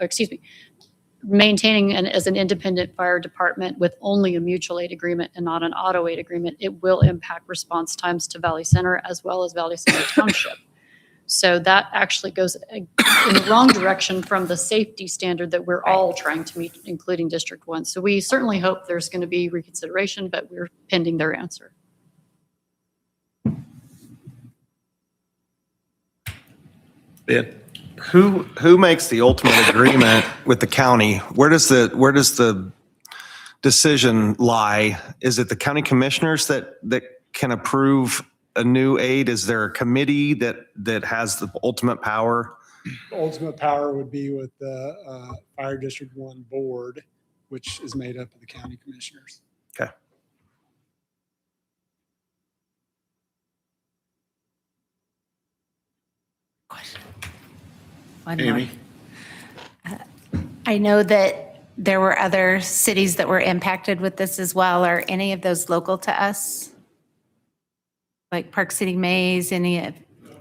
maintaining as an independent fire department with only a mutual aid agreement and not an auto aid agreement. It will impact response times to Valley Center as well as Valley Center Township. So that actually goes in the wrong direction from the safety standard that we're all trying to meet, including District 1. So we certainly hope there's going to be reconsideration, but we're pending their answer. Ben? Who makes the ultimate agreement with the county? Where does the decision lie? Is it the county commissioners that can approve a new aid? Is there a committee that has the ultimate power? Ultimate power would be with the Fire District 1 board, which is made up of the county commissioners. Okay. Amy? I know that there were other cities that were impacted with this as well. Are any of those local to us? Like Park City Maze, any of?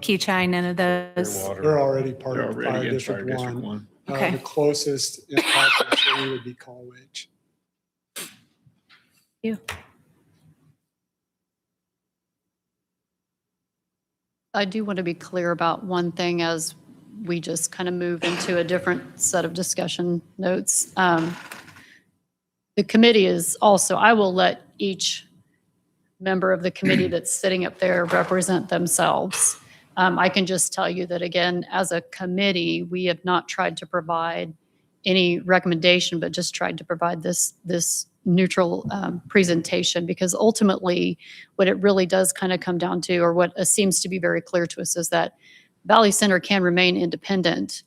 Keachai, none of those? They're already part They're of already Fire in District Fire District 1. One. Okay. The closest impacted city would be Colwich. You. I do want to be clear about one thing as we just kind of move into a different set of discussion notes. The committee is also, I will let each member of the committee that's sitting up there represent themselves. I can just tell you that, again, as a committee, we have not tried to provide any recommendation, but just tried to provide this neutral presentation, because ultimately what it really does kind of come down to, or what seems to be very clear to us, is that Valley Center can remain independent.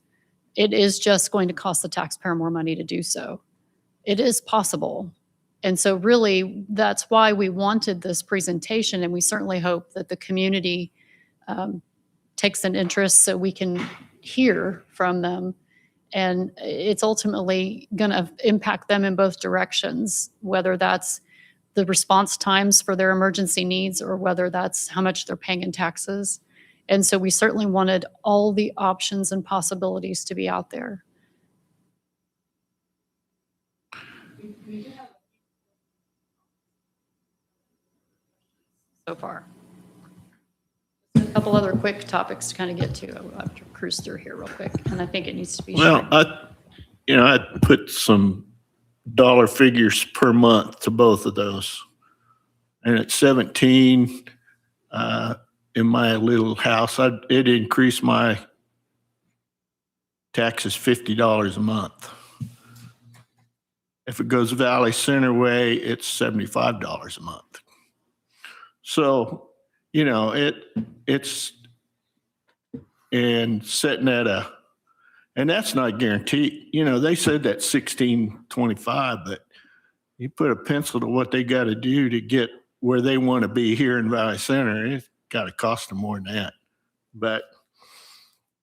It is just going to cost the taxpayer more money to do so. It is possible. And so really, that's why we wanted this presentation, and we certainly hope that the community takes an interest so we can hear from them. And it's ultimately going to impact them in both directions, whether that's the response times for their emergency needs or whether that's how much they're paying in taxes. And so we certainly wanted all the options and possibilities to be out there. So far. A couple other quick topics to kind of get to. I'll have to cruise through here real quick, and I think it needs to be Well, shared. I put some dollar figures per month to both of those. And at 17, in my little house, it increased my taxes $50 a month. If it goes Valley Center way, it's $75 a month. So, it's, and sitting at and that's not guaranteed. They said that 1625, but you put a pencil to what they got to do to get where they want to be here in Valley Center, it's got to cost them more than that. But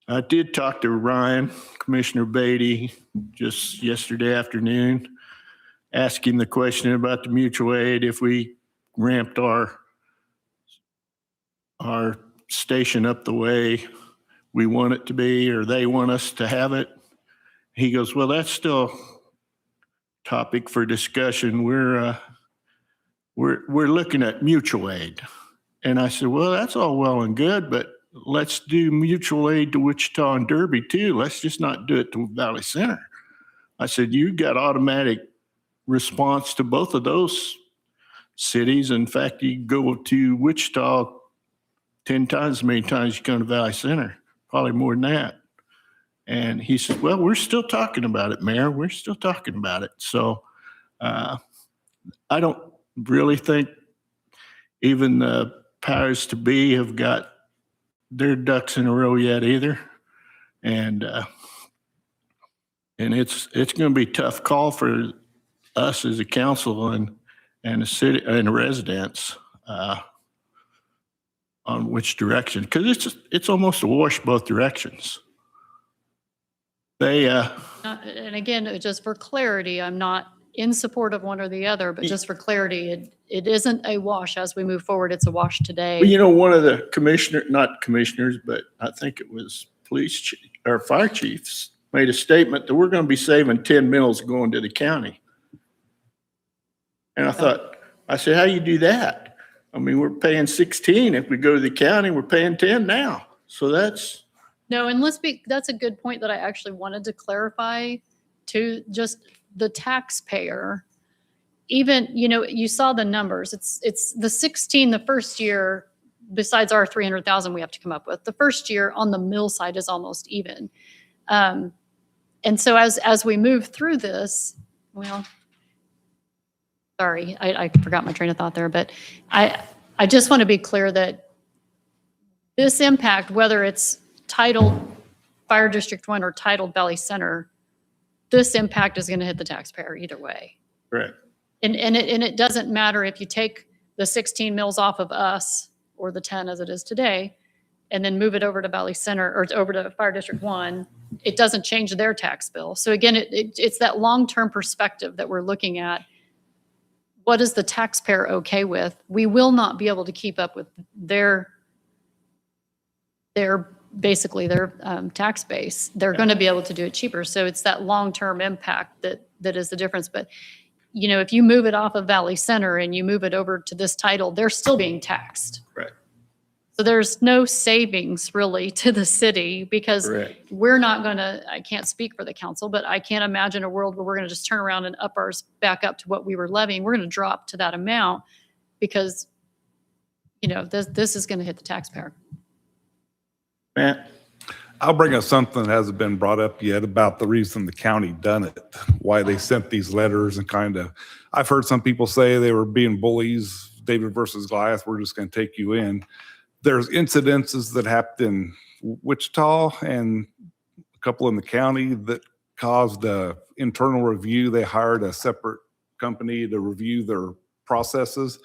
I did talk to Ryan, Commissioner Beatty, just yesterday afternoon, asking the question about the mutual aid. If we ramped our station up the way we want it to be, or they want us to have it, he goes, well, that's still topic for discussion. We're looking at mutual aid. And I said, well, that's all well and good, but let's do mutual aid to Wichita and Derby too. Let's just not do it to Valley Center. I said, you got automatic response to both of those cities. In fact, you go to Wichita 10 times as many times you come to Valley Center, probably more than that. And he said, well, we're still talking about it, Mayor. We're still talking about it. So I don't really think even the powers to be have got their ducks in a row yet either. And it's going to be a tough call for us as a council and the city and the residents on which direction, because it's almost a wash both directions. And again, just for clarity, I'm not in support of one or the other, but just for clarity, it isn't a wash as we move forward. It's a wash today. Well, one of the not commissioners, but I think it was police chief or fire chiefs made a statement that we're going to be saving 10 mills going to the county. And I said, how do you do that? I mean, we're paying 16. If we go to the county, we're paying 10 now. So that's. No, and that's a good point that I actually wanted to clarify to just the taxpayer. Even, you saw the numbers. It's the 16 the first year, besides our 300,000 we have to come up with. The first year on the mill side is almost even. And so as we move through this, well, sorry, I forgot my train of thought there, but I just want to be clear that this impact, whether it's titled Fire District 1 or titled Valley Center, this impact is going to hit the taxpayer either way. Correct. And it doesn't matter if you take the 16 mills off of us or the 10 as it is today and then move it over to Valley Center or over to Fire District 1, it doesn't change their tax bill. So again, it's that long-term perspective that we're looking at. What is the taxpayer okay with? We will not be able to keep up with their their tax base, they're going to be able to do it cheaper. So it's that long-term impact that is the difference. But, you know, if you move it off of Valley Center and you move it over to this title, they're still being taxed. Correct. So there's no savings really to the city because Correct. we're not going to, I can't speak for the council, but I can't imagine a world where we're going to just turn around and up ours back up to what we were levying. We're going to drop to that amount because, you know, this is going to hit the taxpayer. Matt? I'll bring up something that hasn't been brought up yet about the reason the county done it, why they sent these letters and kind of, I've heard some people say they were being bullies, David versus Goliath, we're just going to take you in. There's incidences that happened in Wichita and a couple in the county that caused a internal review. They hired a separate company to review their processes,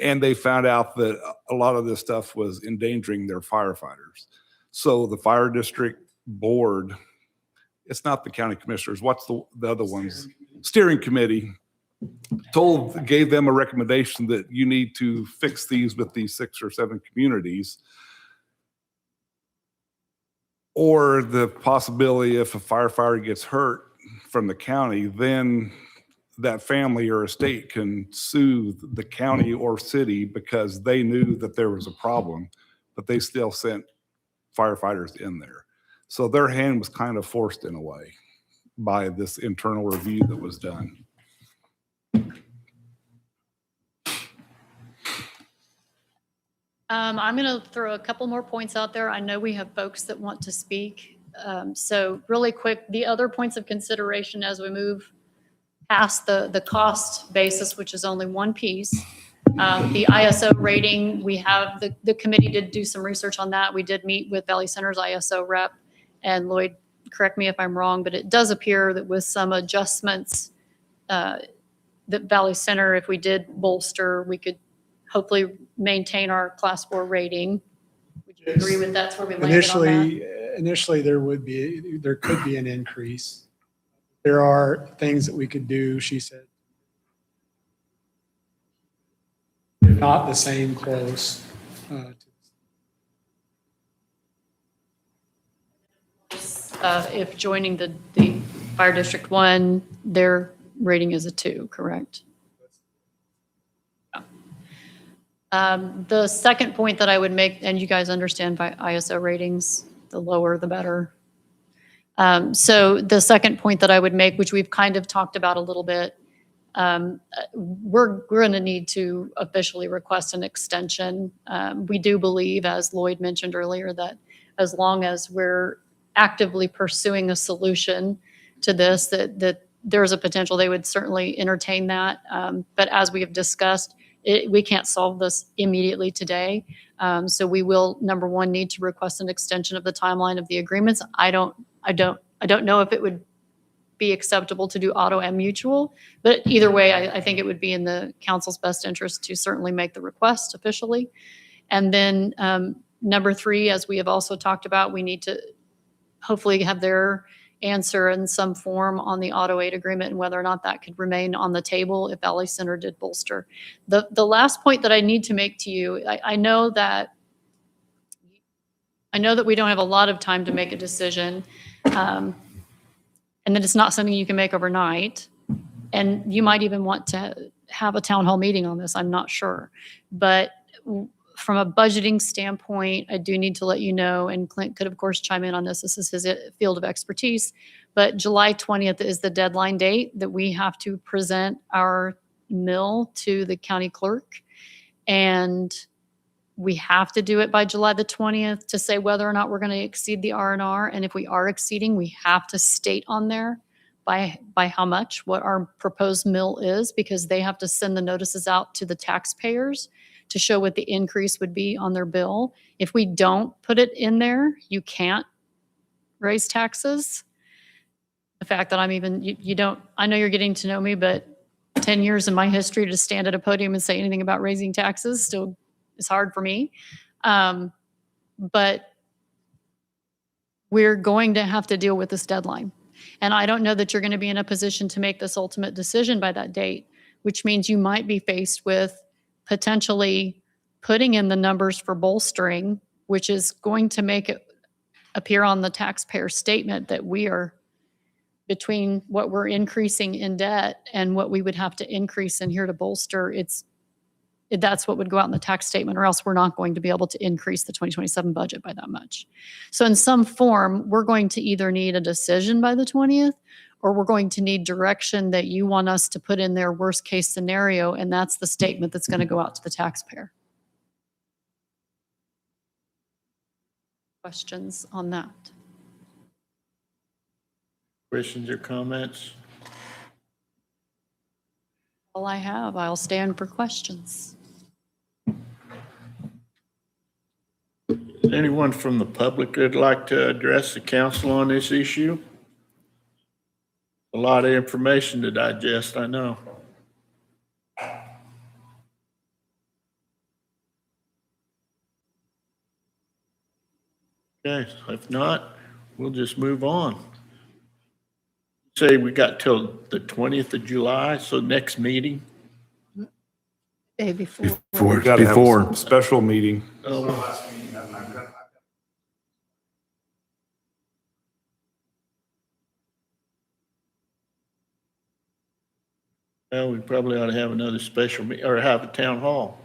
and they found out that a lot of this stuff was endangering their firefighters. So the fire district board, it's not the county commissioners, what's the other ones? Steering committee gave them a recommendation that you need to fix these with these 6 or 7 communities. Or the possibility if a firefighter gets hurt from the county, then that family or estate can sue the county or city because they knew that there was a problem, but they still sent firefighters in there. So their hand was kind of forced in a way by this internal review that was done. I'm going to throw a couple more points out there. I know we have folks that want to speak. So really quick, the other points of consideration as we move past the cost basis, which is only one piece. The ISO rating, we have, the committee did do some research on that. We did meet with Valley Center's ISO rep, and Lloyd, correct me if I'm wrong, but it does appear that with some adjustments that Valley Center, if we did bolster, we could hopefully maintain our class 4 rating. Would you agree with that's where we landed on that? Initially, there could be an increase. There are things that we could do, she said. Not the same close. If joining the Fire District 1, their rating is a 2, correct? The second point that I would make, and you guys understand by ISO ratings, the lower the better. So the second point that I would make, which we've kind of talked about a little bit, we're going to need to officially request an extension. We do believe, as Lloyd mentioned earlier, that as long as we're actively pursuing a solution to this, that there's a potential they would certainly entertain that. But as we have discussed, we can't solve this immediately today. So we will, number one, need to request an extension of the timeline of the agreements. I don't know if it would be acceptable to do auto and mutual, but either way, I think it would be in the council's best interest to certainly make the request officially. And then number 3, as we have also talked about, we need to hopefully have their answer in some form on the auto aid agreement and whether or not that could remain on the table if Valley Center did bolster. The last point that I need to make to you, I know that we don't have a lot of time to make a decision, and that it's not something you can make overnight. And you might even want to have a town hall meeting on this, I'm not sure. But from a budgeting standpoint, I do need to let you know, and Clint could of course chime in on this, this is his field of expertise, but July 20th is the deadline date that we have to present our mill to the county clerk. And we have to do it by July the 20th to say whether or not we're going to exceed the R&R. And if we are exceeding, we have to state on there by how much, what our proposed mill is, because they have to send the notices out to the taxpayers to show what the increase would be on their bill. If we don't put it in there, you can't raise taxes. The fact that I'm even, you don't, I know you're getting to know me, but 10 years in my history to stand at a podium and say anything about raising taxes still is hard for me. But we're going to have to deal with this deadline. And I don't know that you're going to be in a position to make this ultimate decision by that date, which means you might be faced with potentially putting in the numbers for bolstering which is going to make it appear on the taxpayer statement that we are between what we're increasing in debt and what we would have to increase in here to bolster, that's what would go out in the tax statement, or else we're not going to be able to increase the 2027 budget by that much. So in some form, we're going to either need a decision by the 20th, or we're going to need direction that you want us to put in their worst case scenario, and that's the statement that's going to go out to the taxpayer. Questions on that? Questions or comments? All I have, I'll stand for questions. Anyone from the public that'd like to address the council on this issue? A lot of information to digest, I know. Okay, if not, we'll just move on. Say we got till the 20th of July, so next meeting. Day before. We gotta have a special meeting. Oh, well, we probably ought to have another special meeting, or have a town hall.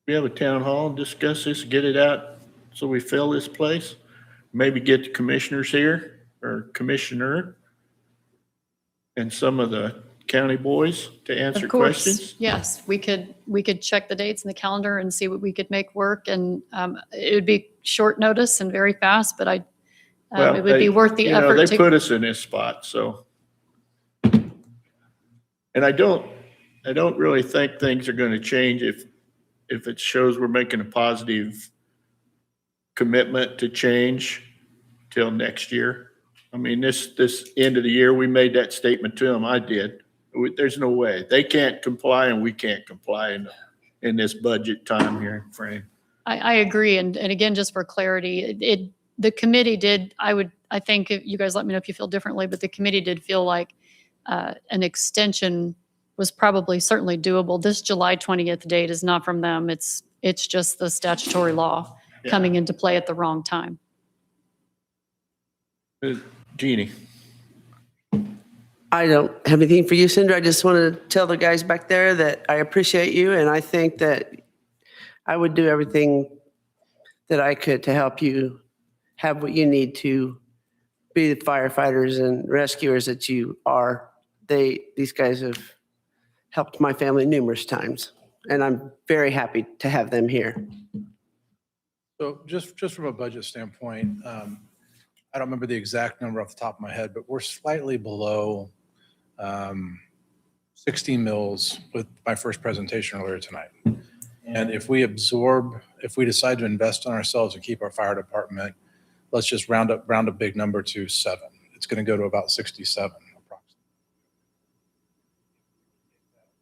We have a town hall, discuss this, get it out so we fill this place. Maybe get the commissioners here, or commissioner, and some of the county boys to answer Of course, questions. yes, we could check the dates in the calendar and see what we could make work, and it would be short notice and very fast, but Well, it would be worth the you know, effort they put us in this spot, so. And I don't really think things are gonna change if it shows we're making a positive commitment to change till next year. I mean, this end of the year, we made that statement to them. I did. There's no way. They can't comply and we can't comply in this budget time here frame. I agree, and again, just for clarity, the committee did, I think, you guys let me know if you feel differently, but the committee did feel like an extension was probably certainly doable. This July 20th date is not from them. It's just the statutory law coming into play at the wrong time. Jeannie. I don't have anything for you, Cinder. I just want to tell the guys back there that I appreciate you, and I think that I would do everything that I could to help you have what you need to be the firefighters and rescuers that you are. These guys have helped my family numerous times, and I'm very happy to have them here. So just from a budget standpoint, I don't remember the exact number off the top of my head, but we're slightly below 16 mils with my first presentation earlier tonight. And if we decide to invest in ourselves and keep our fire department, let's just round a big number to 7. It's going to go to about 67 approximately.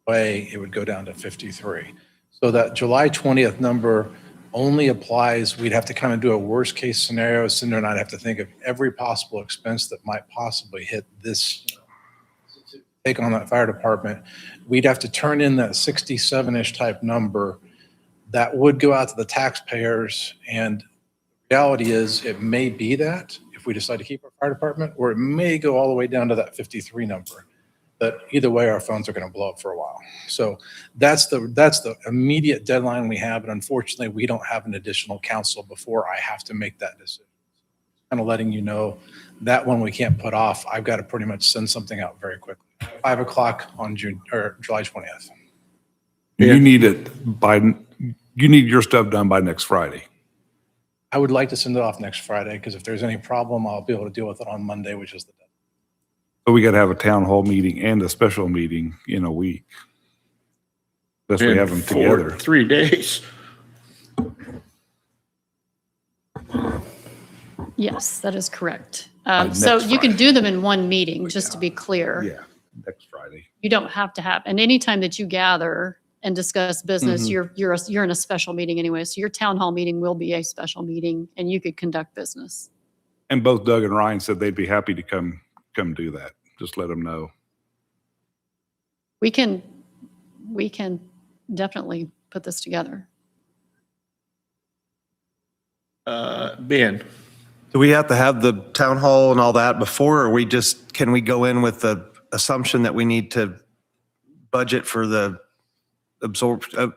Way it would go down to 53. So that July 20th number only applies, we'd have to kind of do a worst case scenario. Cinder and I'd have to think of every possible expense that might possibly hit this, take on that fire department. We'd have to turn in that 67-ish type number that would go out to the taxpayers. And the reality is it may be that if we decide to keep our fire department, or it may go all the way down to that 53 number. But either way, our phones are going to blow up for a while. So that's the immediate deadline we have. And unfortunately, we don't have an additional council before I have to make that decision. Kind of letting you know that one we can't put off. I've got to pretty much send something out very quickly. 5 o'clock on July 20th. You need your stuff done by next Friday. I would like to send it off next Friday because if there's any problem, I'll be able to deal with it on Monday, which is the deadline. So we got to have a town hall meeting and a special meeting in a week. Unless we have them together. 3 days. Yes, that is correct. Next So you can Friday. do them in one meeting, just to be clear. Yeah, next Friday. You don't have to have, and anytime that you gather and discuss business, you're in a special meeting anyway. So your town hall meeting will be a special meeting and you could conduct business. And both Doug and Ryan said they'd be happy to come do that. Just let them know. We can definitely put this together. Ben? Do we have to have the town hall and all that before, or can we go in with the assumption that we need to budget for the absorption,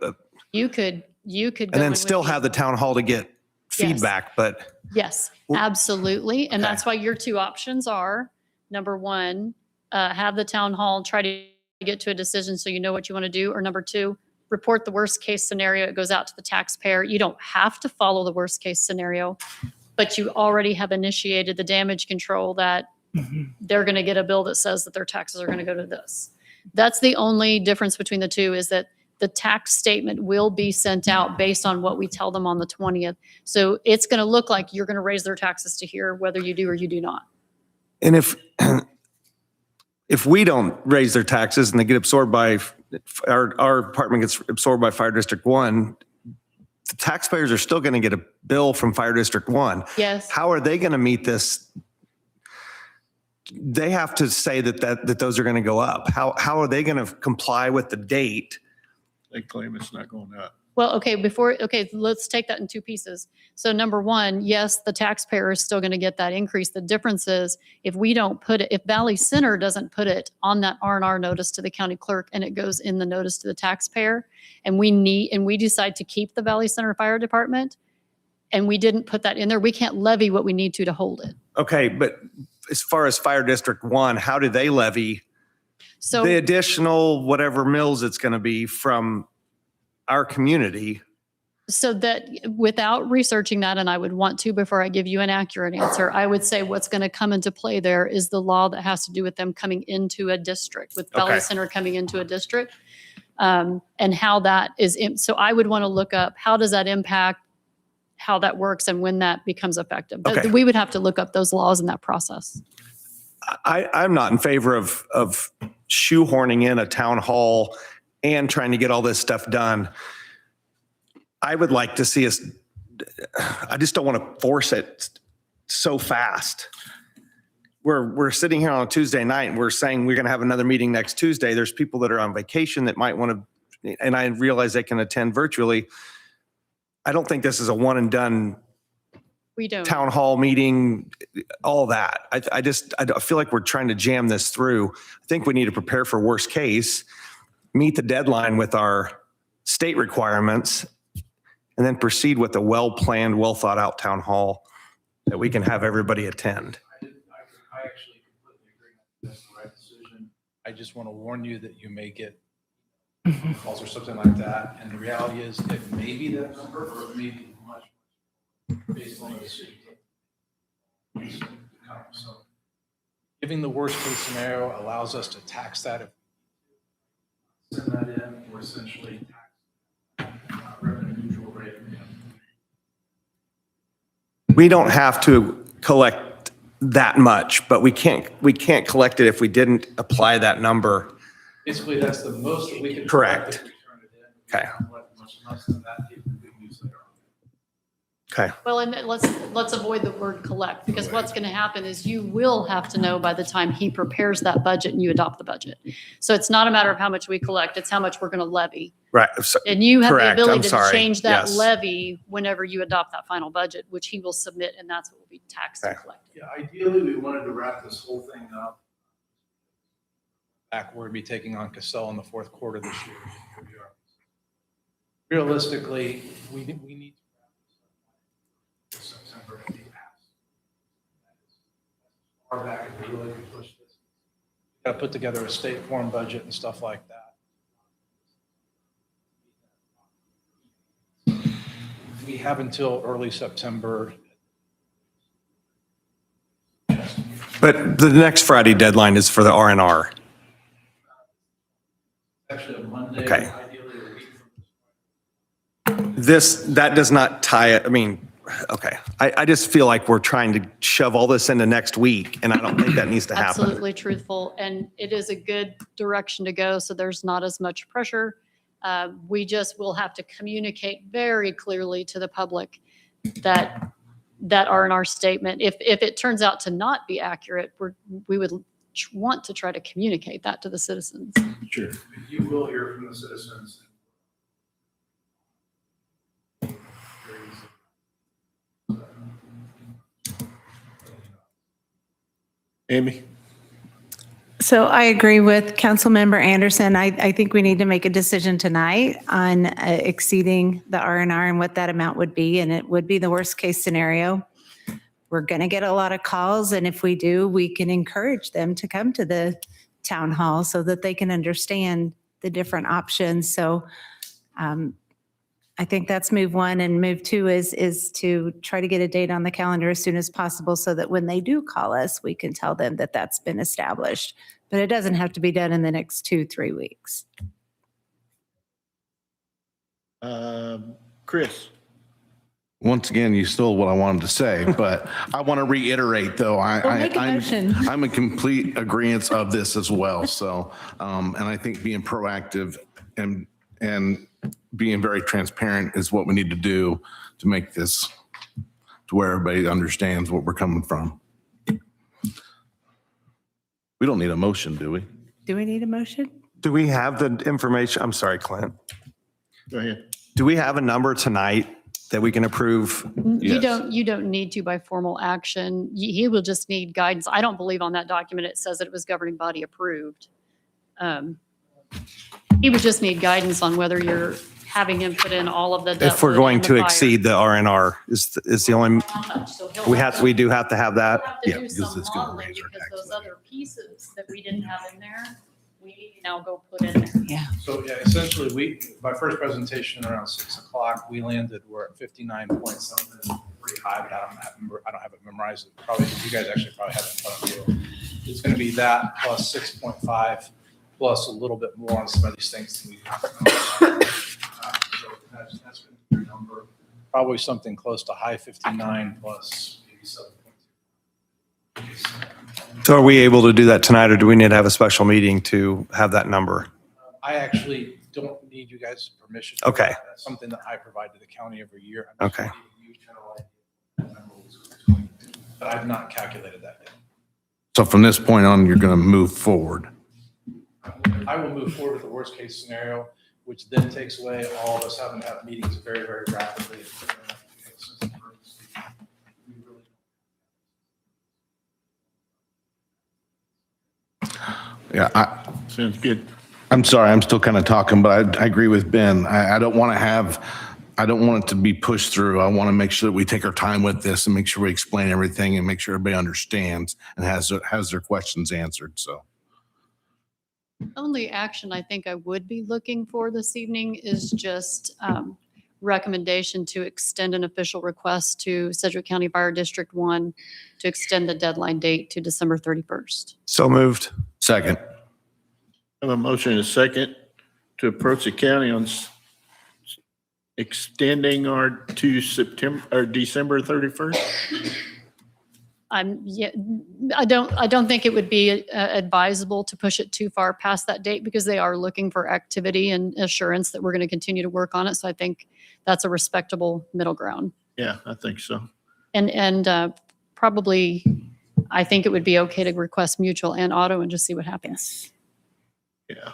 You could go and in then with still have the town hall to get feedback, but Yes, absolutely. And that's why your two options are, number one, have the town hall try to get to a decision so you know what you want to do, or number two, report the worst case scenario. It goes out to the taxpayer. You don't have to follow the worst case scenario, but you already have initiated the damage control that they're going to get a bill that says that their taxes are going to go to this. That's the only difference between the two, is that the tax statement will be sent out based on what we tell them on the 20th. So it's going to look like you're going to raise their taxes to here, whether you do or you do not. and if we don't raise their taxes and they get absorbed by, our department gets absorbed by Fire District 1, the taxpayers are still going to get a bill from Fire District 1. Yes. How are they going to meet this? They have to say that those are going to go up. How are they going to comply with the date? They claim it's not going up. Well, okay, let's take that in two pieces. So number one, yes, the taxpayer is still going to get that increase. The difference is if we don't put it, if Valley Center doesn't put it on that R&R notice to the county clerk and it goes in the notice to the taxpayer, and we decide to keep the Valley Center Fire Department, and we didn't put that in there, we can't levy what we need to hold it. Okay, but as far as Fire District 1, how do they levy So the additional whatever mills it's going to be from our community? So that without researching that, and I would want to before I give you an accurate answer, I would say what's going to come into play there is the law that has to do with them coming into a district, with Valley Okay. Center coming into a district, and how that is. So I would want to look up how does that impact, how that works, and when that becomes effective. But Okay. we would have to look up those laws and that process. I'm not in favor of shoehorning in a town hall and trying to get all this stuff done. I would like to see us, I just don't want to force it so fast. We're sitting here on a Tuesday night and we're saying we're going to have another meeting next Tuesday. There's people that are on vacation that might want to, and I realize they can attend virtually. I don't think this is a one and done We don't. town hall meeting, all that. I feel like we're trying to jam this through. I think we need to prepare for worst case, meet the deadline with our state requirements, and then proceed with a well-planned, well-thought-out town hall that we can have everybody attend. I actually completely agree. That's the right decision. I just want to warn you that you may get calls or something like that. And the reality is it may be that number or it may be much based on the city. So giving the worst case scenario allows us to tax that. If we send that in, we're essentially tax revenue neutral rate. We don't have to collect that much, but we can't collect it if we didn't apply that number. Basically, that's the most that we can. Correct. If we turn it in. Okay. Much less than that, people could use later on. Okay. Well, and let's avoid the word collect, because what's going to happen is you will have to know by the time he prepares that budget and you adopt the budget. So it's not a matter of how much we collect, it's how much we're going to levy. Right. So- And you have the correct. I'm ability to sorry. change that Yes. levy whenever you adopt that final budget, which he will submit, and that's what will be taxed and Okay. collected. Yeah, ideally, we wanted to wrap this whole thing up. Back, we'll be taking on Cassell in the fourth quarter this year. Realistically, we need to wrap this up this September at the past. Far back as we really can push this. Got to put together a state form budget and stuff like that. We have until early September. But the next Friday deadline is for the R&R. Actually, a Monday, Okay. ideally a week from That does not tie it. I mean, okay. I just feel like we're trying to shove all this into next week, and I don't think that needs to happen. Absolutely truthful, and it is a good direction to go, so there's not as much pressure. We just will have to communicate very clearly to the public that R&R statement, if it turns out to not be accurate, we would want to try to communicate that to the citizens. Sure. You will hear from the citizens. Amy? So I agree with Councilmember Anderson. I think we need to make a decision tonight on exceeding the R&R and what that amount would be, and it would be the worst case scenario. We're going to get a lot of calls, and if we do, we can encourage them to come to the town hall so that they can understand the different options. So I think that's move one, and move two is to try to get a date on the calendar as soon as possible so that when they do call us, we can tell them that that's been established. But it doesn't have to be done in the next 2-3 weeks. Chris? Once again, you stole what I wanted to say, but I want to reiterate though, Make a motion. I'm in complete agreement of this as well. So, and I think being proactive and being very transparent is what we need to do to make this to where everybody understands what we're coming from. We don't need a motion, do we? Do we need a motion? Do we have the information? I'm sorry, Clint. Go ahead. Do we have a number tonight that we can approve? You don't need to by formal action. He will just need guidance. I don't believe on that document it says that it was governing body approved. He would just need guidance on whether you're having him put in all of the. If we're going to exceed the R&R is the only, we do have to have that. Yeah, because it's going to raise because those other pieces that we didn't have in there, we need to now go put in there. Yeah. So yeah, essentially my first presentation around 6:00, we landed, we're at 59 point something, pretty high, but I don't have it memorized. Probably, you guys actually probably have it in front of you. It's going to be that plus 6.5 plus a little bit more on some of these things that we have. So that's going to be your number. Probably something close to high 59 plus maybe 7.2. So are we able to do that tonight, or do we need to have a special meeting to have that number? I actually don't need you guys' permission. Okay. That's something that I provide to the county every year. Okay. But I've not calculated that yet. So from this point on, you're going to move forward. I will move forward with the worst case scenario, which then takes away all of us having to have meetings very, very rapidly. Yeah, Sounds good. I'm sorry, I'm still kind of talking, but I agree with Ben. I don't want it to be pushed through. I want to make sure that we take our time with this and make sure we explain everything and make sure everybody understands and has their questions answered, so. Only action I think I would be looking for this evening is just recommendation to extend an official request to Sedgwick County Fire District 1 to extend the deadline date to December 31st. So moved. Second. I have a motion and a second to approach the county on extending our to September or December 31st. I don't think it would be advisable to push it too far past that date because they are looking for activity and assurance that we're going to continue to work on it. So I think that's a respectable middle ground. Yeah, I think so. And probably, I think it would be okay to request mutual and auto and just see what happens. Yeah.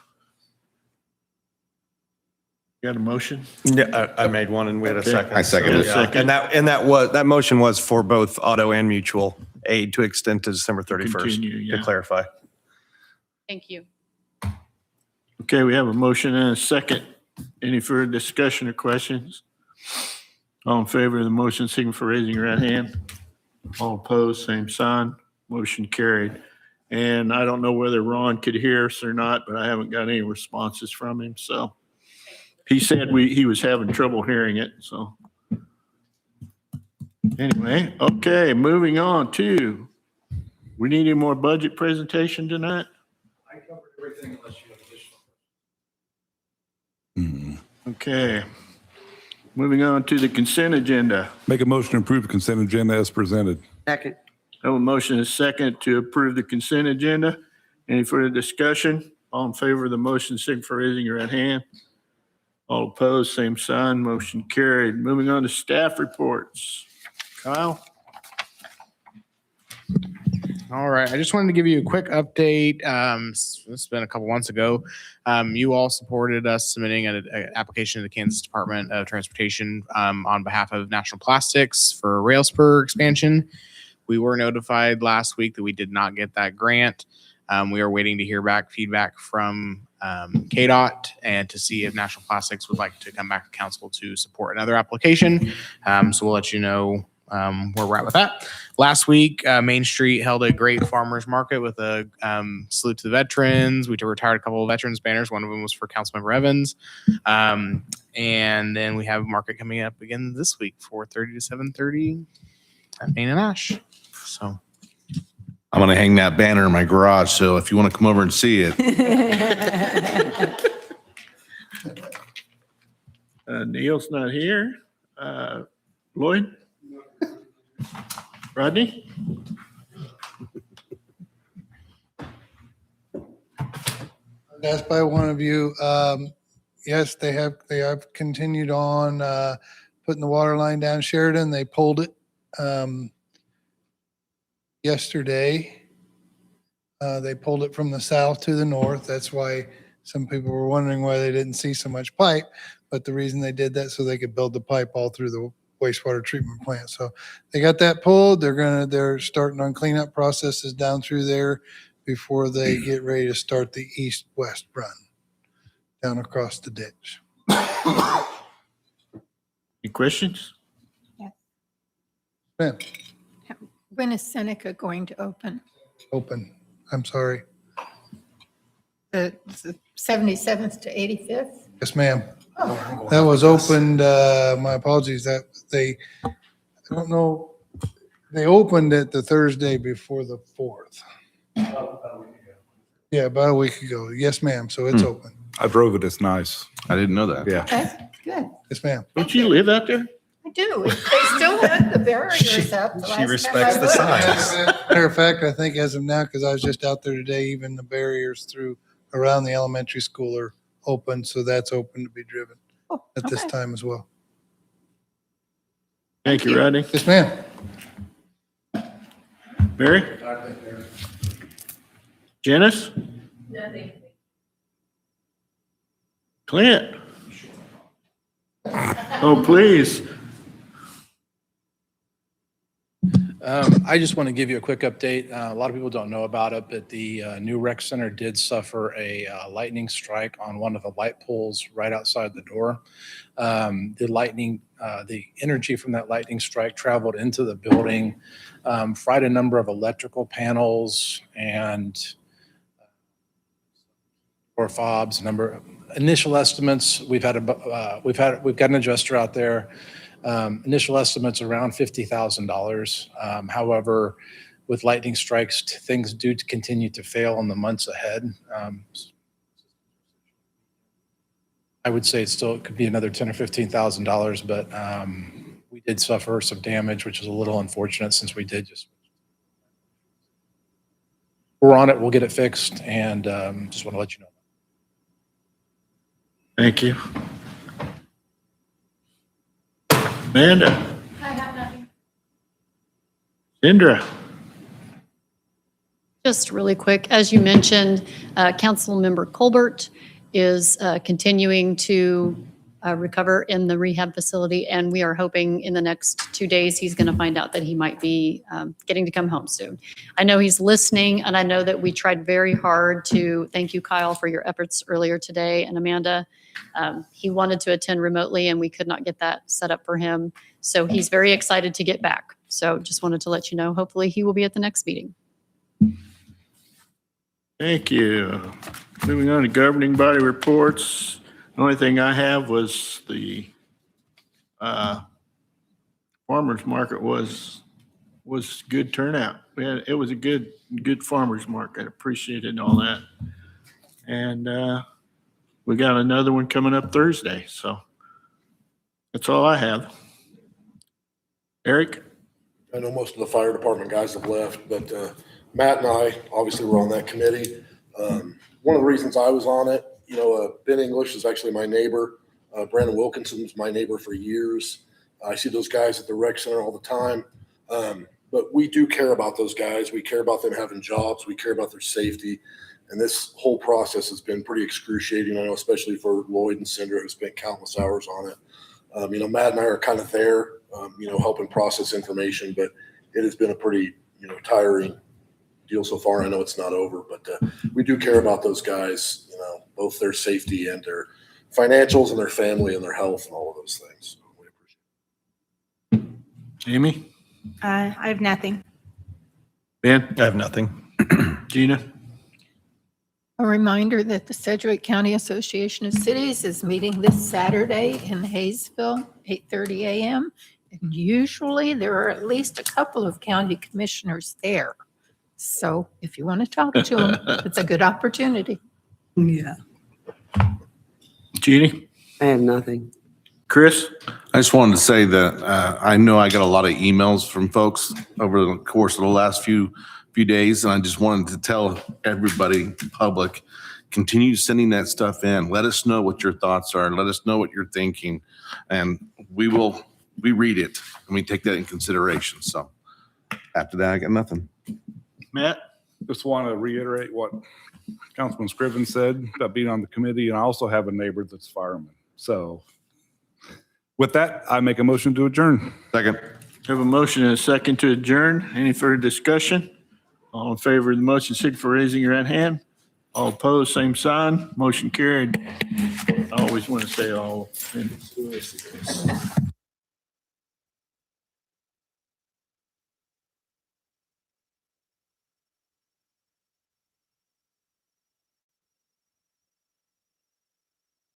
Got a motion? Yeah, I made one and we had a Okay. second. I seconded So, it. yeah. And that motion was for both auto and mutual aid to extend to December 31st, Continue, yeah. to clarify. Thank you. Okay, we have a motion and a second. Any further discussion or questions? All in favor of the motion, signify for raising your right hand. All opposed, same sign. Motion carried. And I don't know whether Ron could hear us or not, but I haven't got any responses from him, so. He said he was having trouble hearing it, so. Anyway, okay, moving on to, we need any more budget presentation tonight? I covered everything unless you have additional. Okay. Moving on to the consent agenda. Make a motion to approve the consent agenda as presented. Second. I have a motion and a second to approve the consent agenda. Any further discussion? All in favor of the motion, signify for raising your right hand. All opposed, same sign. Motion carried. Moving on to staff reports. Kyle? All right. I just wanted to give you a quick update. It's been a couple months ago. You all supported us submitting an application to the Kansas Department of Transportation on behalf of National Plastics for rail spur expansion. We were notified last week that we did not get that grant. We are waiting to hear back feedback from KDOT and to see if National Plastics would like to come back to council to support another application. So we'll let you know where we're at with that. Last week, Main Street held a great farmers market with a salute to the veterans. We retired a couple of veterans banners. One of them was for Councilmember Evans. And then we have a market coming up again this week, 4:30 to 7:30 at Main and Ash. So I'm going to hang that banner in my garage. So if you want to come over and see it, Neil's not here. Lloyd? Rodney? Asked by one of you, yes, they have continued on putting the water line down Sheridan. They pulled it yesterday. They pulled it from the south to the north. That's why some people were wondering why they didn't see so much pipe. But the reason they did that so they could build the pipe all through the wastewater treatment plant. So they got that pulled. They're starting on cleanup processes down through there before they get ready to start the east-west run down across the ditch. Any questions? Ma'am, When is Seneca going to open? open. I'm sorry. The 77th to 85th? Yes, ma'am. Oh, That was opened, my apologies, I don't know, they opened it the Thursday before the 4th. Yeah, about a week ago. Yes, ma'am. So it's open. I drove it. It's nice. I didn't know that. Yeah. that's good. Yes, ma'am. Don't you live out there? I do. They still had the barriers up. the last time respects I the looked. signs. Matter of fact, I think as of now, because I was just out there today, even the barriers through around the elementary school are open. So that's open to be driven Oh, at this okay. time as well. Thank you, Rodney. Yes, ma'am. Barry? Janice? Nothing. Clint? Oh, please. I just want to give you a quick update. A lot of people don't know about it, but the new rec center did suffer a lightning strike on one of the light poles right outside the door. The energy from that lightning strike traveled into the building, fried a number of electrical panels and or fobs. Initial estimates. We've got an adjuster out there. Initial estimates around $50,000. However, with lightning strikes, things do continue to fail in the months ahead. I would say it could be another $10,000 or $15,000, but we did suffer some damage, which is a little unfortunate since we did just. We're on it. We'll get it fixed, and just want to let you know. Thank you. Amanda? I have nothing. Indra? Just really quick, as you mentioned, Councilmember Colbert is continuing to recover in the rehab facility, and we are hoping in the next 2 days he's going to find out that he might be getting to come home soon. I know he's listening, and I know that we tried very hard to thank you, Kyle, for your efforts earlier today, and Amanda. He wanted to attend remotely, and we could not get that set up for him. So he's very excited to get back. So just wanted to let you know, hopefully he will be at the next meeting. Thank you. Moving on to governing body reports. The only thing I have was the farmers market was good turnout. It was a good farmers market. Appreciated all that. And we got another one coming up Thursday. So that's all I have. Eric? I know most of the fire department guys have left, but Matt and I, obviously, were on that committee. One of the reasons I was on it, Ben English is actually my neighbor. Brandon Wilkinson's my neighbor for years. I see those guys at the rec center all the time. But we do care about those guys. We care about them having jobs. We care about their safety. And this whole process has been pretty excruciating, I know, especially for Lloyd and Cinder, who spent countless hours on it. Matt and I are kind of there, helping process information, but it has been a pretty, tiring deal so far. I know it's not over, but we do care about those guys, both their safety and their financials and their family and their health and all of those things. We appreciate Amy? I have nothing. Ben? I have nothing. Gina? A reminder that the Sedgwick County Association of Cities is meeting this Saturday in Hayesville, 8:30 a.m. And usually there are at least a couple of county commissioners there. So if you want to talk to them, it's a good opportunity. Yeah. Jeannie? I have nothing. Chris? I just wanted to say that I know I got a lot of emails from folks over the course of the last few days, and I just wanted to tell everybody, public, continue sending that stuff in. Let us know what your thoughts are. Let us know what you're thinking, and we read it and we take that in consideration. So after that, I got nothing. Matt? Just want to reiterate what Councilman Scriven said about being on the committee, and I also have a neighbor that's fireman. So with that, I make a motion to adjourn. Second. Have a motion and a second to adjourn. Any further discussion? All in favor of the motion, signify for raising your right hand. All opposed, same sign. Motion carried. I always want to say all.